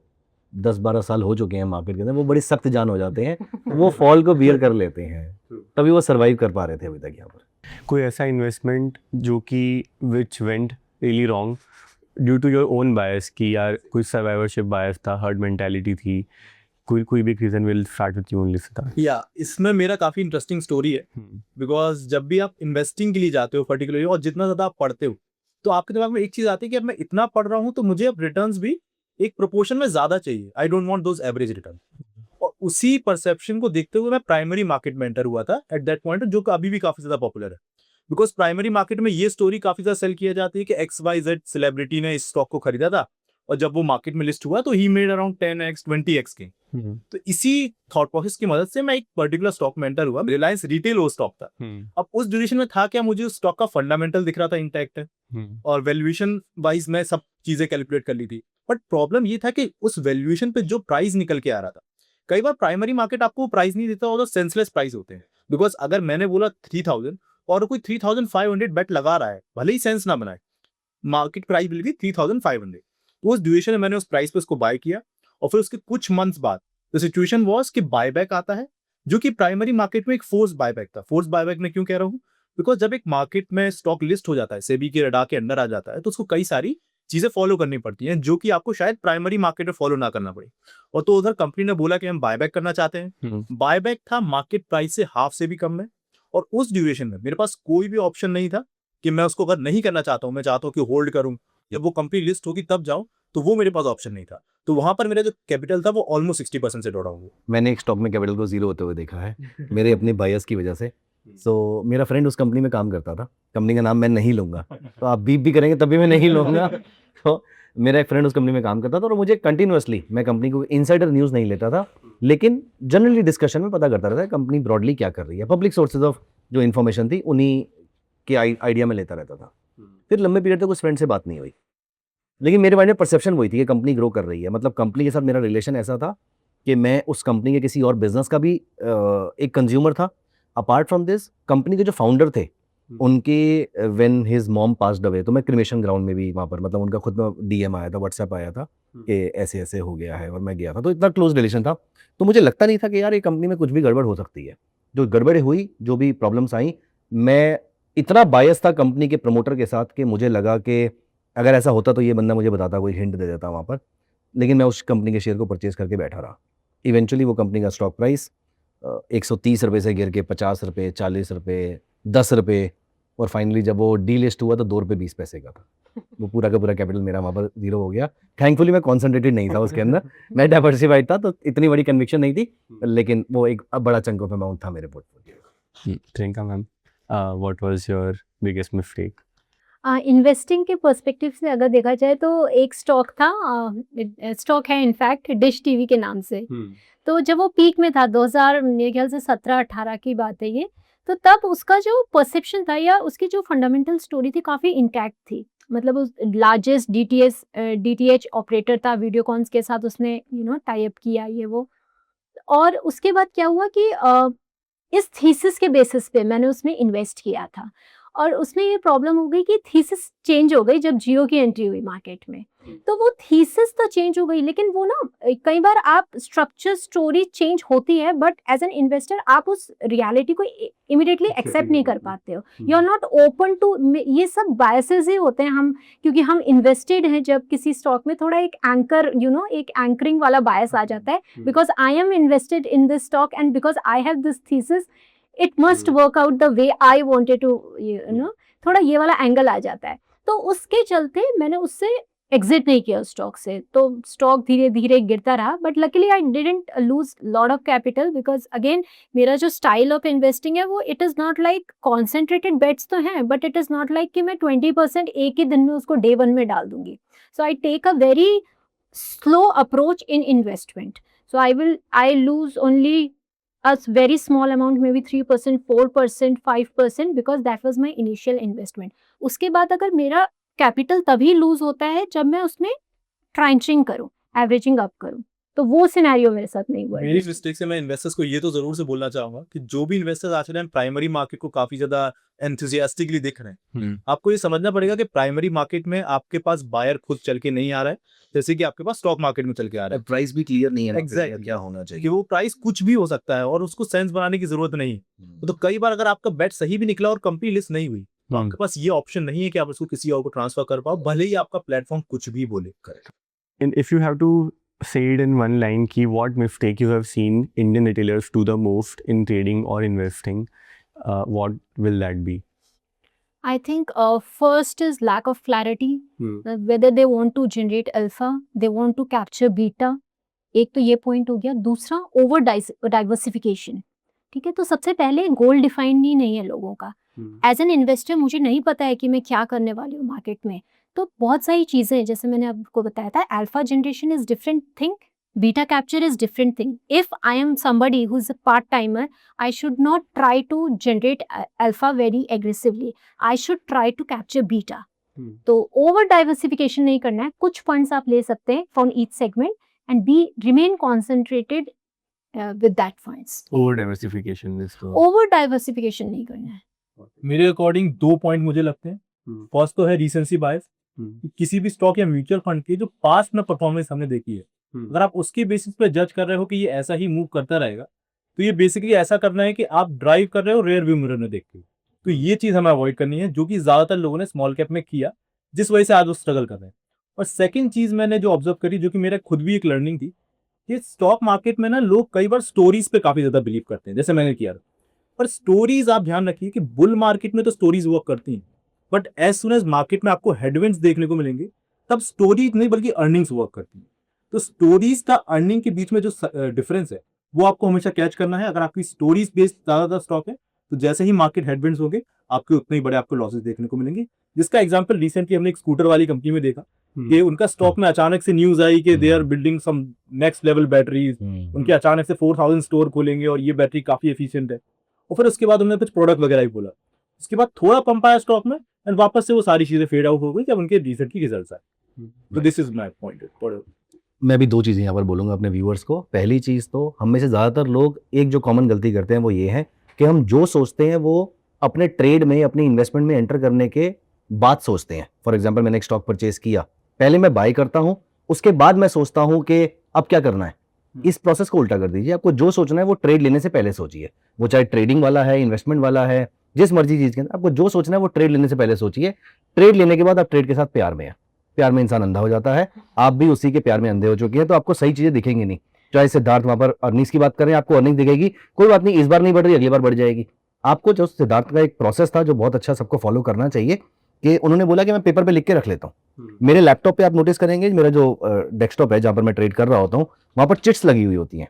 10-12 साल हो चुके हैं मार्केट के अंदर, वो बड़ी सख्त जान हो जाते हैं, वो फॉल को बियर कर लेते हैं, तभी वो सर्वाइव कर पा रहे थे अभी तक यहाँ पर। कोई ऐसा इन्वेस्टमेंट जो कि which went really wrong due to your own bias, कि यार कोई सर्वाइवरशिप बायस था, हर्ड मेंटालिटी थी, कोई भी reason will start with you only Siddharth. या इसमें मेरा काफी इंटरेस्टिंग स्टोरी है, बिकॉज जब भी आप इन्वेस्टिंग के लिए जाते हो पर्टिकुलरली, और जितना ज्यादा आप पढ़ते हो तो आपके दिमाग में एक चीज आती है कि अब मैं इतना पढ़ रहा हूँ तो मुझे अब रिटर्न्स भी एक प्रोपोर्शन में ज्यादा चाहिए, आई don't want those average return. और उसी परसेप्शन को देखते हुए मैं प्राइमरी मार्केट में एंटर हुआ था एट दैट पॉइंट, जो अभी भी काफी ज्यादा पॉपुलर है। बिकॉज प्राइमरी मार्केट में ये स्टोरी काफी ज्यादा सेल किया जाती है कि XYZ सेलिब्रिटी ने इस स्टॉक को खरीदा था और जब वो मार्केट में लिस्ट हुआ तो he made around 10x 20x के। तो इसी थॉट प्रोसेस की मदद से मैं एक पर्टिकुलर स्टॉक में एंटर हुआ। रिलायंस रिटेल वो स्टॉक था। अब उस ड्यूरेशन में था क्या, मुझे उस स्टॉक का फंडामेंटल दिख रहा था इंटैक्ट है, और वैल्यूएशन वाइज मैं सब चीजें कैलकुलेट कर ली थी। बट प्रॉब्लम ये था कि उस वैल्यूएशन पे जो प्राइस निकल के आ रहा था, कई बार प्राइमरी मार्केट आपको प्राइस नहीं देता और सेंसलेस प्राइस होते हैं। बिकॉज अगर मैंने बोला 3000 और कोई 3500 बेट लगा रहा है, भले ही सेंस ना बनाए, मार्केट प्राइस मिल गई 3500, तो उस ड्यूरेशन में मैंने उस प्राइस पे उसको बाय किया। और फिर उसके कुछ मंथ्स बाद द सिचुएशन वाज कि बायबैक आता है, जो कि प्राइमरी मार्केट में एक फोर्स बायबैक था। फोर्स बायबैक में क्यों कह रहा हूँ, बिकॉज जब एक मार्केट में स्टॉक लिस्ट हो जाता है, सेबी के रडार के अंडर आ जाता है, तो उसको कई सारी चीजें फॉलो करनी पड़ती हैं, जो कि आपको शायद प्राइमरी मार्केट में फॉलो ना करना पड़े। और तो उधर कंपनी ने बोला कि हम बायबैक करना चाहते हैं। बायबैक था मार्केट प्राइस से हाफ से भी कम में, और उस ड्यूरेशन में मेरे पास कोई भी ऑप्शन नहीं था कि मैं उसको अगर नहीं करना चाहता हूँ, मैं चाहता हूँ कि होल्ड करूँ, जब वो कंपनी लिस्ट होगी तब जाऊँ, तो वो मेरे पास ऑप्शन नहीं था। तो वहां पर मेरा जो कैपिटल था वो ऑलमोस्ट 60% से दौड़ा हुआ। मैंने एक स्टॉक में कैपिटल को जीरो होते हुए देखा है मेरे अपने बायस की वजह से। सो मेरा फ्रेंड उस कंपनी में काम करता था, कंपनी का नाम मैं नहीं लूँगा, तो आप बीप भी करेंगे तभी मैं नहीं लूँगा। तो मेरा एक फ्रेंड उस कंपनी में काम करता था और मुझे कंटिन्यूअसली, मैं कंपनी को इनसाइडर न्यूज़ नहीं लेता था, लेकिन जनरली डिस्कशन में पता करता रहता है कंपनी ब्रॉडली क्या कर रही है, पब्लिक सोर्सेज ऑफ जो इन्फॉर्मेशन थी उन्हीं के आइडिया में लेता रहता था। फिर लंबे पीरियड तक उस फ्रेंड से बात नहीं हुई, लेकिन मेरे माइंड में परसेप्शन वही थी कि कंपनी ग्रो कर रही है। मतलब कंपनी के साथ मेरा रिलेशन ऐसा था कि मैं उस कंपनी के किसी और बिजनेस का भी एक कंज्यूमर था। अपार्ट फ्रॉम दिस, कंपनी के जो फाउंडर थे उनके when his mom passed away, तो मैं क्रिमेशन ग्राउंड में भी वहाँ पर, मतलब उनका खुद में डीएम आया था, व्हाट्सएप आया था कि ऐसे ऐसे हो गया है, और मैं गया था, तो इतना क्लोज रिलेशन था। तो मुझे लगता नहीं था कि यार ये कंपनी में कुछ भी गड़बड़ हो सकती है। जो गड़बड़ हुई, जो भी प्रॉब्लम्स आई, मैं इतना बायस था कंपनी के प्रमोटर के साथ कि मुझे लगा कि अगर ऐसा होता तो ये बंदा मुझे बताता, कोई हिंट दे देता वहाँ पर। लेकिन मैं उस कंपनी के शेयर को परचेज करके बैठा रहा। इवेंचुअली वो कंपनी का स्टॉक प्राइस 130 रुपये से गिर के 50 रुपये, 40 रुपये, 10 रुपये, और फाइनली जब वो डीलिस्ट हुआ तो 2 रुपये 20 पैसे का था। वो पूरा का पूरा कैपिटल मेरा वहाँ पर जीरो हो गया। थैंकफुली मैं कॉन्सेंट्रेटेड नहीं था उसके अंदर, मैं डाइवर्सिफाइड था, तो इतनी बड़ी कन्विक्शन नहीं थी, लेकिन वो एक बड़ा चंक ऑफ अमाउंट था मेरे portfolio. Priyanka ma'am, what was your biggest mistake? Investing के पर्सपेक्टिव से अगर देखा जाए तो एक स्टॉक था, स्टॉक है इनफैक्ट, डिश टीवी के नाम से। तो जब वो पीक में था 2000 मेरे ख्याल से 17-18 की बात है ये, तो तब उसका जो परसेप्शन था या उसकी जो फंडामेंटल स्टोरी थी काफ़ी इंटैक्ट थी। मतलब उस लार्जेस्ट डीटीएच ऑपरेटर था, वीडियोकॉन्स के साथ उसने टाई अप किया ये वो। और उसके बाद क्या हुआ कि इस थीसिस के बेसिस पे मैंने उसमें इन्वेस्ट किया था, और उसमें ये प्रॉब्लम हो गई कि थीसिस चेंज हो गई जब जियो की एंट्री हुई मार्केट में। तो वो थीसिस तो चेंज हो गई, लेकिन वो ना कई बार आप स्ट्रक्चर स्टोरी चेंज होती है, बट एज एन इन्वेस्टर आप उस रियलिटी को इमिडिएटली एक्सेप्ट नहीं कर पाते हो। You are not open to, ये सब बायसेस ही होते हैं हम, क्योंकि हम इन्वेस्टेड हैं जब किसी स्टॉक में, थोड़ा एक एंकर एक एंकरिंग वाला बायस आ जाता है, because I am invested in this stock and because I have this thesis, it must work out the way I wanted to, थोड़ा ये वाला एंगल आ जाता है। तो उसके चलते मैंने उससे एग्जिट नहीं किया उस स्टॉक से, तो स्टॉक धीरे धीरे गिरता रहा, but luckily I didn't lose lot of capital, because again मेरा जो स्टाइल ऑफ इन्वेस्टिंग है वो it is not like concentrated bets तो हैं, but it is not like कि मैं 20% एक ही दिन में उसको डे 1 में डाल दूंगी। So I take a very slow approach in investment. So I lose only a very small amount, maybe 3%, 4%, 5%, because that was my initial investment. उसके बाद अगर मेरा कैपिटल तभी लूज होता है जब मैं उसमें ट्रांचिंग करूं, एवरेजिंग अप करूं, तो वो सिनेरियो मेरे साथ नहीं हुआ। मेरी मिस्टेक से मैं इन्वेस्टर्स को ये तो जरूर से बोलना चाहूंगा कि जो भी इन्वेस्टर्स आज के टाइम प्राइमरी मार्केट को काफी ज्यादा एंथुसियास्टिकली देख रहे हैं, आपको ये समझना पड़ेगा कि प्राइमरी मार्केट में आपके पास बायर खुद चल के नहीं आ रहा है, जैसे कि आपके पास स्टॉक मार्केट में चल के आ रहा है। प्राइस भी क्लियर नहीं है Exactly. क्या होना चाहिए, कि वो प्राइस कुछ भी हो सकता है और उसको सेंस बनाने की जरूरत नहीं है। तो कई बार अगर आपका बेट सही भी निकला और कंपनी लिस्ट नहीं हुई, तो आपके पास ये ऑप्शन नहीं है कि आप उसको किसी और को ट्रांसफर कर पाओ, भले ही आपका प्लेटफॉर्म कुछ भी बोले। And if you have to say it in one line, key what mistake you have seen Indian retailers do the most in trading or investing, what will that be? I think first is lack of clarity, whether they want to generate alpha, they want to capture beta, एक तो ये point हो गया। दूसरा over diversification, ठीक है। तो सबसे पहले गोल डिफाइन नहीं है लोगों का। एज एन इन्वेस्टर मुझे नहीं पता है कि मैं क्या करने वाली हूँ मार्केट में, तो बहुत सारी चीज़ें हैं, जैसे मैंने आपको बताया था, alpha generation is different thing, beta capture is different thing. If I am somebody who's a part timer, I should not try to generate alpha very aggressively. I should try to capture beta. तो over diversification नहीं करना है, कुछ funds आप ले सकते हैं from each segment and be remain concentrated with that funds. Over diversification is the over diversification नहीं करना है। मेरे अकॉर्डिंग 2 पॉइंट मुझे लगते हैं। फर्स्ट तो है रीसेंसी बायस, किसी भी स्टॉक या म्यूचुअल फंड की जो पास्ट में परफॉर्मेंस हमने देखी है, अगर आप उसके बेसिस पे जज कर रहे हो कि ये ऐसा ही मूव करता रहेगा, तो ये बेसिकली ऐसा करना है कि आप ड्राइव कर रहे हो रेयर व्यू मिरर में देख के। तो ये चीज हमें अवॉइड करनी है, जो कि ज्यादातर लोगों ने स्मॉल कैप में किया, जिस वजह से आज वो स्ट्रगल कर रहे हैं। और सेकंड चीज मैंने जो ऑब्जर्व करी, जो कि मेरा खुद भी एक लर्निंग थी, कि स्टॉक मार्केट में ना लोग कई बार स्टोरीज पे काफी ज्यादा बिलीव करते हैं, जैसे मैंने किया था। पर स्टोरीज आप ध्यान रखिए कि बुल मार्केट में तो स्टोरीज वर्क करती हैं, but as soon as market में आपको हेडविंड्स देखने को मिलेंगे, तब स्टोरीज नहीं बल्कि अर्निंग्स वर्क करती हैं। तो स्टोरीज का अर्निंग के बीच में जो डिफरेंस है, वो आपको हमेशा कैच करना है। अगर आपकी स्टोरीज बेस्ड ज्यादातर स्टॉक है, तो जैसे ही मार्केट हेडविंड्स होंगे, आपके उतने ही बड़े आपको लॉसेस देखने को मिलेंगे। जिसका एग्जांपल रिसेंटली हमने एक स्कूटर वाली कंपनी में देखा कि उनका स्टॉक में अचानक से न्यूज आई कि they are building some next level batteries, उनके अचानक से 4000 स्टोर खोलेंगे और ये बैटरी काफी एफिशिएंट है। और फिर उसके बाद उन्होंने कुछ प्रोडक्ट वगैरह भी बोला। उसके बाद थोड़ा पंप आया स्टॉक में, एंड वापस से वो सारी चीजें फेड आउट हो गई जब उनके रिसेंटली रिजल्ट्स आए। तो दिस इज माय पॉइंट। मैं भी 2 चीज़ें यहाँ पर बोलूँगा अपने व्यूअर्स को। पहली चीज़ तो हम में से ज़्यादातर लोग एक जो कॉमन गलती करते हैं वो ये है कि हम जो सोचते हैं वो अपने ट्रेड में, अपनी इन्वेस्टमेंट में एंटर करने के बाद सोचते हैं। फॉर एग्जांपल मैंने एक स्टॉक परचेज किया, पहले मैं बाय करता हूँ, उसके बाद मैं सोचता हूँ कि अब क्या करना है। इस प्रोसेस को उल्टा कर दीजिए। आपको जो सोचना है वो ट्रेड लेने से पहले सोचिए, वो चाहे ट्रेडिंग वाला है, इन्वेस्टमेंट वाला है, जिस मर्जी चीज़ के अंदर आपको जो सोचना है वो ट्रेड लेने से पहले सोचिए। ट्रेड लेने के बाद आप ट्रेड के साथ प्यार में हैं। प्यार में इंसान अंधा हो जाता है, आप भी उसी के प्यार में अंधे हो चुके हैं, तो आपको सही चीजें दिखेंगी नहीं। चाहे सिद्धार्थ वहां पर अर्निंग्स की बात करें, आपको अर्निंग दिखेगी, कोई बात नहीं, इस बार नहीं बढ़ रही, अगली बार बढ़ जाएगी। आपको जो सिद्धार्थ का एक प्रोसेस था जो बहुत अच्छा सबको फॉलो करना चाहिए, कि उन्होंने बोला कि मैं पेपर पे लिख के रख लेता हूँ। मेरे लैपटॉप पे आप नोटिस करेंगे, मेरा जो डेस्कटॉप है जहां पर मैं ट्रेड कर रहा होता हूँ, वहां पर चिट्स लगी हुई होती हैं,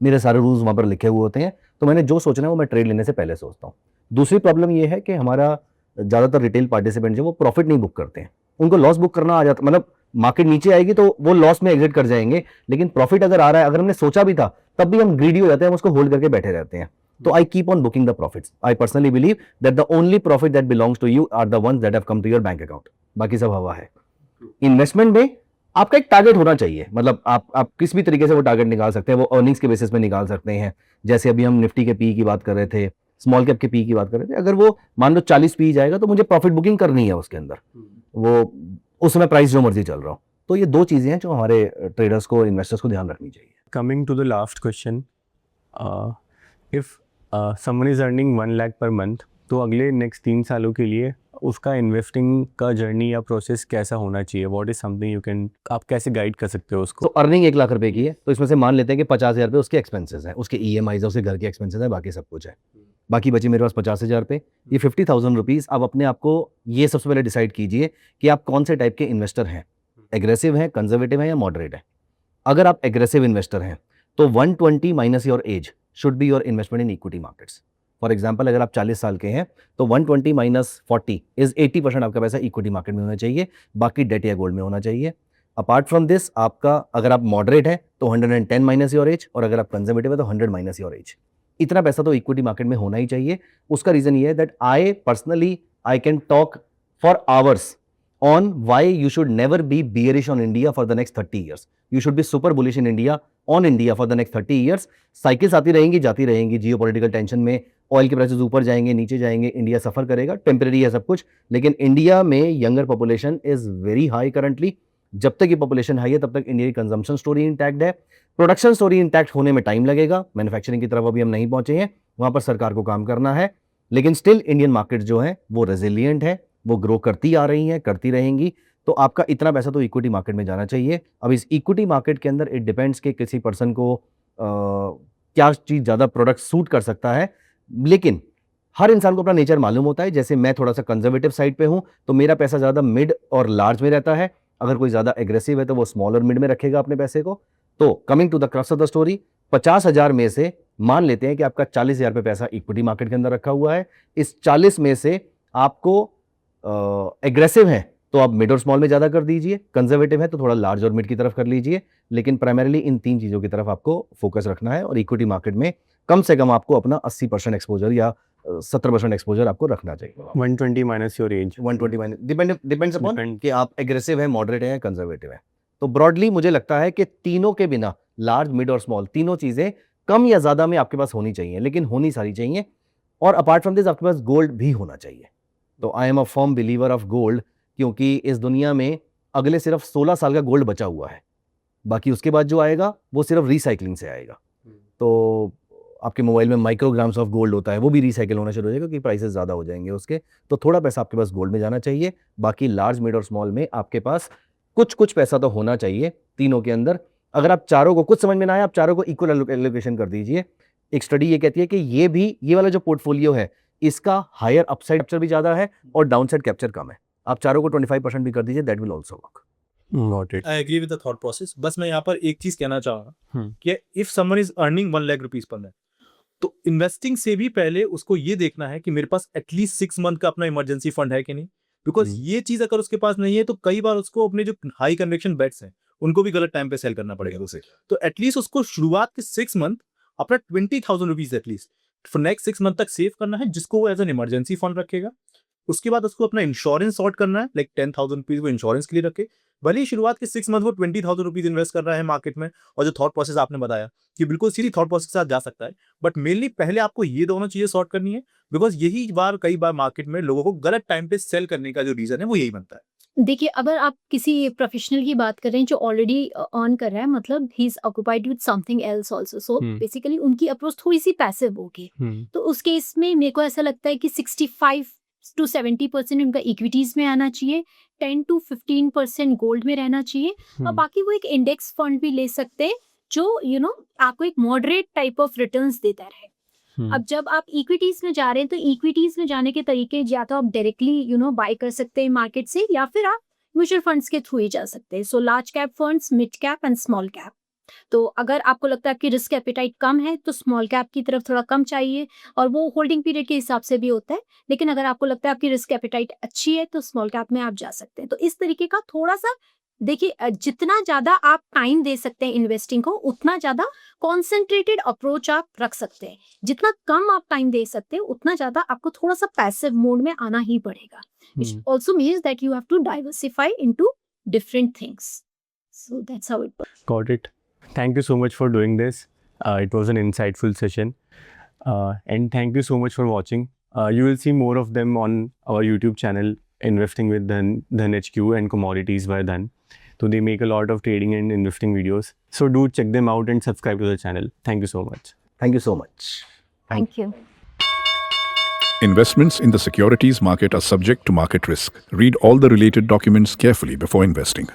मेरे सारे रूल्स वहां पर लिखे हुए होते हैं। तो मैंने जो सोचना है वो मैं ट्रेड लेने से पहले सोचता हूँ। दूसरी प्रॉब्लम ये है कि हमारा ज्यादातर रिटेल पार्टिसिपेंट जो वो प्रॉफिट नहीं बुक करते हैं, उनको लॉस बुक करना आ जाता, मतलब मार्केट नीचे आएगी तो वो लॉस में एग्जिट कर जाएंगे, लेकिन प्रॉफिट अगर आ रहा है, अगर हमने सोचा भी था, तब भी हम ग्रीडी हो जाते हैं, हम उसको होल्ड करके बैठे रहते हैं। तो I keep on booking the profits. I personally believe that the only profit that belongs to you are the ones that have come to your bank account. बाकी सब हवा है। इन्वेस्टमेंट में आपका एक टारगेट होना चाहिए, मतलब आप किस भी तरीके से वो टारगेट निकाल सकते हैं, वो अर्निंग्स के बेसिस पे निकाल सकते हैं। जैसे अभी हम निफ्टी के पी की बात कर रहे थे, स्मॉल कैप के पी की बात कर रहे थे, अगर वो मान लो 40 पी जाएगा तो मुझे प्रॉफिट बुकिंग करनी है उसके अंदर, वो उस समय प्राइस जो मर्जी चल रहा हो। तो ये 2 चीजें हैं जो हमारे ट्रेडर्स को, इन्वेस्टर्स को ध्यान रखनी चाहिए। Coming to the last question, if someone is earning 1 lakh per month, तो अगले नेक्स्ट 3 सालों के लिए उसका इन्वेस्टिंग का जर्नी या प्रोसेस कैसा होना चाहिए? What is something you can, आप कैसे गाइड कर सकते हो उसको? तो अर्निंग 1 लाख रुपए की है, तो इसमें से मान लेते हैं कि 50,000 रुपये उसके एक्सपेंसेस हैं, उसके EMIs है, उसके घर के एक्सपेंसेस है, बाकी सब कुछ है, बाकी बचे मेरे पास 50,000 रुपये। ये 50,000 रुपीज़ आप अपने आप को ये सबसे पहले डिसाइड कीजिए कि आप कौन से टाइप के इन्वेस्टर हैं, एग्रेसिव हैं, कंजर्वेटिव हैं या मॉडरेट है। अगर आप एग्रेसिव इन्वेस्टर हैं तो 120 minus your age should be your investment in equity markets. For example, अगर आप 40 साल के हैं तो 120 माइनस 40 इज 80% आपका पैसा इक्विटी मार्केट में होना चाहिए, बाकी डेट या गोल्ड में होना चाहिए। अपार्ट फ्रॉम दिस, आपका अगर आप मॉडरेट है तो 110 माइनस योर एज, और अगर आप कंजर्वेटिव है तो 100 माइनस योर एज। इतना पैसा तो इक्विटी मार्केट में होना ही चाहिए। उसका रीजन ये है that I personally I can talk for hours on why you should never be bearish on India for the next 30 years. You should be super bullish in India, on India for the next 30 years. Cycles आती रहेंगी, जाती रहेंगी, geopolitical tension में oil के prices ऊपर जाएंगे, नीचे जाएंगे, इंडिया सफर करेगा, टेम्परेरी है सब कुछ। लेकिन इंडिया में younger population is very high currently. जब तक ये पॉपुलेशन हाई है तब तक इंडिया की कंजम्पशन स्टोरी इंटैक्ट है। प्रोडक्शन स्टोरी इंटैक्ट होने में टाइम लगेगा, मैन्युफैक्चरिंग की तरफ अभी हम नहीं पहुंचे हैं, वहां पर सरकार को काम करना है। लेकिन स्टिल इंडियन मार्केट जो है वो रेजिलियंट है, वो ग्रो करती आ रही हैं, करती रहेंगी। तो आपका इतना पैसा तो इक्विटी मार्केट में जाना चाहिए। अब इस इक्विटी मार्केट के अंदर इट डिपेंड्स कि किसी पर्सन को क्या चीज़ ज़्यादा प्रोडक्ट सूट कर सकता है, लेकिन हर इंसान को अपना नेचर मालूम होता है। जैसे मैं थोड़ा सा कंजर्वेटिव साइड पे हूँ तो मेरा पैसा ज़्यादा मिड और लार्ज में रहता है, अगर कोई ज़्यादा एग्रेसिव है तो वो स्मॉल और मिड में रखेगा अपने पैसे को। तो coming to the crux of the story, 50,000 में से मान लेते हैं कि आपका 40,000 रुपये पैसा इक्विटी मार्केट के अंदर रखा हुआ है। इस 40 में से आपको एग्रेसिव है तो आप मिड और स्मॉल में ज़्यादा कर दीजिए, कंजर्वेटिव है तो थोड़ा लार्ज और मिड की तरफ कर लीजिए, लेकिन प्राइमरीली इन 3 चीज़ों की तरफ आपको फोकस रखना है। और इक्विटी मार्केट में कम से कम आपको अपना 80% एक्सपोजर या 70% एक्सपोजर आपको रखना चाहिए। 120 minus your age, 120 minus depends upon कि आप एग्रेसिव है, मॉडरेट है या कंजर्वेटिव है। तो ब्रॉडली मुझे लगता है कि तीनों के बिना, लार्ज, मिड और स्मॉल, तीनों चीज़ें कम या ज़्यादा में आपके पास होनी चाहिए, लेकिन होनी सारी चाहिए। और अपार्ट फ्रॉम दिस आपके पास गोल्ड भी होना चाहिए। तो I am a firm believer of gold, क्योंकि इस दुनिया में अगले सिर्फ 16 साल का गोल्ड बचा हुआ है, बाकी उसके बाद जो आएगा वो सिर्फ रिसाइकलिंग से आएगा। तो आपके मोबाइल में माइक्रोग्राम्स ऑफ गोल्ड होता है, वो भी रिसाइकिल होना शुरू हो जाएगा क्योंकि प्राइसेस ज़्यादा हो जाएंगे उसके। तो थोड़ा पैसा आपके पास गोल्ड में जाना चाहिए, बाकी लार्ज, मिड और स्मॉल में आपके पास कुछ कुछ पैसा तो होना चाहिए तीनों के अंदर। अगर आप चारों को, कुछ समझ में ना आए, आप चारों को इक्वल एलोकेशन कर दीजिए। एक स्टडी ये कहती है कि ये वाला जो पोर्टफोलियो है, इसका हायर अपसाइड कैप्चर भी ज़्यादा है और डाउनसाइड कैप्चर कम है। आप चारों को 25% भी कर दीजिए, that will also work. Got it. I agree with the thought process. बस मैं यहाँ पर एक चीज कहना चाहूंगा हम्म। कि if someone is earning 1 lakh rupees per month, तो इन्वेस्टिंग से भी पहले उसको ये देखना है कि मेरे पास एटलीस्ट 6 मंथ का अपना इमरजेंसी फंड है कि नहीं। बिकॉज ये चीज अगर उसके पास नहीं है तो कई बार उसको अपने जो हाई कन्विक्शन बेट्स हैं उनको भी गलत टाइम पे सेल करना पड़ेगा उसे। तो एटलीस्ट उसको शुरुआत के 6 मंथ अपना 20,000 rupees at least for next 6 month तक सेव करना है, जिसको वो एज एन इमरजेंसी फंड रखेगा। उसके बाद उसको अपना इंश्योरेंस सॉर्ट करना है, लाइक 10,000 रुपीज वो इंश्योरेंस के लिए रखे। भले ही शुरुआत के 6 मंथ वो 20,000 रुपीज इन्वेस्ट कर रहा है मार्केट में, और जो थॉट प्रोसेस आपने बताया कि बिल्कुल सीधी थॉट प्रोसेस के साथ जा सकता है, बट मेनली पहले आपको ये दोनों चीजें सॉर्ट करनी है। बिकॉज यही बार कई बार मार्केट में लोगों को गलत टाइम पे सेल करने का जो रीजन है वो यही बनता है। देखिए, अगर आप किसी प्रोफेशनल की बात कर रहे हैं जो ऑलरेडी अर्न कर रहा है, मतलब he is occupied with something else also, so basically उनकी अप्रोच थोड़ी सी पैसिव होगी। तो उस केस में मेरे को ऐसा लगता है कि 65 to 70% उनका इक्विटीज में आना चाहिए, 10 to 15% गोल्ड में रहना चाहिए, और बाकी वो एक इंडेक्स फंड भी ले सकते हैं जो आपको एक मॉडरेट टाइप ऑफ रिटर्न्स देता रहे। अब जब आप इक्विटीज में जा रहे हैं तो इक्विटीज में जाने के तरीके या तो आप डायरेक्टली बाय कर सकते हैं मार्केट से, या फिर आप म्यूचुअल फंड्स के थ्रू ही जा सकते हैं। So large cap funds, mid cap and small cap. तो अगर आपको लगता है कि रिस्क एपेटाइट कम है तो स्मॉल कैप की तरफ थोड़ा कम चाहिए, और वो होल्डिंग पीरियड के हिसाब से भी होता है। लेकिन अगर आपको लगता है आपकी रिस्क एपेटाइट अच्छी है तो स्मॉल कैप में आप जा सकते हैं। तो इस तरीके का थोड़ा सा देखिए, जितना ज्यादा आप टाइम दे सकते हैं इन्वेस्टिंग को, उतना ज्यादा कॉन्सेंट्रेटेड अप्रोच आप रख सकते हैं। जितना कम आप टाइम दे सकते हैं उतना ज्यादा आपको थोड़ा सा पैसिव मोड में आना ही पड़ेगा। It also means that you have to diversify into different things. So that's how it works. Got it. Thank you so much for doing this. It was an insightful session. And thank you so much for watching. You will see more of them on our YouTube channel, Investing with Dhan HQ and Commodities by Dhan. So they make a lot of trading and investing videos. So do check them out and subscribe to the channel. Thank you so much. Thank you so much. Thank you. Investments in the securities market are subject to market risk. Read all the related documents carefully before investing.